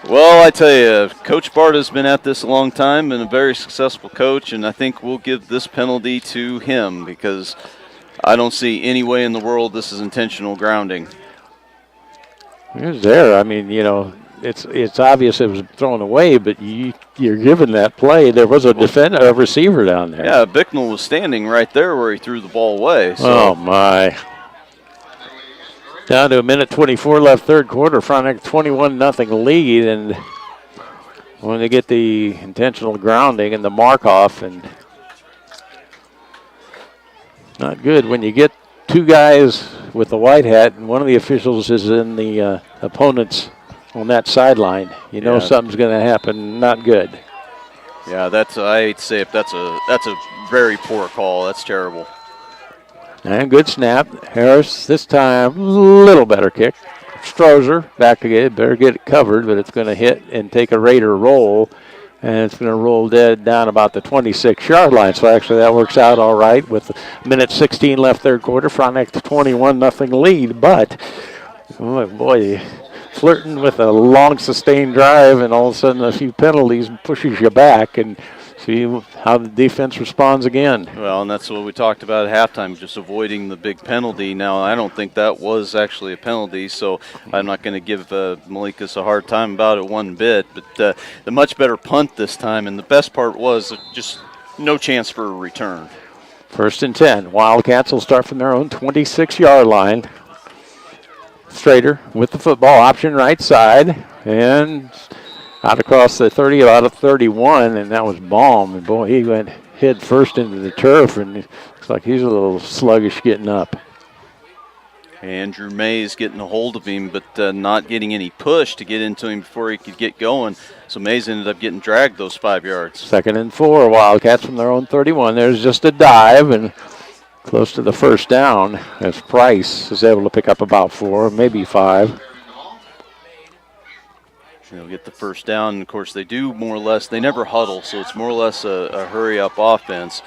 Speaker 3: Well, I tell you, Coach Barta's been at this a long time and a very successful coach, and I think we'll give this penalty to him because I don't see any way in the world this is intentional grounding.
Speaker 2: It was there. I mean, it's obvious it was thrown away, but you're given that play. There was a a receiver down there.
Speaker 3: Yeah, Bicknell was standing right there where he threw the ball away. So.
Speaker 2: Oh, my. Down to 1:24 left, third quarter. Frontenac 21-0 lead, and when they get the intentional grounding and the mark-off, and not good when you get two guys with the white hat and one of the officials is in the opponent's on that sideline. You know something's going to happen. Not good.
Speaker 3: Yeah, I hate to say it, that's a very poor call. That's terrible.
Speaker 2: And good snap. Harris this time, a little better kick. Strozer back to get it. Better get it covered, but it's going to hit and take a Raider roll. And it's going to roll dead down about the 26-yard line. So actually that works out all right with 1:16 left third quarter. Frontenac 21-0 lead. But, oh boy, flirting with a long sustained drive and all of a sudden a few penalties pushes you back. And see how the defense responds again.
Speaker 3: Well, and that's what we talked about at halftime, just avoiding the big penalty. Now, I don't think that was actually a penalty, so I'm not going to give Malikas a hard time about it one bit. But the much better punt this time, and the best part was just no chance for a return.
Speaker 2: 1st and 10. Wildcats will start from their own 26-yard line. Strader with the football, option right side, and out across the 30, out of 31, and that was Baum. And boy, he went head first into the turf, and it looks like he's a little sluggish getting up.
Speaker 3: Andrew Mays getting a hold of him, but not getting any push to get into him before he could get going. So Mays ended up getting dragged those 5 yards.
Speaker 2: 2nd and 4, Wildcats from their own 31. There's just a dive, and close to the first down as Price is able to pick up about 4, maybe 5.
Speaker 3: They'll get the first down. Of course, they do more or less. They never huddle, so it's more or less a hurry-up offense.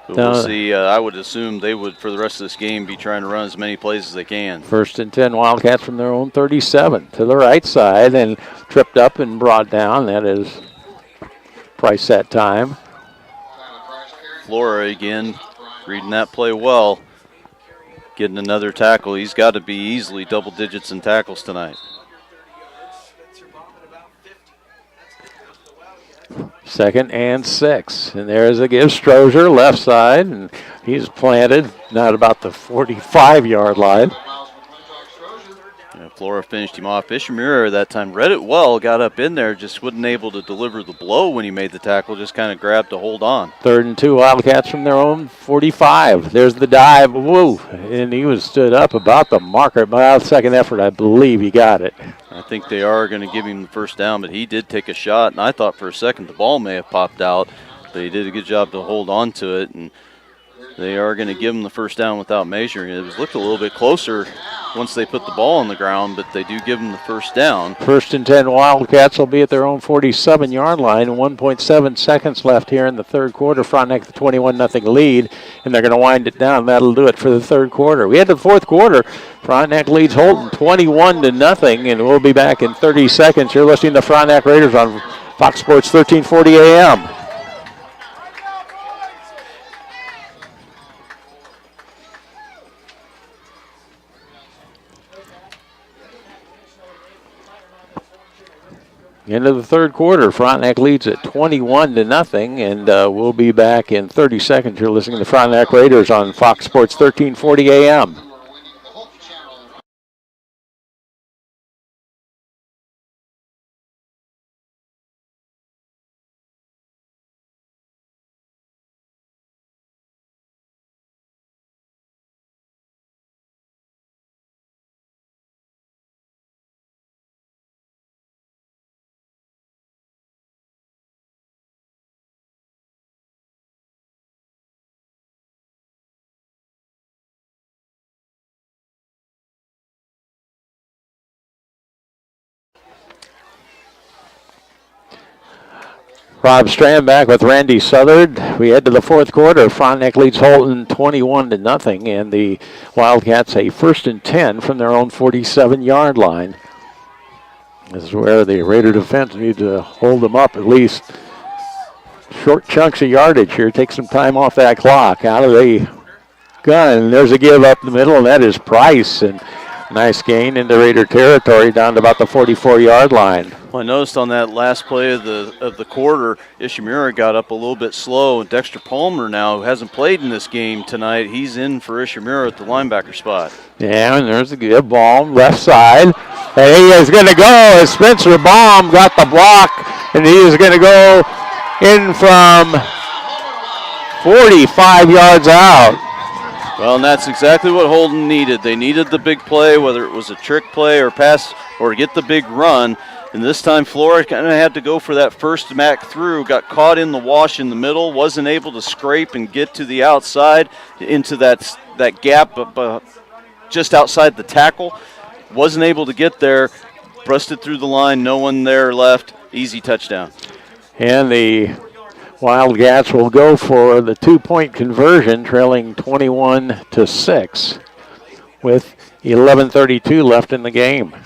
Speaker 3: But we'll see. I would assume they would, for the rest of this game, be trying to run as many plays as they can.
Speaker 2: 1st and 10, Wildcats from their own 37 to the right side and tripped up and brought down. That is Price that time.
Speaker 3: Flora again, reading that play well. Getting another tackle. He's got to be easily double digits in tackles tonight.
Speaker 2: 2nd and 6. And there's a give. Strozer, left side, and he's planted, not about the 45-yard line.
Speaker 3: Yeah, Flora finished him off. Ishimura that time read it well, got up in there, just wasn't able to deliver the blow when he made the tackle, just kind of grabbed to hold on.
Speaker 2: 3rd and 2, Wildcats from their own 45. There's the dive. Woo! And he was stood up about the marker. By the second effort, I believe he got it.
Speaker 3: I think they are going to give him the first down, but he did take a shot, and I thought for a second the ball may have popped out, but he did a good job to hold on to it, and they are going to give him the first down without measuring it. It looked a little bit closer once they put the ball on the ground, but they do give him the first down.
Speaker 2: 1st and 10, Wildcats will be at their own 47-yard line. 1.7 seconds left here in the third quarter. Frontenac the 21-0 lead, and they're going to wind it down. That'll do it for the third quarter. We had the fourth quarter. Frontenac leads Holton 21-0, and we'll be back in 30 seconds. You're listening to Frontenac Raiders on Fox Sports 1340 AM. End of the third quarter. Frontenac leads at 21-0, and we'll be back in 30 seconds. You're listening to Frontenac Raiders on Fox Sports 1340 AM. Rob Strand back with Randy Southard. We head to the fourth quarter. Frontenac leads Holton 21-0, and the Wildcats a 1st and 10 from their own 47-yard line. This is where the Raider defense needs to hold them up at least. Short chunks of yardage here. Take some time off that clock. Out of the gun. There's a give up the middle, and that is Price. And nice gain into Raider territory down to about the 44-yard line.
Speaker 3: Well, I noticed on that last play of the quarter, Ishimura got up a little bit slow. And Dexter Palmer now, who hasn't played in this game tonight, he's in for Ishimura at the linebacker spot.
Speaker 2: Yeah, and there's a good ball left side. And he is going to go as Spencer Baum got the block, and he is going to go in from 45 yards out.
Speaker 3: Well, and that's exactly what Holton needed. They needed the big play, whether it was a trick play or pass or get the big run. And this time Flora kind of had to go for that first mac through, got caught in the wash in the middle, wasn't able to scrape and get to the outside into that gap just outside the tackle. Wasn't able to get there, busted through the line, no one there left, easy touchdown. And
Speaker 2: the Wildcats will go for the 2-point conversion, trailing 21-6 with 11:32 left in the game.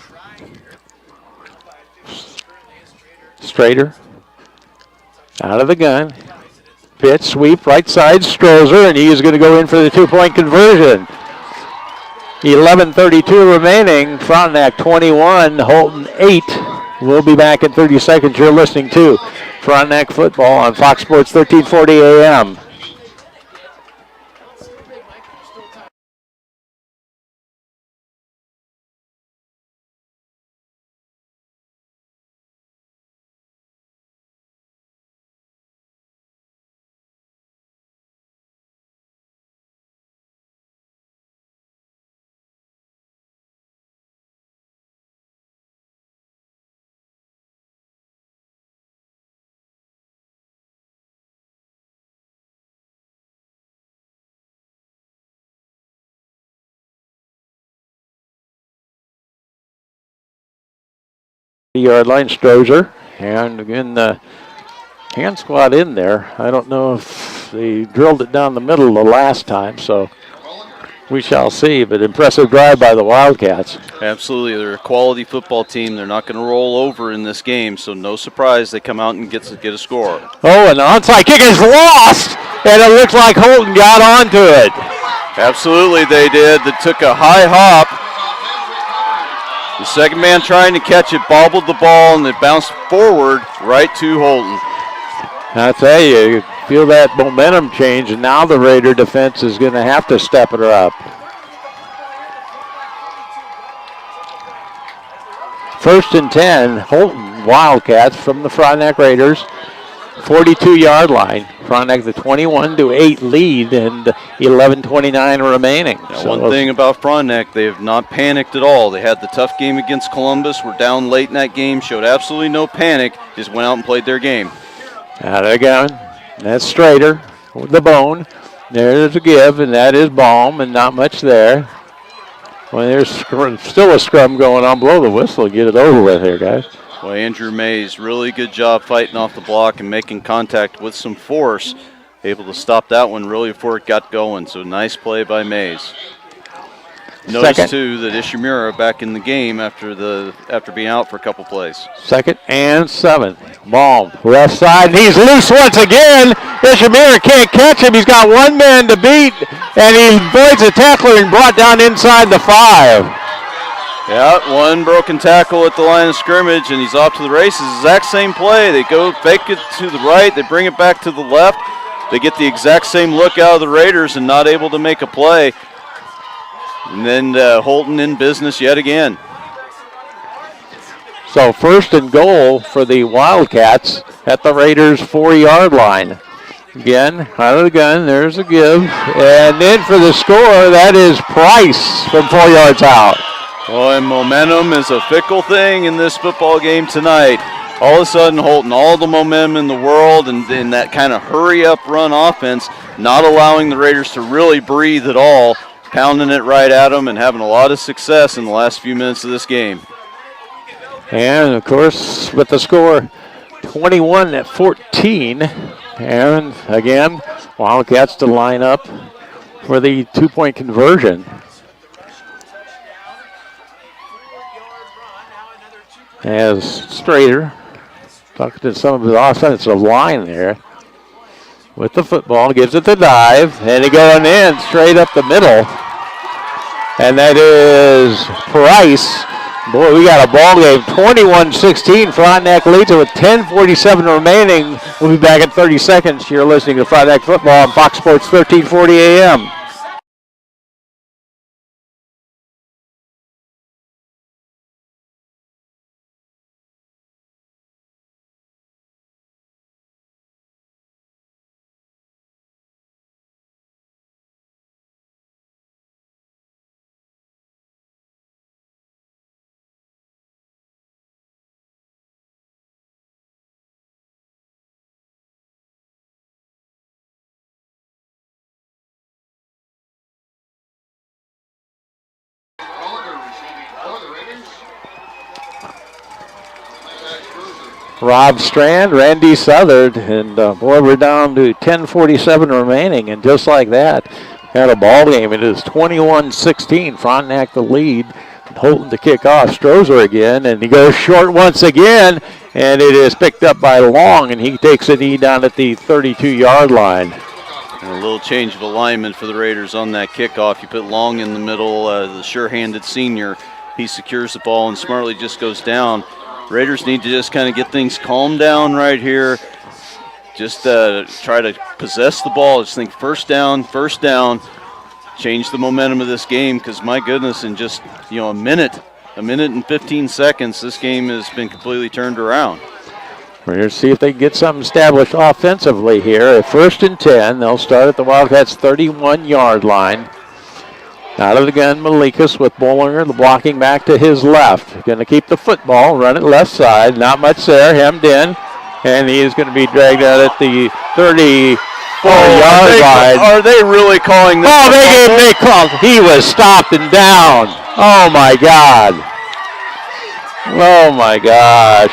Speaker 2: Strader out of the gun. Pitch, sweep, right side, Strozer, and he is going to go in for the 2-point conversion. 11:32 remaining. Frontenac 21, Holton 8. We'll be back in 30 seconds. You're listening to Frontenac football on Fox Sports 1340 AM. Yard line, Strozer, and again the hand squad in there. I don't know if they drilled it down the middle the last time, so we shall see, but impressive drive by the Wildcats.
Speaker 3: Absolutely, they're a quality football team. They're not going to roll over in this game, so no surprise they come out and get a score.
Speaker 2: Oh, and the onside kick is lost, and it looks like Holton got onto it.
Speaker 3: Absolutely they did. They took a high hop. The second man trying to catch it, bobbled the ball, and it bounced forward right to Holton.
Speaker 2: I tell you feel that momentum change, and now the Raider defense is going to have to step it up. First and 10, Holton Wildcats from the Frontenac Raiders. 42-yard line. Frontenac the 21-8 lead and 11:29 remaining.
Speaker 3: Now, so one thing about Frontenac, they have not panicked at all. They had the tough game against Columbus, were down late in that game, showed absolutely no panic, just went out and played their game.
Speaker 2: Out of the gun. That's Strader with the bone. There's a give, and that is Baum, and not much there. Well, there's still a scrum going on. Blow the whistle and get it over with here, guys.
Speaker 3: Well, Andrew Mays, really good job fighting off the block and making contact with some force. Able to stop that one really before it got going. So nice play by Mays. Notice too that Ishimura back in the game after being out for a couple plays.
Speaker 2: 2nd and 7. Baum left side, and he's loose once again. Ishimura can't catch him. He's got one man to beat, and he avoids a tackler and brought down inside the 5.
Speaker 3: Yeah, one broken tackle at the line of scrimmage, and he's off to the races. Exact same play. They go fake it to the right. They bring it back to the left. They get the exact same look out of the Raiders and not able to make a play. And then Holton in business yet again.
Speaker 2: So 1st and goal for the Wildcats at the Raiders' 4-yard line. Again, out of the gun, there's a give. And then for the score, that is Price from 4 yards out.
Speaker 3: Well, and momentum is a fickle thing in this football game tonight. All of a sudden, Holton, all the momentum in the world, and in that kind of hurry-up run offense, not allowing the Raiders to really breathe at all, pounding it right at them and having a lot of success in the last few minutes of this game.
Speaker 2: And, of course, with the score 21-14. And again, Wildcats to line up for the 2-point conversion. As Strader talking to some of his offensive line there with the football, gives it the dive, and he going in straight up the middle. And that is Price. Boy, we got a ball game. 21-16. Frontenac leads it with 10:47 remaining. We'll be back in 30 seconds. You're listening to Frontenac Football on Fox Sports 1340 AM. Rob Strand, Randy Southard, and boy, we're down to 10:47 remaining, and just like that, got a ball game. It is 21-16. Frontenac the lead. Holton to kick off. Strozer again, and he goes short once again, and it is picked up by Long, and he takes a knee down at the 32-yard line.
Speaker 3: And a little change of alignment for the Raiders on that kickoff. You put Long in the middle, the sure-handed senior. He secures the ball and smartly just goes down. Raiders need to just kind of get things calmed down right here. Just try to possess the ball. Just think first down. Change the momentum of this game, because my goodness, in just a minute and 15 seconds, this game has been completely turned around.
Speaker 2: We're here to see if they can get something established offensively here. At 1st and 10, they'll start at the Wildcats' 31-yard line. Out of the gun, Malikas with Bollinger, the blocking back to his left. Going to keep the football, run it left side. Not much there, hemmed in. And he is going to be dragged out at the 34-yard line.
Speaker 3: Are they really calling this?
Speaker 2: Oh, they called. He was stopped and down. Oh, my God. Oh, my gosh.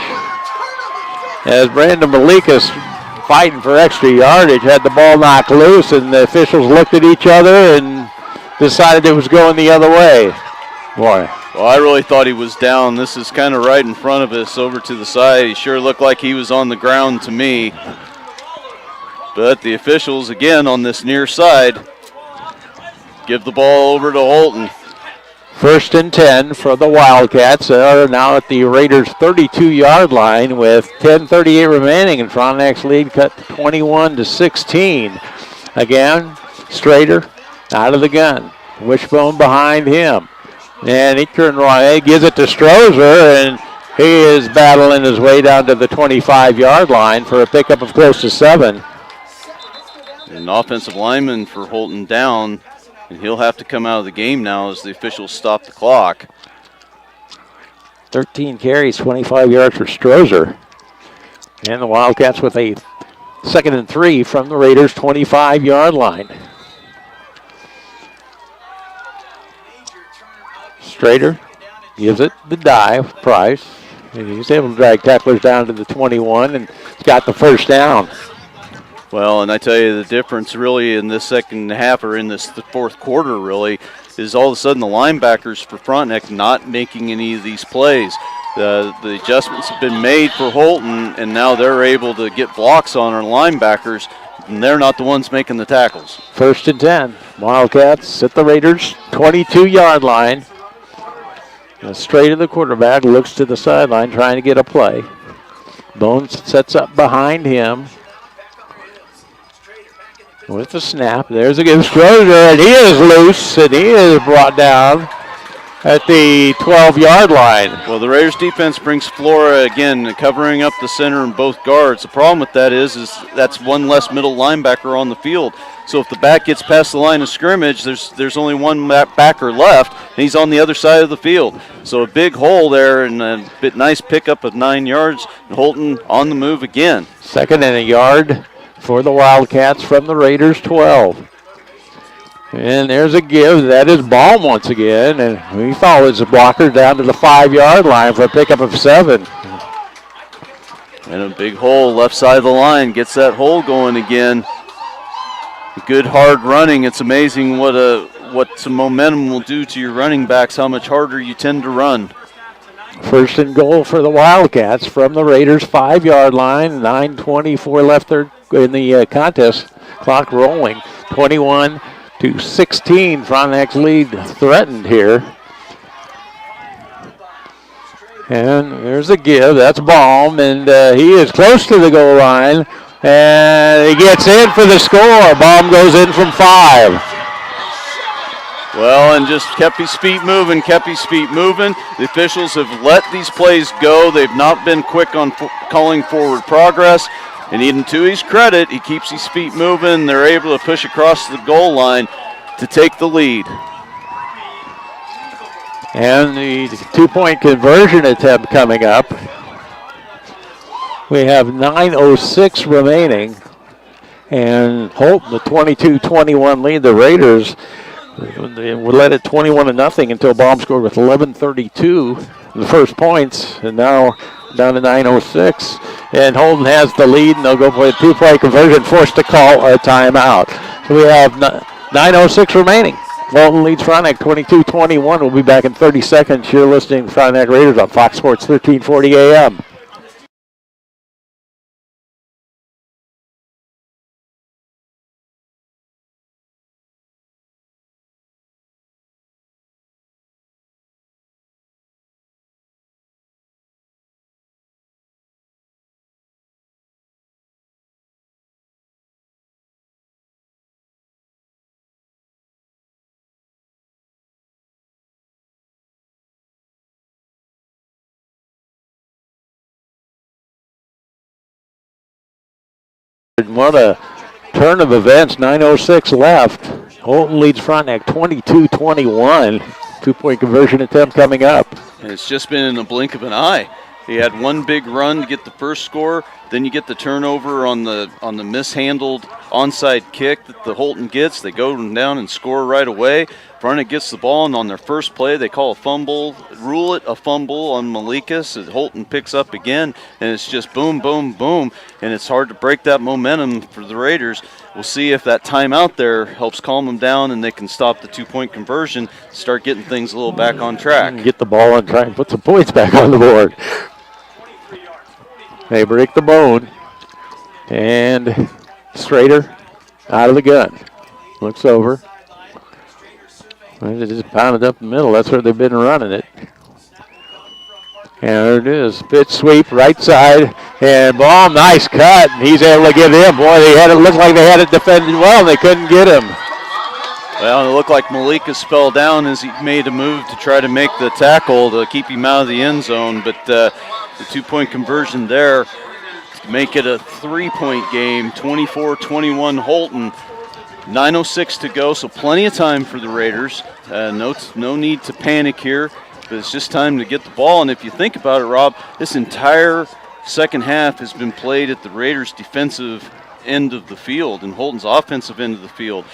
Speaker 2: As Brandon Malikas fighting for extra yardage, had the ball knocked loose, and the officials looked at each other and decided it was going the other way. Boy.
Speaker 3: Well, I really thought he was down. This is kind of right in front of us over to the side. He sure looked like he was on the ground to me. But the officials, again, on this near side, give the ball over to Holton.
Speaker 2: 1st and 10 for the Wildcats. They are now at the Raiders' 32-yard line with 10:38 remaining, and Frontenac's lead cut to 21-16. Again, Strader out of the gun. Wishbone behind him. And he turned right, gives it to Strozer, and he is battling his way down to the 25-yard line for a pickup of close to 7.
Speaker 3: An offensive lineman for Holton down, and he'll have to come out of the game now as the officials stop the clock.
Speaker 2: 13 carries, 25 yards for Strozer. And the Wildcats with a 2nd and 3 from the Raiders' 25-yard line. Strader gives it the dive, Price. And he's able to drag tacklers down to the 21 and got the first down.
Speaker 3: Well, and I tell you, the difference really in this second half, or in this fourth quarter really, is all of a sudden the linebackers for Frontenac not making any of these plays. The adjustments have been made for Holton, and now they're able to get blocks on our linebackers, and they're not the ones making the tackles.
Speaker 2: 1st and 10. Wildcats at the Raiders' 22-yard line. Straight to the quarterback, looks to the sideline, trying to get a play. Bones sets up behind him with the snap. There's a good Strozer, and he is loose, and he is brought down at the 12-yard line.
Speaker 3: Well, the Raiders defense brings Flora again, covering up the center and both guards. The problem with that is that's one less middle linebacker on the field. So if the back gets past the line of scrimmage, there's only one backer left, and he's on the other side of the field. So a big hole there, and a nice pickup of 9 yards. And Holton on the move again.
Speaker 2: 2nd and a yard for the Wildcats from the Raiders' 12. And there's a give. That is Baum once again, and he follows the blocker down to the 5-yard line for a pickup of 7.
Speaker 3: And a big hole left side of the line. Gets that hole going again. Good hard running. It's amazing what some momentum will do to your running backs, how much harder you tend to run.
Speaker 2: First and goal for the Wildcats from the Raiders' 5-yard line. 9:24 left in the contest. Clock rolling. 21-16. Frontenac's lead threatened here. And there's a give. That's Baum, and he is close to the goal line. And he gets in for the score. Baum goes in from 5.
Speaker 3: Well, and just kept his feet moving, The officials have let these plays go. They've not been quick on calling forward progress. And even to his credit, he keeps his feet moving. They're able to push across the goal line to take the lead.
Speaker 2: And the 2-point conversion attempt coming up. We have 9:06 remaining. And Holton, the 22-21 lead. The Raiders were led at 21-0 until Baum scored with 11:32 the first points. And now down to 9:06. And Holton has the lead, and they'll go for a 2-point conversion, forced to call a timeout. So we have 9:06 remaining. Holton leads Frontenac 22-21. We'll be back in 30 seconds. You're listening to Frontenac Raiders on Fox Sports 1340 AM. What a turn of events. 9:06 left. Holton leads Frontenac 22-21. 2-point conversion attempt coming up.
Speaker 3: And it's just been in the blink of an eye. He had one big run to get the first score. Then you get the turnover on the mishandled onside kick that the Holton gets. They go down and score right away. Frontenac gets the ball, and on their first play, they call a fumble, rule it a fumble on Malikas. Holton picks up again, and it's just boom, boom, boom, and it's hard to break that momentum for the Raiders. We'll see if that timeout there helps calm them down and they can stop the 2-point conversion, start getting things a little back on track.
Speaker 2: Get the ball and try and put some points back on the board. They break the bone, and Strader out of the gun. Looks over. They just pounded up the middle. That's where they've been running it. And there it is. Pitch sweep, right side. And Baum, nice cut. And he's able to get him. Boy, it looked like they had it defended well, and they couldn't get him.
Speaker 3: Well, it looked like Malikas fell down as he made a move to try to make the tackle to keep him out of the end zone. But the 2-point conversion there to make it a 3-point game, 24-21 Holton. 9:06 to go, so plenty of time for the Raiders. No need to panic here, but it's just time to get the ball. And if you think about it, Rob, this entire second half has been played at the Raiders' defensive end of the field and Holton's offensive end of the field.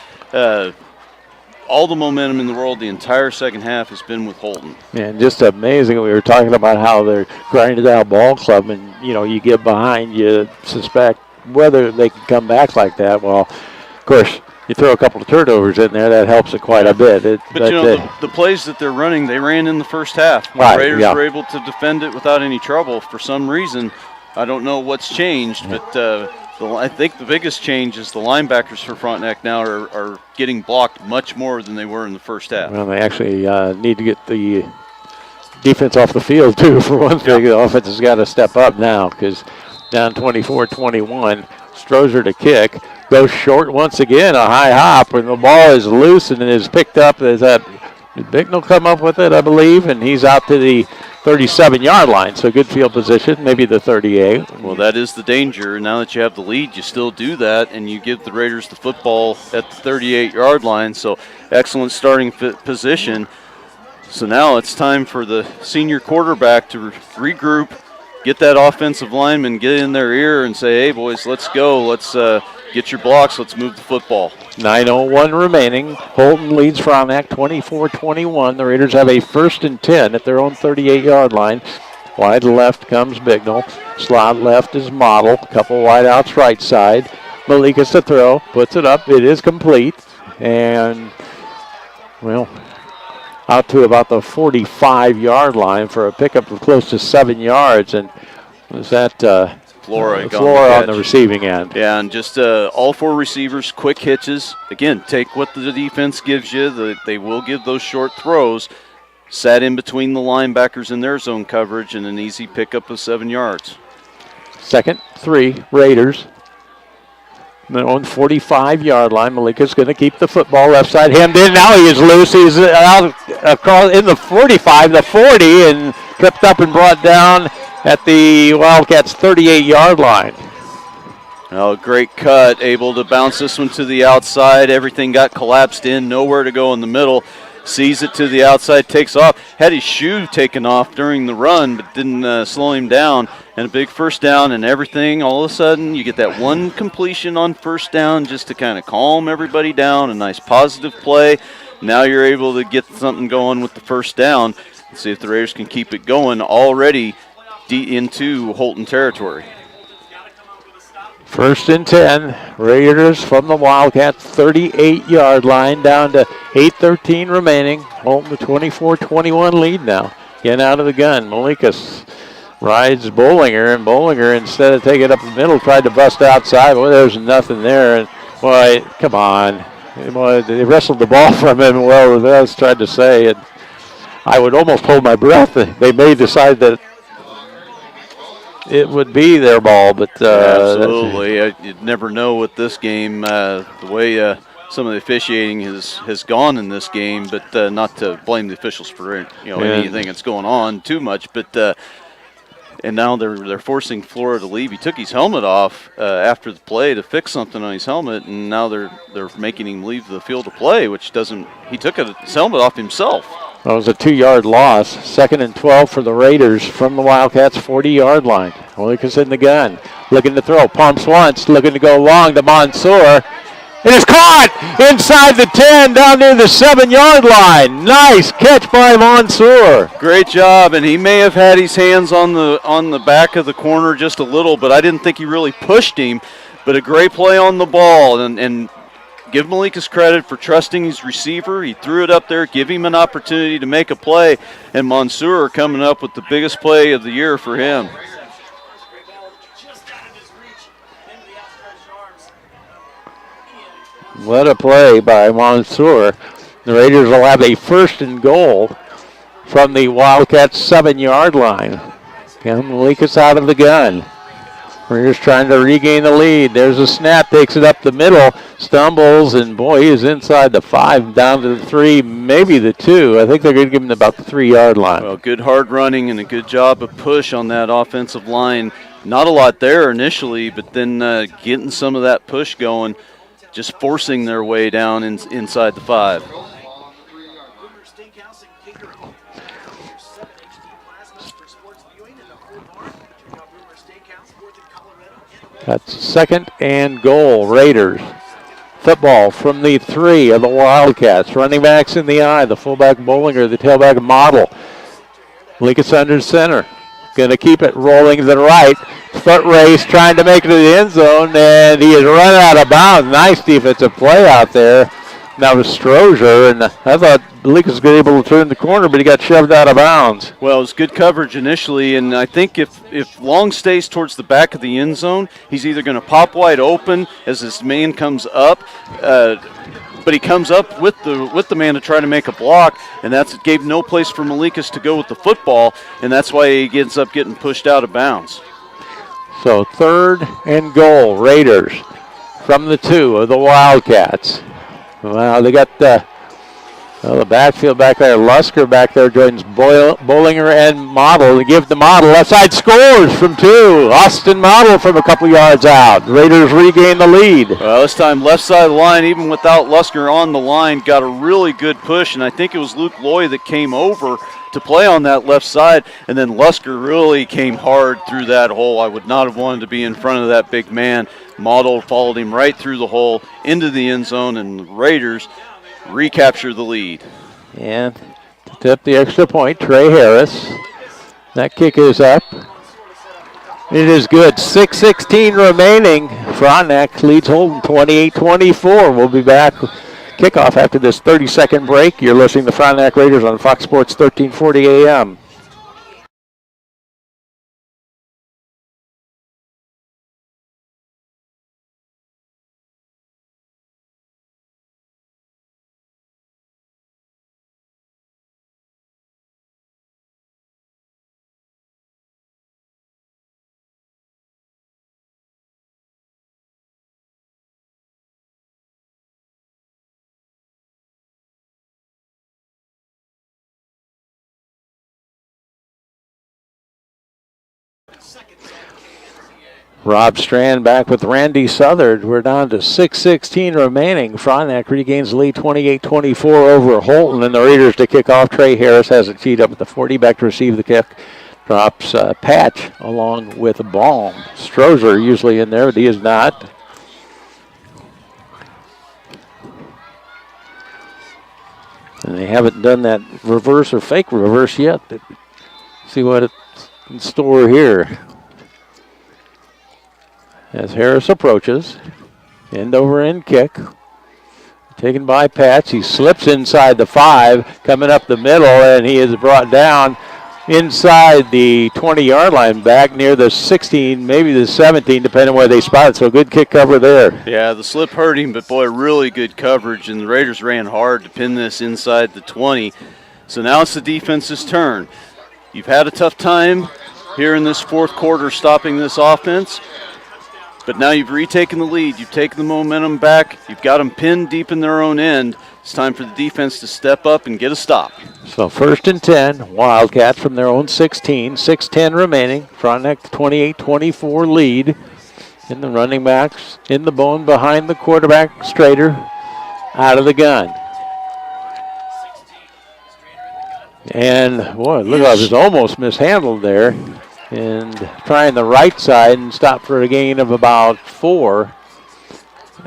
Speaker 3: All the momentum in the world, the entire second half has been with Holton.
Speaker 2: And just amazing. We were talking about how they're grinded out ball club, and you get behind, you suspect whether they can come back like that. Well, of course, you throw a couple of turnovers in there, that helps it quite a bit.
Speaker 3: The plays that they're running, they ran in the first half.
Speaker 2: Right,
Speaker 3: the Raiders were able to defend it without any trouble. For some reason, I don't know what's changed, but I think the biggest change is the linebackers for Frontenac now are getting blocked much more than they were in the first half.
Speaker 2: Well, they actually need to get the defense off the field, too, for one thing. The offense has got to step up now because down 24-21. Strozer to kick. Goes short once again, a high hop, and the ball is loose and it is picked up. Did Bicknell come up with it, I believe, and he's out to the 37-yard line, so good field position, maybe the 38.
Speaker 3: Well, that is the danger. Now that you have the lead, you still do that, and you give the Raiders the football at the 38-yard line, so excellent starting position. So now it's time for the senior quarterback to regroup, get that offensive lineman, get in their ear and say, hey, boys, let's go. Let's get your blocks. Let's move the football.
Speaker 2: 9:01 remaining. Holton leads Frontenac 24-21. The Raiders have a 1st and 10 at their own 38-yard line. Wide left comes Bignell. Slot left is Model. Couple wide outs right side. Malikas to throw. Puts it up. It is complete. And, well, out to about the 45-yard line for a pickup of close to 7 yards. And was that
Speaker 3: Flora
Speaker 2: on the receiving end?
Speaker 3: Yeah, and just all 4 receivers, quick hitches. Again, take what the defense gives you. They will give those short throws. Sat in between the linebackers in their zone coverage and an easy pickup of 7 yards.
Speaker 2: 2nd, 3, Raiders. They're on 45-yard line. Malika's going to keep the football left side hemmed in. Now he is loose. He's out across in the 45, the 40, and tripped up and brought down at the Wildcats' 38-yard line.
Speaker 3: Oh, great cut. Able to bounce this one to the outside. Everything got collapsed in. Nowhere to go in the middle. Sees it to the outside, takes off. Had his shoe taken off during the run, but didn't slow him down. And a big first down and everything. All of a sudden, you get that one completion on first down just to kind of calm everybody down. A nice positive play. Now you're able to get something going with the first down. Let's see if the Raiders can keep it going already into Holton territory.
Speaker 2: 1st and 10. Raiders from the Wildcats 38-yard line down to 8:13 remaining. Holton the 24-21 lead now. Getting out of the gun. Malikas rides Bollinger, and Bollinger, instead of taking it up the middle, tried to bust outside. Well, there's nothing there. And boy, come on. Boy, they wrestled the ball from him. Well, that's tried to say. And I would almost hold my breath. They may decide that it would be their ball, but
Speaker 3: absolutely. You'd never know with this game the way some of the officiating has gone in this game. But not to blame the officials for anything that's going on too much. But and now they're forcing Flora to leave. He took his helmet off after the play to fix something on his helmet, and now they're making him leave the field to play, which doesn't. He took his helmet off himself.
Speaker 2: That was a 2-yard loss. 2nd and 12 for the Raiders from the Wildcats' 40-yard line. Lucas in the gun, looking to throw. Pumps once, looking to go long to Mansour. It is caught inside the 10, down near the 7-yard line. Nice catch by Mansour.
Speaker 3: Great job, and he may have had his hands on the back of the corner just a little, but I didn't think he really pushed him. But a great play on the ball, and give Malikas credit for trusting his receiver. He threw it up there, give him an opportunity to make a play, and Mansour coming up with the biggest play of the year for him.
Speaker 2: What a play by Mansour. The Raiders will have a 1st and goal from the Wildcats' 7-yard line. Malikas out of the gun. Raiders trying to regain the lead. There's a snap, takes it up the middle, stumbles, and boy, he is inside the 5, down to the 3, maybe the 2. I think they're going to give him about the 3-yard line.
Speaker 3: Well, good hard running and a good job of push on that offensive line. Not a lot there initially, but then getting some of that push going, just forcing their way down inside the 5.
Speaker 2: That's 2nd and goal, Raiders. Football from the 3 of the Wildcats. Running backs in the eye. The fullback Bollinger, the tailback Model. Lucas under center. Going to keep it rolling to the right. Foot race trying to make it to the end zone, and he is run out of bounds. Nice defensive play out there. That was Strozier, and I thought Lucas was able to turn the corner, but he got shoved out of bounds.
Speaker 3: Well, it was good coverage initially, and I think if Long stays towards the back of the end zone, he's either going to pop wide open as this man comes up, but he comes up with the man to try to make a block, and that gave no place for Malikas to go with the football, and that's why he ends up getting pushed out of bounds.
Speaker 2: So 3rd and goal, Raiders from the 2 of the Wildcats. Well, they got the backfield back there. Lusker back there joins Bollinger and Model. They give the Model left side, scores from 2. Austin Model from a couple yards out. Raiders regain the lead.
Speaker 3: Well, this time left side of the line, even without Lusker on the line, got a really good push, and I think it was Luke Loy that came over to play on that left side, and then Lusker really came hard through that hole. I would not have wanted to be in front of that big man. Model followed him right through the hole into the end zone, and the Raiders recapture the lead.
Speaker 2: And to tip the extra point, Trey Harris That kick is up. It is good. 6:16 remaining. Frontenac leads Holton 28-24. We'll be back. Kickoff after this 30-second break. You're listening to Frontenac Raiders on Fox Sports 1340 AM. Rob Strand back with Randy Southard. We're down to 6:16 remaining. Frontenac regains the lead 28-24 over Holton, and the Raiders to kick off. Trey Harris has it teed up at the 40. Back to receive the kick. Drops Patch along with Baum. Strozer usually in there, but he is not. And they haven't done that reverse or fake reverse yet. But see what it's in store here. As Harris approaches, end over end kick, taken by Patch. He slips inside the 5, coming up the middle, and he is brought down inside the 20-yard line, back near the 16, maybe the 17, depending where they spot it. So good kick cover there.
Speaker 3: Yeah, the slip hurt him, but boy, really good coverage, and the Raiders ran hard to pin this inside the 20. So now it's the defense's turn. You've had a tough time here in this fourth quarter stopping this offense. But now you've retaken the lead. You've taken the momentum back. You've got them pinned deep in their own end. It's time for the defense to step up and get a stop.
Speaker 2: So 1st and 10, Wildcats from their own 16. 6:10 remaining. Frontenac 28-24 lead. And the running backs in the bone behind the quarterback. Strader out of the gun. And boy, look how it was almost mishandled there. And trying the right side and stop for a gain of about 4.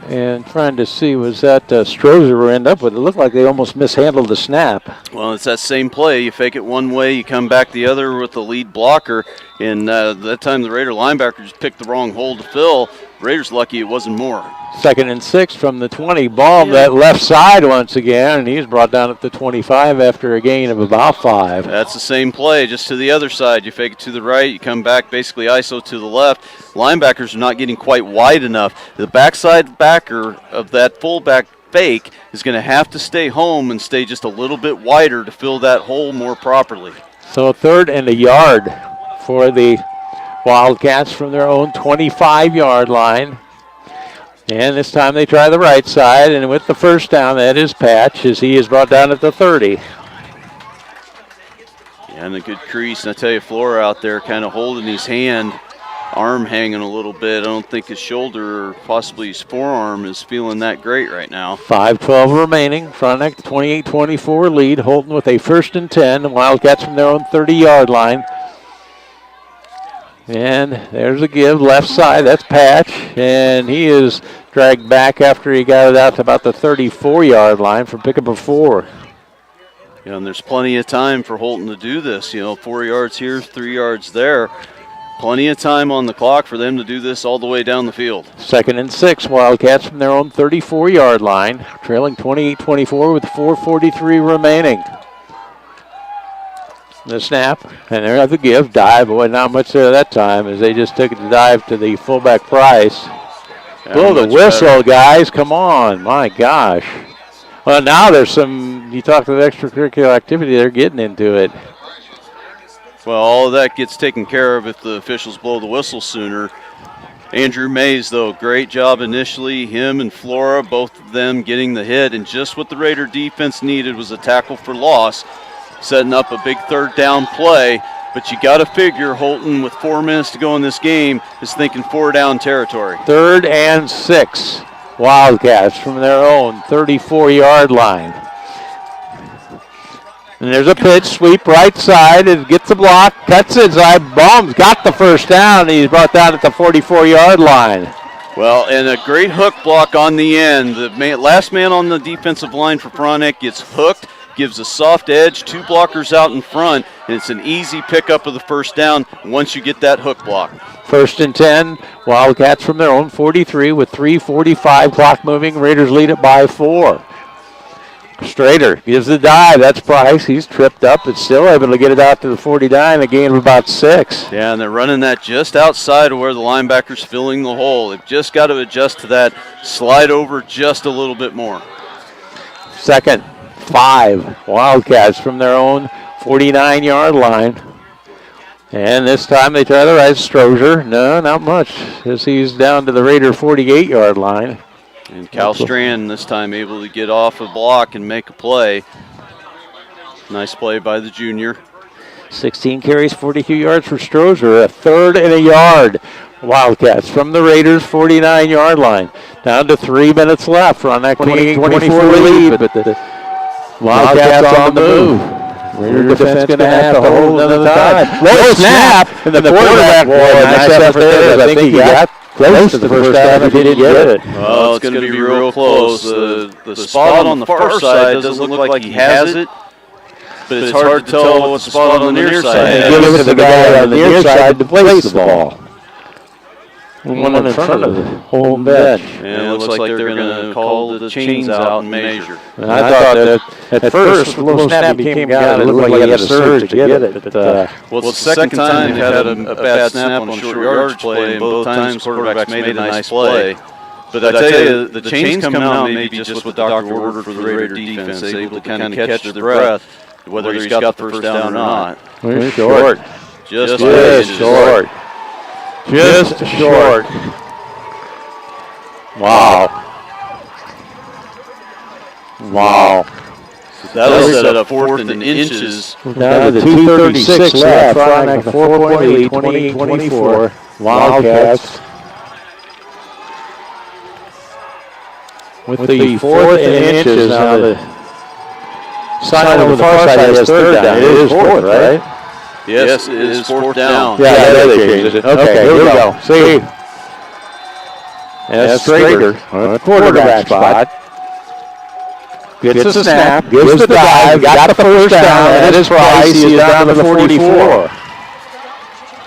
Speaker 2: And trying to see, was that Strozer end up with? It looked like they almost mishandled the snap.
Speaker 3: Well, it's that same play. You fake it one way, you come back the other with the lead blocker. And that time the Raider linebacker just picked the wrong hole to fill. Raiders lucky it wasn't more.
Speaker 2: 2nd and 6 from the 20. Baum that left side once again, and he's brought down at the 25 after a gain of about 5.
Speaker 3: That's the same play, just to the other side. You fake it to the right, you come back basically ISO to the left. Linebackers are not getting quite wide enough. The backside backer of that fullback fake is going to have to stay home and stay just a little bit wider to fill that hole more properly.
Speaker 2: So 3rd and a yard for the Wildcats from their own 25-yard line. And this time they try the right side, and with the first down, that is Patch, as he is brought down at the 30.
Speaker 3: Yeah, and a good crease. And I tell you, Flora out there kind of holding his hand, arm hanging a little bit. I don't think his shoulder or possibly his forearm is feeling that great right now.
Speaker 2: 5:12 remaining. Frontenac 28-24 lead. Holton with a 1st and 10. The Wildcats from their own 30-yard line. And there's a give, left side, that's Patch, and he is dragged back after he got it out to about the 34-yard line for pickup of 4.
Speaker 3: Yeah, and there's plenty of time for Holton to do this. 4 yards here, 3 yards there. Plenty of time on the clock for them to do this all the way down the field.
Speaker 2: 2nd and 6, Wildcats from their own 34-yard line, trailing 28-24 with 4:43 remaining. The snap, and there's the give, dive. Boy, not much there that time as they just took the dive to the fullback Price. Blow the whistle, guys. Come on. My gosh. Well, now there's some, you talk about extracurricular activity, they're getting into it.
Speaker 3: Well, all of that gets taken care of if the officials blow the whistle sooner. Andrew Mays, though, great job initially. Him and Flora, both of them getting the hit, and just what the Raider defense needed was a tackle for loss, setting up a big 3rd down play. But you got to figure Holton, with 4 minutes to go in this game, is thinking 4 down territory.
Speaker 2: 3rd and 6, Wildcats from their own 34-yard line. And there's a pitch, sweep right side, it gets the block, cuts inside. Baum's got the 1st down, and he's brought down at the 44-yard line.
Speaker 3: Well, and a great hook block on the end. The last man on the defensive line for Frontenac gets hooked, gives a soft edge, 2 blockers out in front, and it's an easy pickup of the first down once you get that hook block.
Speaker 2: 1st and 10, Wildcats from their own 43 with 3:45 clock moving. Raiders lead it by 4. Strader gives the dive. That's Price. He's tripped up, but still able to get it out to the 49, a gain of about 6.
Speaker 3: Yeah, and they're running that just outside of where the linebacker's filling the hole. They've just got to adjust to that, slide over just a little bit more.
Speaker 2: 2nd, 5. Wildcats from their own 49-yard line. And this time they try to rise Strozier. No, not much, as he's down to the Raider 48-yard line.
Speaker 3: And Cal Strand this time able to get off a block and make a play. Nice play by the junior.
Speaker 2: 16 carries, 42 yards for Strozier. A 3rd and a yard. Wildcats from the Raiders 49-yard line. Down to 3 minutes left. We're on that 28-24 lead, but the Wildcats on the move. Raider defense going to have to hold another time. Low snap, and the quarterback, nice effort there. I think he got close to the first down if he didn't get it.
Speaker 3: Well, it's going to be real close. The spot on the far side doesn't look like he has it, but it's hard to tell what the spot on the near side is.
Speaker 2: Give it to the guy on the near side to place the ball. One in front of the home bench.
Speaker 3: And it looks like they're going to call the chains out and measure.
Speaker 2: And I thought that at first, when Low Snap became down, it looked like he had a surge to get it. But,
Speaker 3: well, it's the second time they've had a bad snap on a short yardage play, and both times quarterbacks made a nice play. But I tell you, the chains come out maybe just what the doctor ordered for the Raider defense. They're able to kind of catch their breath, whether he's got the first down or not.
Speaker 2: We're short.
Speaker 3: Just
Speaker 2: short. Just short. Wow. Wow.
Speaker 3: That'll set up 4th and inches.
Speaker 2: Down to 2:36 left. Frontenac 4-point lead, 28-24. Wildcats. With the 4th and inches, now the sign over the far side is 3rd down. It is 4th, right?
Speaker 3: Yes, it is 4th down.
Speaker 2: Yeah, they changed it. Okay, here we go. See. And that's Strader, quarterback spot. Gets the snap, gives the dive, got the first down. That is Price. He is down to the 44.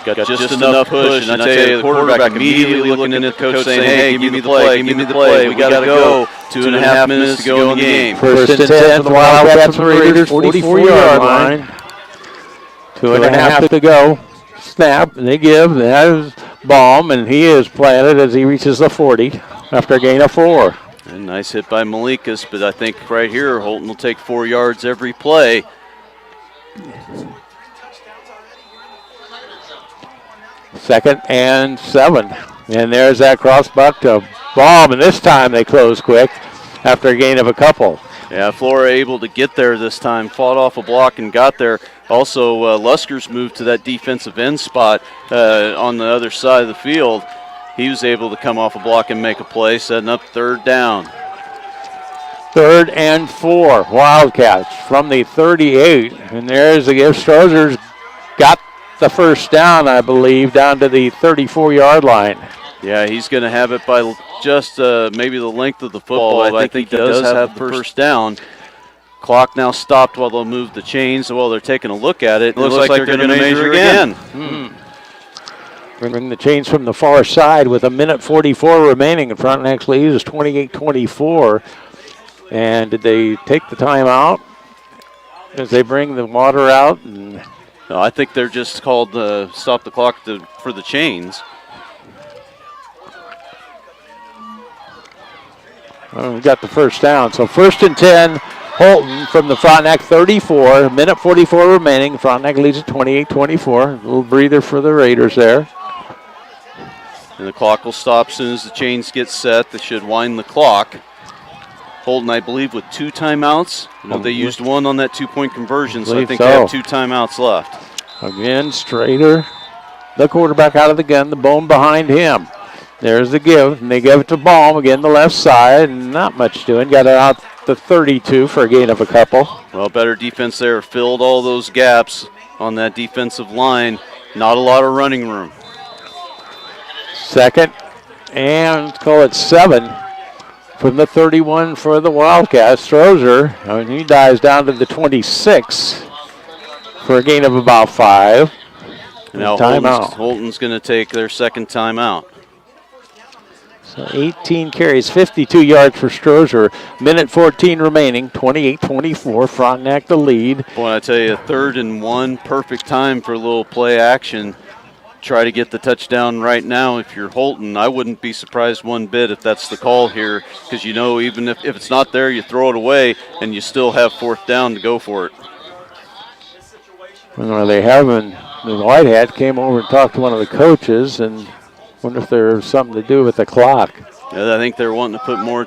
Speaker 3: Got just enough push, and I tell you, the quarterback immediately looking at the coach saying, hey, give me the play, give me the play. We got to go. 2.5 minutes to go in the game.
Speaker 2: 1st and 10 for the Wildcats from the Raiders, 44-yard line. 2.5 to go. Snap, and they give. That is Baum, and he is planted as he reaches the 40 after a gain of 4.
Speaker 3: And nice hit by Malikas, but I think right here Holton will take 4 yards every play.
Speaker 2: 2nd and 7. And there's that cross back to Baum, and this time they close quick after a gain of a couple.
Speaker 3: Yeah, Flora able to get there this time, fought off a block and got there. Also, Lusker's moved to that defensive end spot on the other side of the field. He was able to come off a block and make a play, setting up 3rd down.
Speaker 2: 3rd and 4, Wildcats from the 38. And there's the give. Strozer's got the first down, I believe, down to the 34-yard line.
Speaker 3: Yeah, he's going to have it by just maybe the length of the football. I think he does have the first down. Clock now stopped while they'll move the chains. While they're taking a look at it, it looks like they're going to measure again.
Speaker 2: Bring the chains from the far side with 1:44 remaining. And Frontenac's lead is 28-24. And did they take the time out as they bring the water out?
Speaker 3: No, I think they're just called stop the clock for the chains.
Speaker 2: We got the first down. So 1st and 10, Holton from the Frontenac 34. 1:44 remaining. Frontenac leads at 28-24. A little breather for the Raiders there.
Speaker 3: And the clock will stop as soon as the chains get set. They should wind the clock. Holton, I believe, with 2 timeouts. They used 1 on that 2-point conversion, so I think they have 2 timeouts left.
Speaker 2: Again, Strader, the quarterback out of the gun, the Bone behind him. There's the give, and they give it to Baum, again the left side, and not much doing. Got it out to 32 for a gain of a couple.
Speaker 3: Well, better defense there, filled all those gaps on that defensive line. Not a lot of running room.
Speaker 2: 2nd and let's call it 7 from the 31 for the Wildcats. Strozier, and he dives down to the 26. for a gain of about 5.
Speaker 3: Now
Speaker 2: timeout.
Speaker 3: Holton's going to take their second timeout.
Speaker 2: So 18 carries, 52 yards for Strozier. Minute 14 remaining, 28-24. Frontenac the lead.
Speaker 3: Boy, I tell you, 3rd and 1, perfect time for a little play action. Try to get the touchdown right now. If you're Holton, I wouldn't be surprised one bit if that's the call here, because you know even if it's not there, you throw it away and you still have 4th down to go for it.
Speaker 2: Well, they haven't. The White Hat came over and talked to one of the coaches, and wonder if there's something to do with the clock.
Speaker 3: Yeah, I think they're wanting to put more.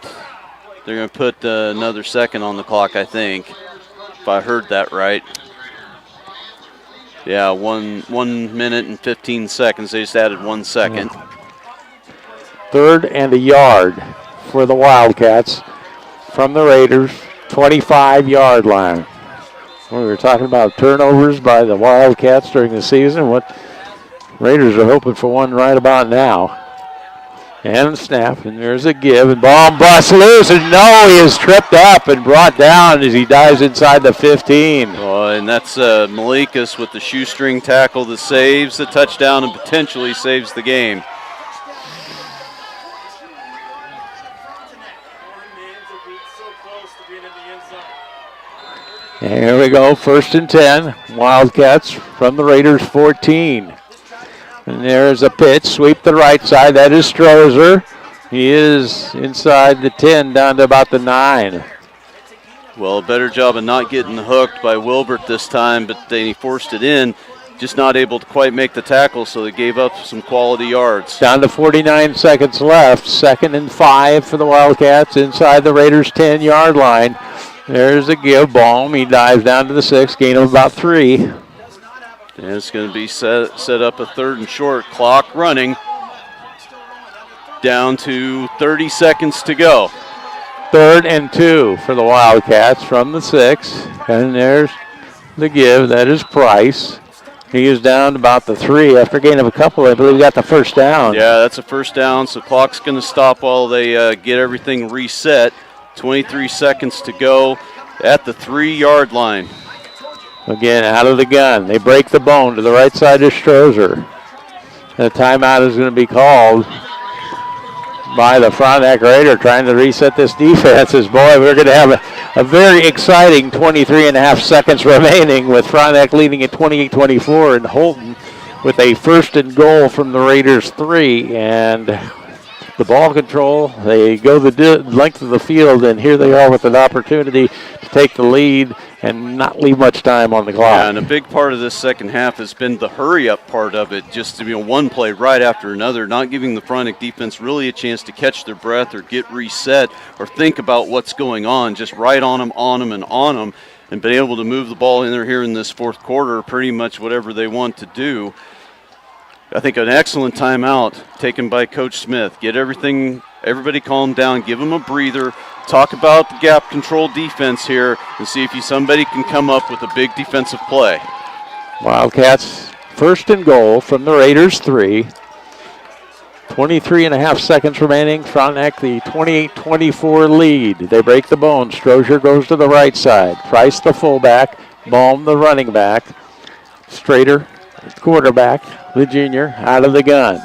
Speaker 3: They're going to put another second on the clock, I think, if I heard that right. Yeah, 1 minute and 15 seconds. They just added 1 second.
Speaker 2: 3rd and a yard for the Wildcats from the Raiders, 25-yard line. We were talking about turnovers by the Wildcats during the season. What Raiders are hoping for one right about now. And snap, and there's a give, and ball busts loose, and no, he is tripped up and brought down as he dives inside the 15.
Speaker 3: Oh, and that's Malikas with the shoestring tackle that saves the touchdown and potentially saves the game.
Speaker 2: And here we go, 1st and 10. Wildcats from the Raiders 14. And there's a pitch, sweep the right side. That is Strozier. He is inside the 10, down to about the 9.
Speaker 3: Well, a better job of not getting hooked by Wilbert this time, but then he forced it in. Just not able to quite make the tackle, so they gave up some quality yards.
Speaker 2: Down to 49 seconds left. 2nd and 5 for the Wildcats inside the Raiders' 10-yard line. There's a give. Baum, he dives down to the 6, gain of about 3.
Speaker 3: And it's going to be set up a 3rd and short. Clock running. Down to 30 seconds to go.
Speaker 2: 3rd and 2 for the Wildcats from the 6. And there's the give. That is Price. He is down about the 3 after a gain of a couple. I believe he got the 1st down.
Speaker 3: Yeah, that's a 1st down. So clock's going to stop while they get everything reset. 23 seconds to go at the 3-yard line.
Speaker 2: Again, out of the gun. They break the bone to the right side of Strozier. The timeout is going to be called by the Frontenac Raider trying to reset this defense. Boy, we're going to have a very exciting 23.5 seconds remaining with Frontenac leading at 28-24 and Holton with a 1st and goal from the Raiders 3. And the ball control, they go the length of the field, and here they are with an opportunity to take the lead and not leave much time on the clock.
Speaker 3: Yeah, and a big part of this second half has been the hurry-up part of it, just to be one play right after another, not giving the Frontenac defense really a chance to catch their breath or get reset or think about what's going on, just right on them, and been able to move the ball in there here in this 4th quarter, pretty much whatever they want to do. I think an excellent timeout taken by Coach Smith. Get everybody calm down, give them a breather, talk about the gap control defense here, and see if somebody can come up with a big defensive play.
Speaker 2: Wildcats 1st and goal from the Raiders 3. 23.5 seconds remaining. Frontenac the 28-24 lead. They break the bone. Strozier goes to the right side. Price the fullback. Baum the running back. Strader, quarterback, the junior, out of the gun.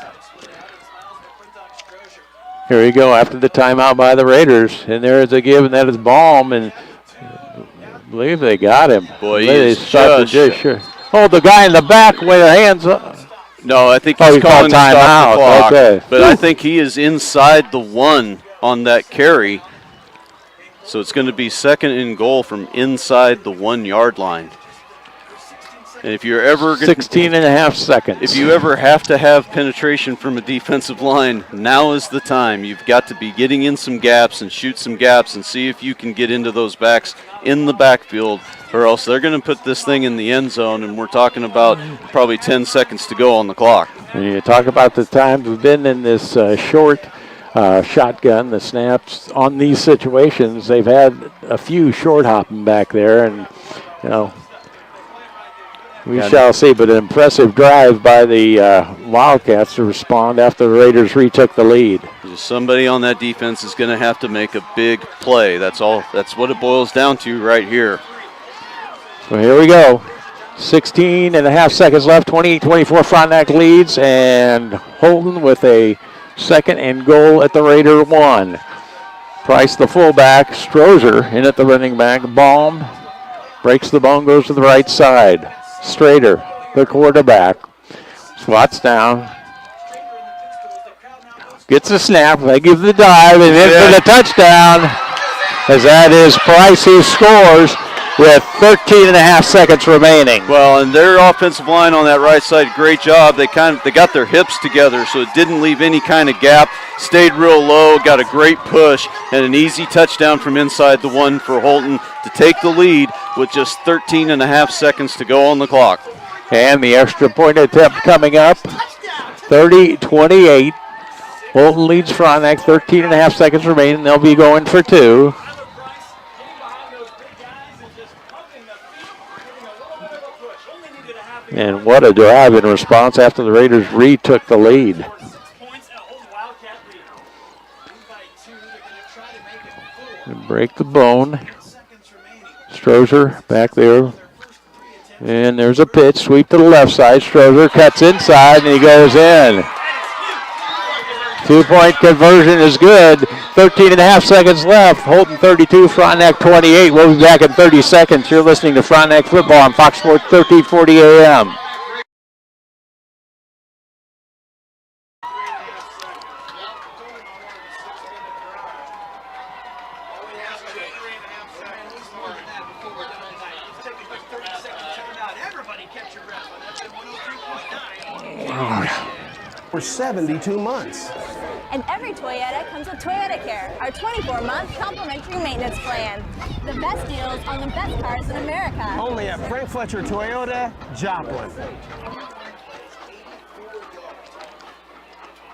Speaker 2: Here we go after the timeout by the Raiders. And there is a give, and that is Baum. And I believe they got him.
Speaker 3: Boy, he is
Speaker 2: sure. Oh, the guy in the back with their hands up.
Speaker 3: No, I think he's calling
Speaker 2: timeout.
Speaker 3: The clock,
Speaker 2: okay.
Speaker 3: But I think he is inside the 1 on that carry. So it's going to be 2nd and goal from inside the 1-yard line. And if you're ever
Speaker 2: 16.5 seconds.
Speaker 3: If you ever have to have penetration from a defensive line, now is the time. You've got to be getting in some gaps and shoot some gaps and see if you can get into those backs in the backfield, or else they're going to put this thing in the end zone, and we're talking about probably 10 seconds to go on the clock.
Speaker 2: And you talk about the times we've been in this short shotgun, the snaps on these situations. They've had a few short hopping back there, and we shall see, but an impressive drive by the Wildcats to respond after the Raiders retook the lead.
Speaker 3: Somebody on that defense is going to have to make a big play. That's all. That's what it boils down to right here.
Speaker 2: So here we go. 16 and a half seconds left. 28-24 Frontenac leads, and Holton with a second and goal at the Raider 1. Price the fullback. Strozer in at the running back. Baum breaks the bone, goes to the right side. Strader, the quarterback, squats down. Gets a snap. They give the dive, and in for the touchdown. As that is Price who scores with 13 and a half seconds remaining.
Speaker 3: Well, and their offensive line on that right side, great job. They got their hips together, so it didn't leave any kind of gap. Stayed real low, got a great push, and an easy touchdown from inside the 1 for Holton to take the lead with just 13 and a half seconds to go on the clock.
Speaker 2: And the extra point attempt coming up, 30-28. Holton leads Frontenac, 13 and a half seconds remaining. They'll be going for 2. And what a drive in response after the Raiders retook the lead. Break the bone. Strozer back there. And there's a pitch, sweep to the left side. Strozer cuts inside and he goes in. 2-point conversion is good. 13 and a half seconds left. Holton 32, Frontenac 28. We'll be back in 30 seconds. You're listening to Frontenac Football on Fox Sports 1340 AM.
Speaker 10: For 72 months.
Speaker 11: And every Toyota comes with Toyota Care, our 24-month complimentary maintenance plan. The best deals on the best cars in America.
Speaker 10: Only at Frank Fletcher Toyota, Joplin.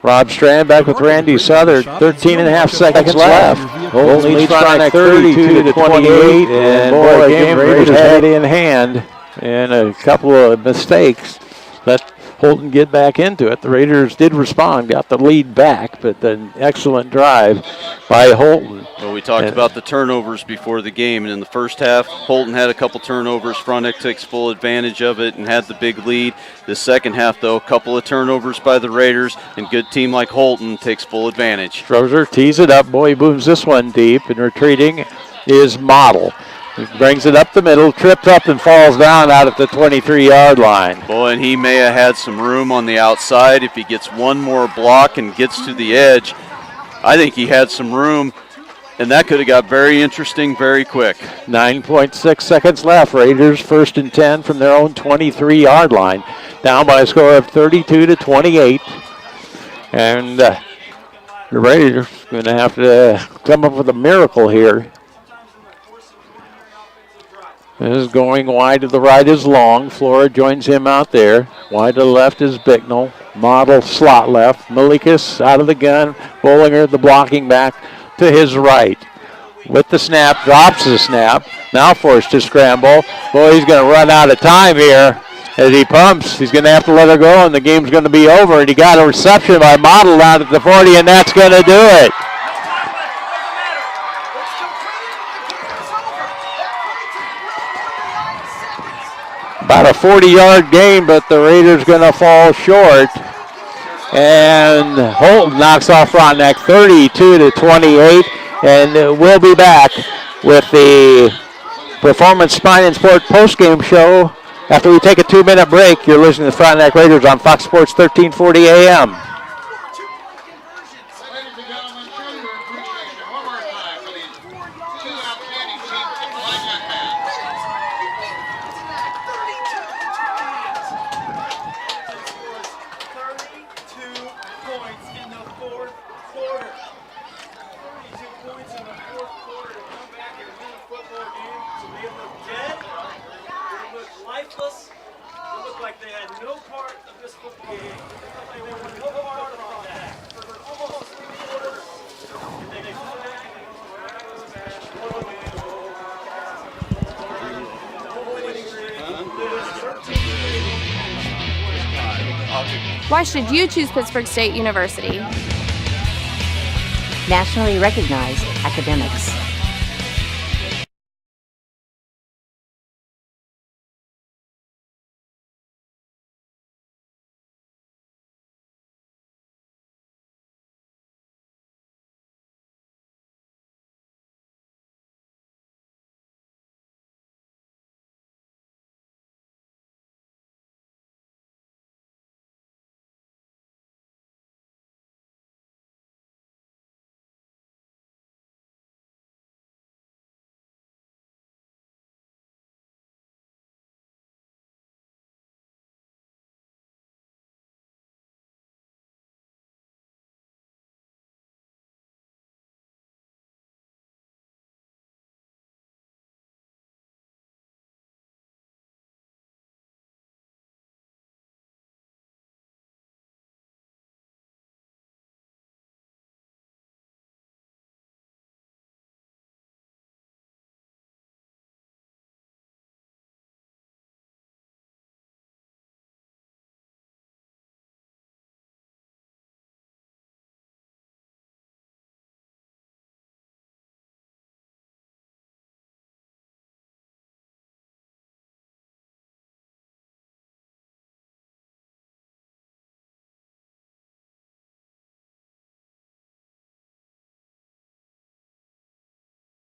Speaker 2: Rob Strand back with Randy Southard. 13 and a half seconds left. Holton leads Frontenac 32-28. And boy, again, Raiders had it in hand. And a couple of mistakes. But Holton get back into it. The Raiders did respond, got the lead back, but an excellent drive by Holton.
Speaker 3: Well, we talked about the turnovers before the game, and in the first half, Holton had a couple turnovers. Frontenac takes full advantage of it and had the big lead. The second half, though, a couple of turnovers by the Raiders, and good team like Holton takes full advantage.
Speaker 2: Strozer tees it up. Boy, he moves this one deep, and retreating is Model. He brings it up the middle, trips up and falls down out at the 23-yard line.
Speaker 3: Boy, and he may have had some room on the outside. If he gets one more block and gets to the edge, I think he had some room, and that could have got very interesting very quick.
Speaker 2: 9.6 seconds left. Raiders 1st and 10 from their own 23-yard line. Down by a score of 32-28. And the Raiders going to have to come up with a miracle here. This is going wide to the right is Long. Flora joins him out there. Wide to the left is Bicknell. Model slot left. Malikas out of the gun. Bollinger, the blocking back, to his right. With the snap, drops the snap. Now forced to scramble. Boy, he's going to run out of time here. As he pumps, he's going to have to let her go, and the game's going to be over. And he got a reception by Model down at the 40, and that's going to do it. About a 40-yard game, but the Raiders going to fall short. And Holton knocks off Frontenac 32-28. And we'll be back with the Performance Spine and Sport postgame show after we take a 2-minute break. You're listening to Frontenac Raiders on Fox Sports 1340 AM.
Speaker 7: Why should you choose Pittsburg State University?
Speaker 5: Nationally recognized academics.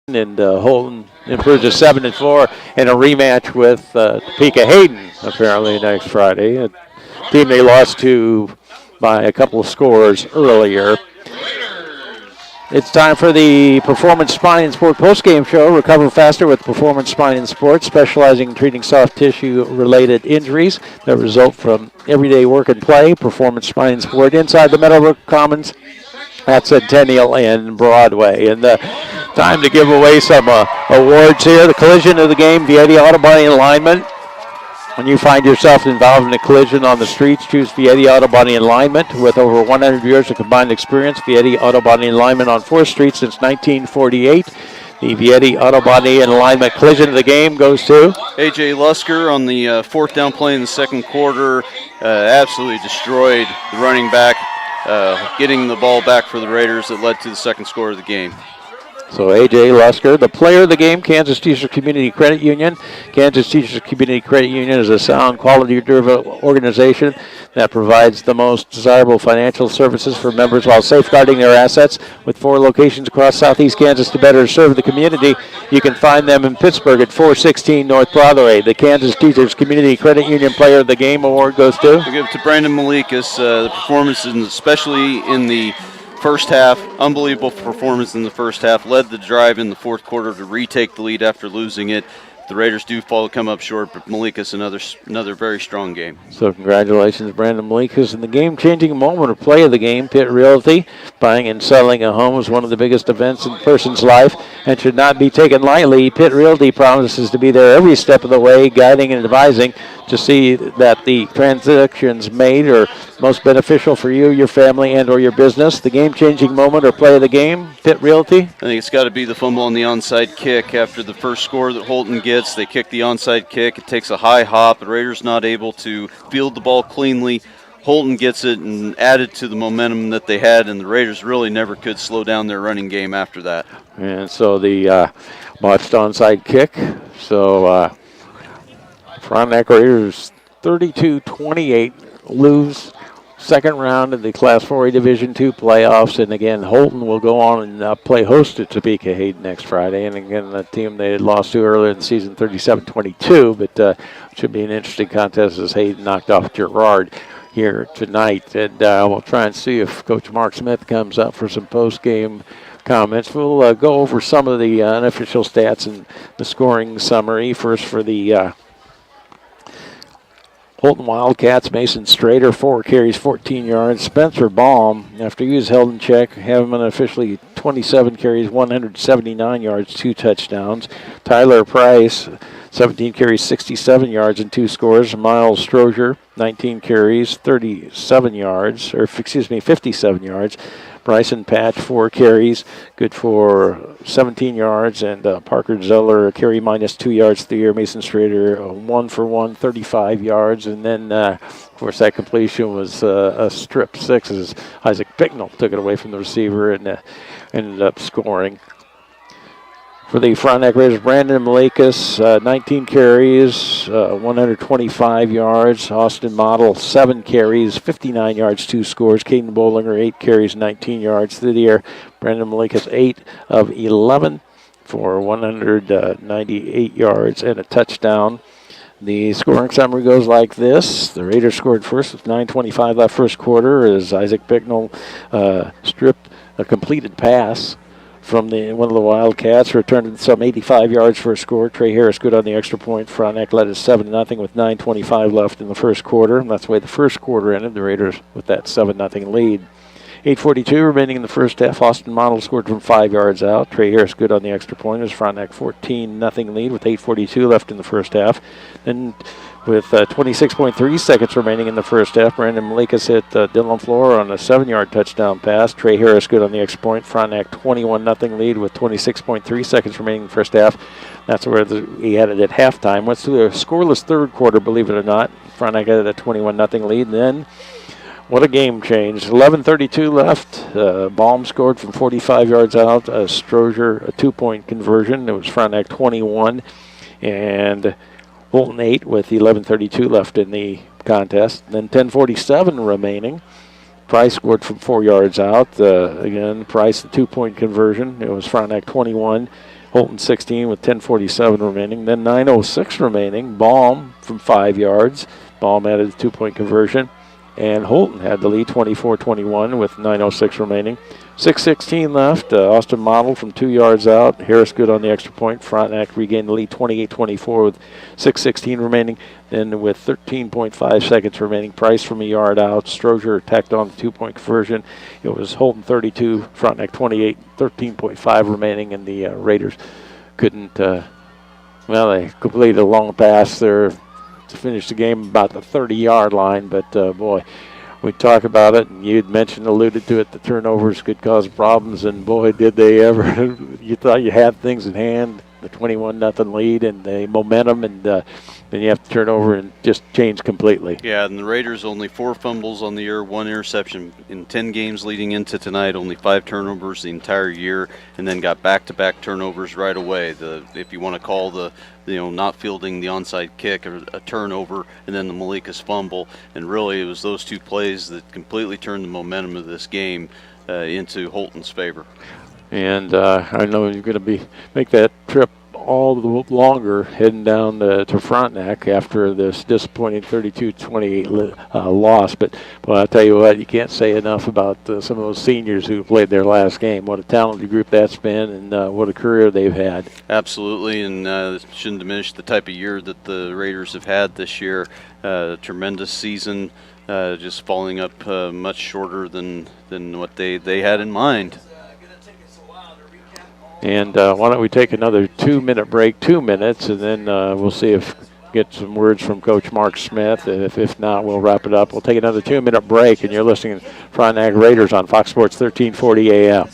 Speaker 2: And Holton improves to 7-4, and a rematch with Topeka Hayden apparently next Friday. A team they lost to by a couple of scores earlier. It's time for the Performance Spine and Sport postgame show. Recover faster with Performance Spine and Sport, specializing in treating soft tissue-related injuries that result from everyday work and play. Performance Spine and Sport inside the Meadowbrook Commons at Centennial and Broadway. And time to give away some awards here. The collision of the game, Vietti Auto Body Alignment. When you find yourself involved in a collision on the streets, choose Vietti Auto Body Alignment. With over 100 years of combined experience, Vietti Auto Body Alignment on 4th Street since 1948. The Vietti Auto Body and Alignment collision of the game goes to
Speaker 3: A.J. Lusker on the fourth down play in the second quarter. Absolutely destroyed the running back, getting the ball back for the Raiders that led to the second score of the game.
Speaker 2: So A.J. Lusker, the player of the game, Kansas Teachers Community Credit Union. Kansas Teachers Community Credit Union is a sound, quality-driven organization that provides the most desirable financial services for members while safeguarding their assets. With 4 locations across southeast Kansas to better serve the community, you can find them in Pittsburgh at 416 North Broadway. The Kansas Teachers Community Credit Union Player of the Game award goes to?
Speaker 3: We give it to Brandon Malikas. The performance, especially in the first half, unbelievable performance in the first half, led the drive in the fourth quarter to retake the lead after losing it. The Raiders do come up short, but Malikas another very strong game.
Speaker 2: So congratulations, Brandon Malikas. In the game-changing moment or play of the game, Pitt Realty, buying and selling a home is one of the biggest events in a person's life and should not be taken lightly. Pitt Realty promises to be there every step of the way, guiding and advising to see that the transactions made are most beneficial for you, your family, and or your business. The game-changing moment or play of the game, Pitt Realty?
Speaker 3: I think it's got to be the fumble on the onside kick after the first score that Holton gets. They kick the onside kick. It takes a high hop. The Raiders not able to field the ball cleanly. Holton gets it and added to the momentum that they had, and the Raiders really never could slow down their running game after that.
Speaker 2: And so the botched onside kick. So Frontenac Raiders 32-28 lose second round of the Class 4A Division II playoffs. And again, Holton will go on and play host to Topeka Hayden next Friday. And again, the team they had lost to earlier in the season, 37-22. But it should be an interesting contest as Hayden knocked off Girard here tonight. And we'll try and see if Coach Mark Smith comes up for some post-game comments. We'll go over some of the unofficial stats and the scoring summary. First for the Holton Wildcats, Mason Strader, 4 carries, 14 yards. Spencer Baum, after he was held in check, have him unofficially 27 carries, 179 yards, 2 touchdowns. Tyler Price, 17 carries, 67 yards, and 2 scores. Miles Strozier, 19 carries, 57 yards. Bryson Patch, 4 carries, good for 17 yards. And Parker Zeller, carry minus 2 yards through the air. Mason Strader, 1 for 1, 35 yards. And then, of course, that completion was a strip 6 as Isaac Bicknell took it away from the receiver and ended up scoring. For the Frontenac Raiders, Brandon Malikas, 19 carries, 125 yards. Austin Model, 7 carries, 59 yards, 2 scores. Caden Bollinger, 8 carries, 19 yards through the air. Brandon Malikas, 8 of 11 for 198 yards and a touchdown. The scoring summary goes like this. The Raiders scored first with 9:25 left first quarter as Isaac Bicknell stripped a completed pass from one of the Wildcats, returned some 85 yards for a score. Trey Harris good on the extra point. Frontenac led us 7-0 with 9:25 left in the first quarter. And that's the way the first quarter ended. The Raiders with that 7-0 lead. 8:42 remaining in the first half. Austin Model scored from 5 yards out. Trey Harris good on the extra point. It was Frontenac 14-0 lead with 8:42 left in the first half. Then with 26.3 seconds remaining in the first half, Brandon Malikas hit Dylan Floor on a 7-yard touchdown pass. Trey Harris good on the extra point. Frontenac 21-0 lead with 26.3 seconds remaining in the first half. That's where he had it at halftime. Went through a scoreless third quarter, believe it or not. Frontenac had a 21-0 lead. And then, what a game change. 11:32 left. Baum scored from 45 yards out. Strozier, a 2-point conversion. It was Frontenac 21. And Holton 8 with 11:32 left in the contest. Then 10:47 remaining. Price scored from 4 yards out. Again, Price, the 2-point conversion. It was Frontenac 21, Holton 16 with 10:47 remaining. Then 9:06 remaining. Baum from 5 yards. Baum added a 2-point conversion. And Holton had the lead 24-21 with 9:06 remaining. 6:16 left. Austin Model from 2 yards out. Harris good on the extra point. Frontenac regained the lead 28-24 with 6:16 remaining. Then with 13.5 seconds remaining, Price from a yard out. Strozier tacked on the 2-point conversion. It was Holton 32, Frontenac 28, 13.5 remaining, and the Raiders couldn't, they completed a long pass there to finish the game about the 30-yard line, but boy, we talk about it, and you'd alluded to it, the turnovers could cause problems, and boy, did they ever. You thought you had things in hand, the 21-0 lead and the momentum, and then you have to turn over and just change completely.
Speaker 3: Yeah, and the Raiders only 4 fumbles on the year, 1 interception. In 10 games leading into tonight, only 5 turnovers the entire year, and then got back-to-back turnovers right away. If you want to call the not fielding the onside kick or a turnover, and then the Malika's fumble, and really it was those 2 plays that completely turned the momentum of this game into Holton's favor. And
Speaker 2: I know you're going to make that trip all the longer heading down to Frontenac after this disappointing 32-28 loss. But I'll tell you what, you can't say enough about some of those seniors who played their last game. What a talented group that's been, and what a career they've had.
Speaker 3: Absolutely, and shouldn't diminish the type of year that the Raiders have had this year. Tremendous season, just falling up much shorter than what they had in mind.
Speaker 2: And why don't we take another 2-minute break, 2 minutes, and then we'll see if get some words from Coach Mark Smith. If not, we'll wrap it up. We'll take another 2-minute break, and you're listening to Frontenac Raiders on Fox Sports 1340 AM.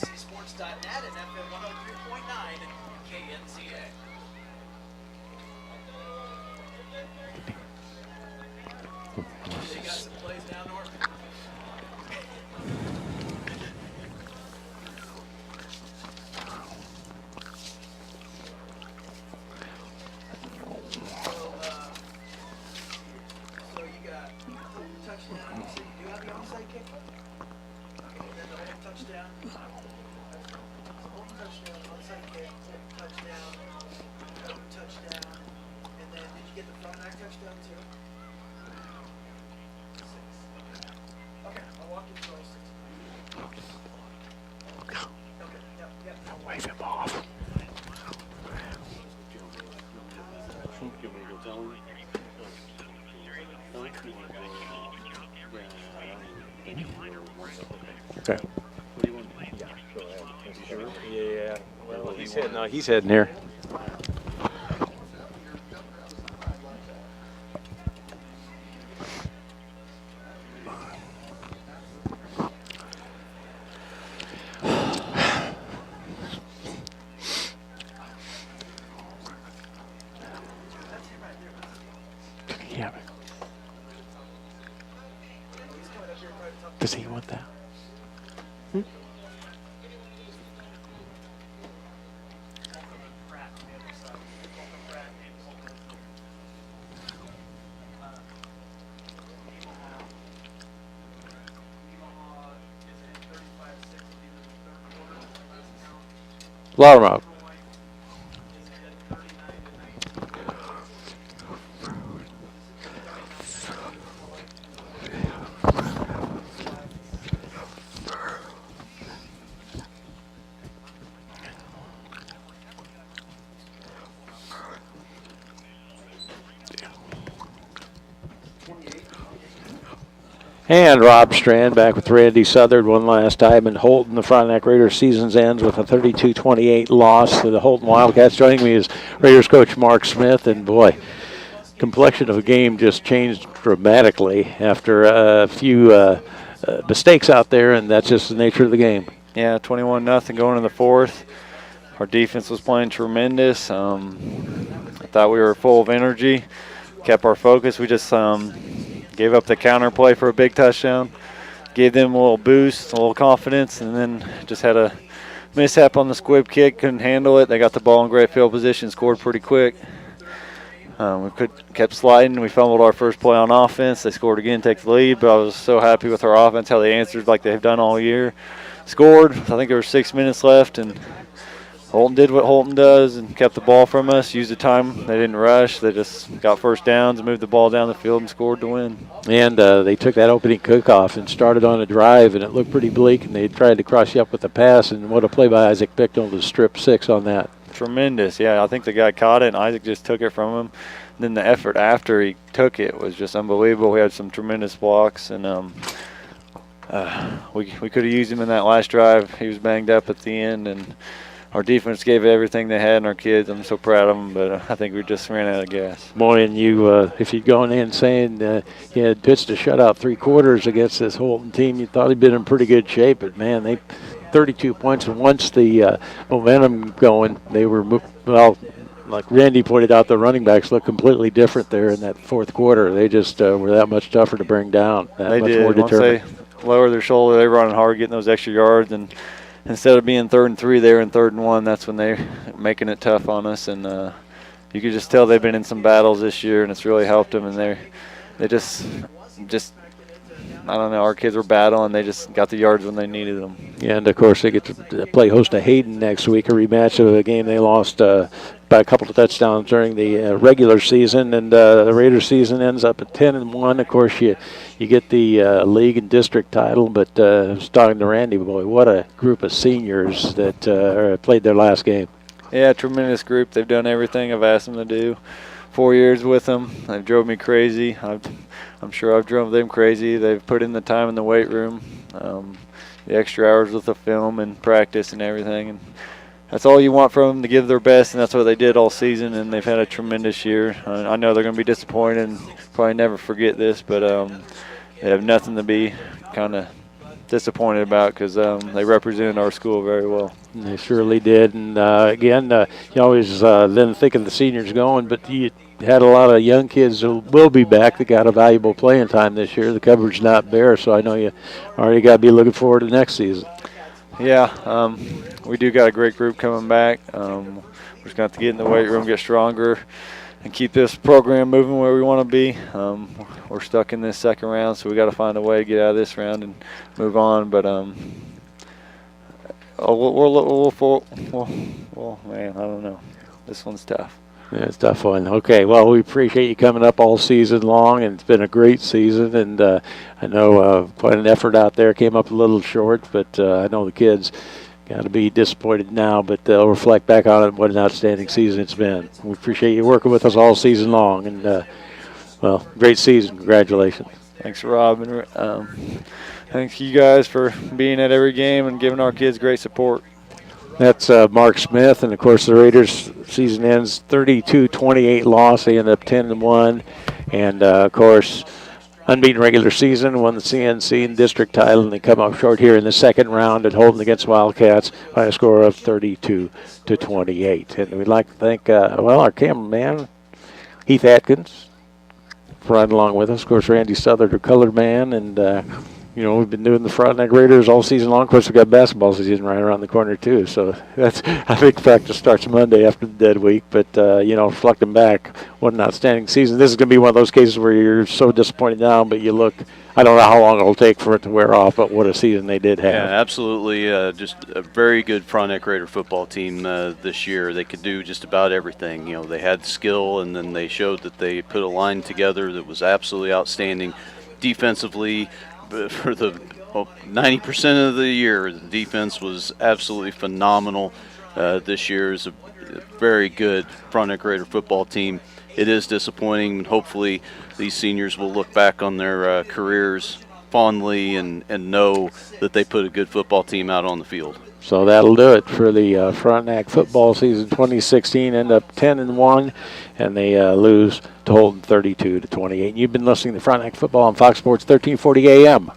Speaker 2: Okay. Yeah. Well, he's heading here. Does he want that? Loudermouth. And Rob Strand back with Randy Southard one last time. And Holton, the Frontenac Raiders season ends with a 32-28 loss to the Holton Wildcats. Joining me is Raiders coach Mark Smith. And boy, complexion of the game just changed dramatically after a few mistakes out there, and that's just the nature of the game.
Speaker 13: Yeah, 21-0 going in the fourth. Our defense was playing tremendous. I thought we were full of energy, kept our focus. We just gave up the counter play for a big touchdown, gave them a little boost, a little confidence, and then just had a mishap on the squib kick, couldn't handle it. They got the ball in great field position, scored pretty quick. We kept sliding. We fumbled our first play on offense. They scored again, take the lead. But I was so happy with our offense, how they answered like they've done all year. Scored. I think there were 6 minutes left, and Holton did what Holton does and kept the ball from us, used the time. They didn't rush. They just got first downs and moved the ball down the field and scored to win.
Speaker 2: And they took that opening cook-off and started on a drive, and it looked pretty bleak, and they tried to cross you up with a pass, and what a play by Isaac Bicknell to strip 6 on that.
Speaker 13: Tremendous, yeah. I think the guy caught it, and Isaac just took it from him. And then the effort after he took it was just unbelievable. We had some tremendous blocks, and we could have used him in that last drive. He was banged up at the end, and our defense gave everything they had, and our kids, I'm so proud of them, but I think we just ran out of gas.
Speaker 2: Boy, and you, if you'd gone in saying you had pitched a shutout 3 quarters against this Holton team, you thought he'd been in pretty good shape, but man, they 32 points, and once the momentum going, they were, well, like Randy pointed out, the running backs looked completely different there in that 4th quarter. They just were that much tougher to bring down, that much more determined.
Speaker 13: Once they lowered their shoulder, they were running hard, getting those extra yards, and instead of being 3rd and 3, they were in 3rd and 1. That's when they're making it tough on us, and you could just tell they've been in some battles this year, and it's really helped them. And they just I don't know. Our kids were battling. They just got the yards when they needed them.
Speaker 2: Yeah, and of course they get to play host to Hayden next week, a rematch of a game they lost by a couple of touchdowns during the regular season, and the Raiders season ends up at 10-1. Of course, you get the league and district title, but I was talking to Randy, boy, what a group of seniors that played their last game.
Speaker 13: Yeah, tremendous group. They've done everything I've asked them to do. 4 years with them. They've drove me crazy. I'm sure I've drove them crazy. They've put in the time in the weight room, the extra hours with the film and practice and everything. And that's all you want from them, to give their best, and that's what they did all season, and they've had a tremendous year. I know they're going to be disappointed and probably never forget this, but they have nothing to be kind of disappointed about, because they represented our school very well.
Speaker 2: And they surely did. And again, you always then think of the seniors going, but you had a lot of young kids who will be back that got a valuable playing time this year. The cupboard's not bare, so I know you already got to be looking forward to next season.
Speaker 13: Yeah, we do got a great group coming back. We're just going to have to get in the weight room, get stronger, and keep this program moving where we want to be. We're stuck in this second round, so we got to find a way to get out of this round and move on. But well, man, I don't know. This one's tough.
Speaker 2: Yeah, it's a tough one. Okay, well, we appreciate you coming up all season long, and it's been a great season. And I know quite an effort out there. Came up a little short, but I know the kids got to be disappointed now, but they'll reflect back on it. What an outstanding season it's been. We appreciate you working with us all season long, and well, great season. Congratulations.
Speaker 13: Thanks, Rob, and thanks you guys for being at every game and giving our kids great support.
Speaker 2: That's Mark Smith, and of course the Raiders season ends 32-28 loss. They end up 10-1, and of course unbeaten regular season, won the CNC and district title, and they come up short here in the second round at Holton against Wildcats by a score of 32-28. And we'd like to thank our cameraman Heath Atkins for riding along with us. Of course, Randy Southard, our colored man, and we've been doing the Frontenac Raiders all season long. Of course, we've got basketball season right around the corner, too. So that's, I think practice starts Monday after the dead week. But, reflecting back, what an outstanding season. This is going to be one of those cases where you're so disappointed now, but you look, I don't know how long it'll take for it to wear off, but what a season they did have.
Speaker 3: Yeah, absolutely. Just a very good Frontenac Raider football team this year. They could do just about everything. They had skill, and then they showed that they put a line together that was absolutely outstanding defensively. For the 90% of the year, the defense was absolutely phenomenal. This year is a very good Frontenac Raider football team. It is disappointing, and hopefully these seniors will look back on their careers fondly and know that they put a good football team out on the field.
Speaker 2: So that'll do it for the Frontenac football season 2016. End up 10-1, and they lose to Holton 32-28. You've been listening to Frontenac football on Fox Sports 1340 AM.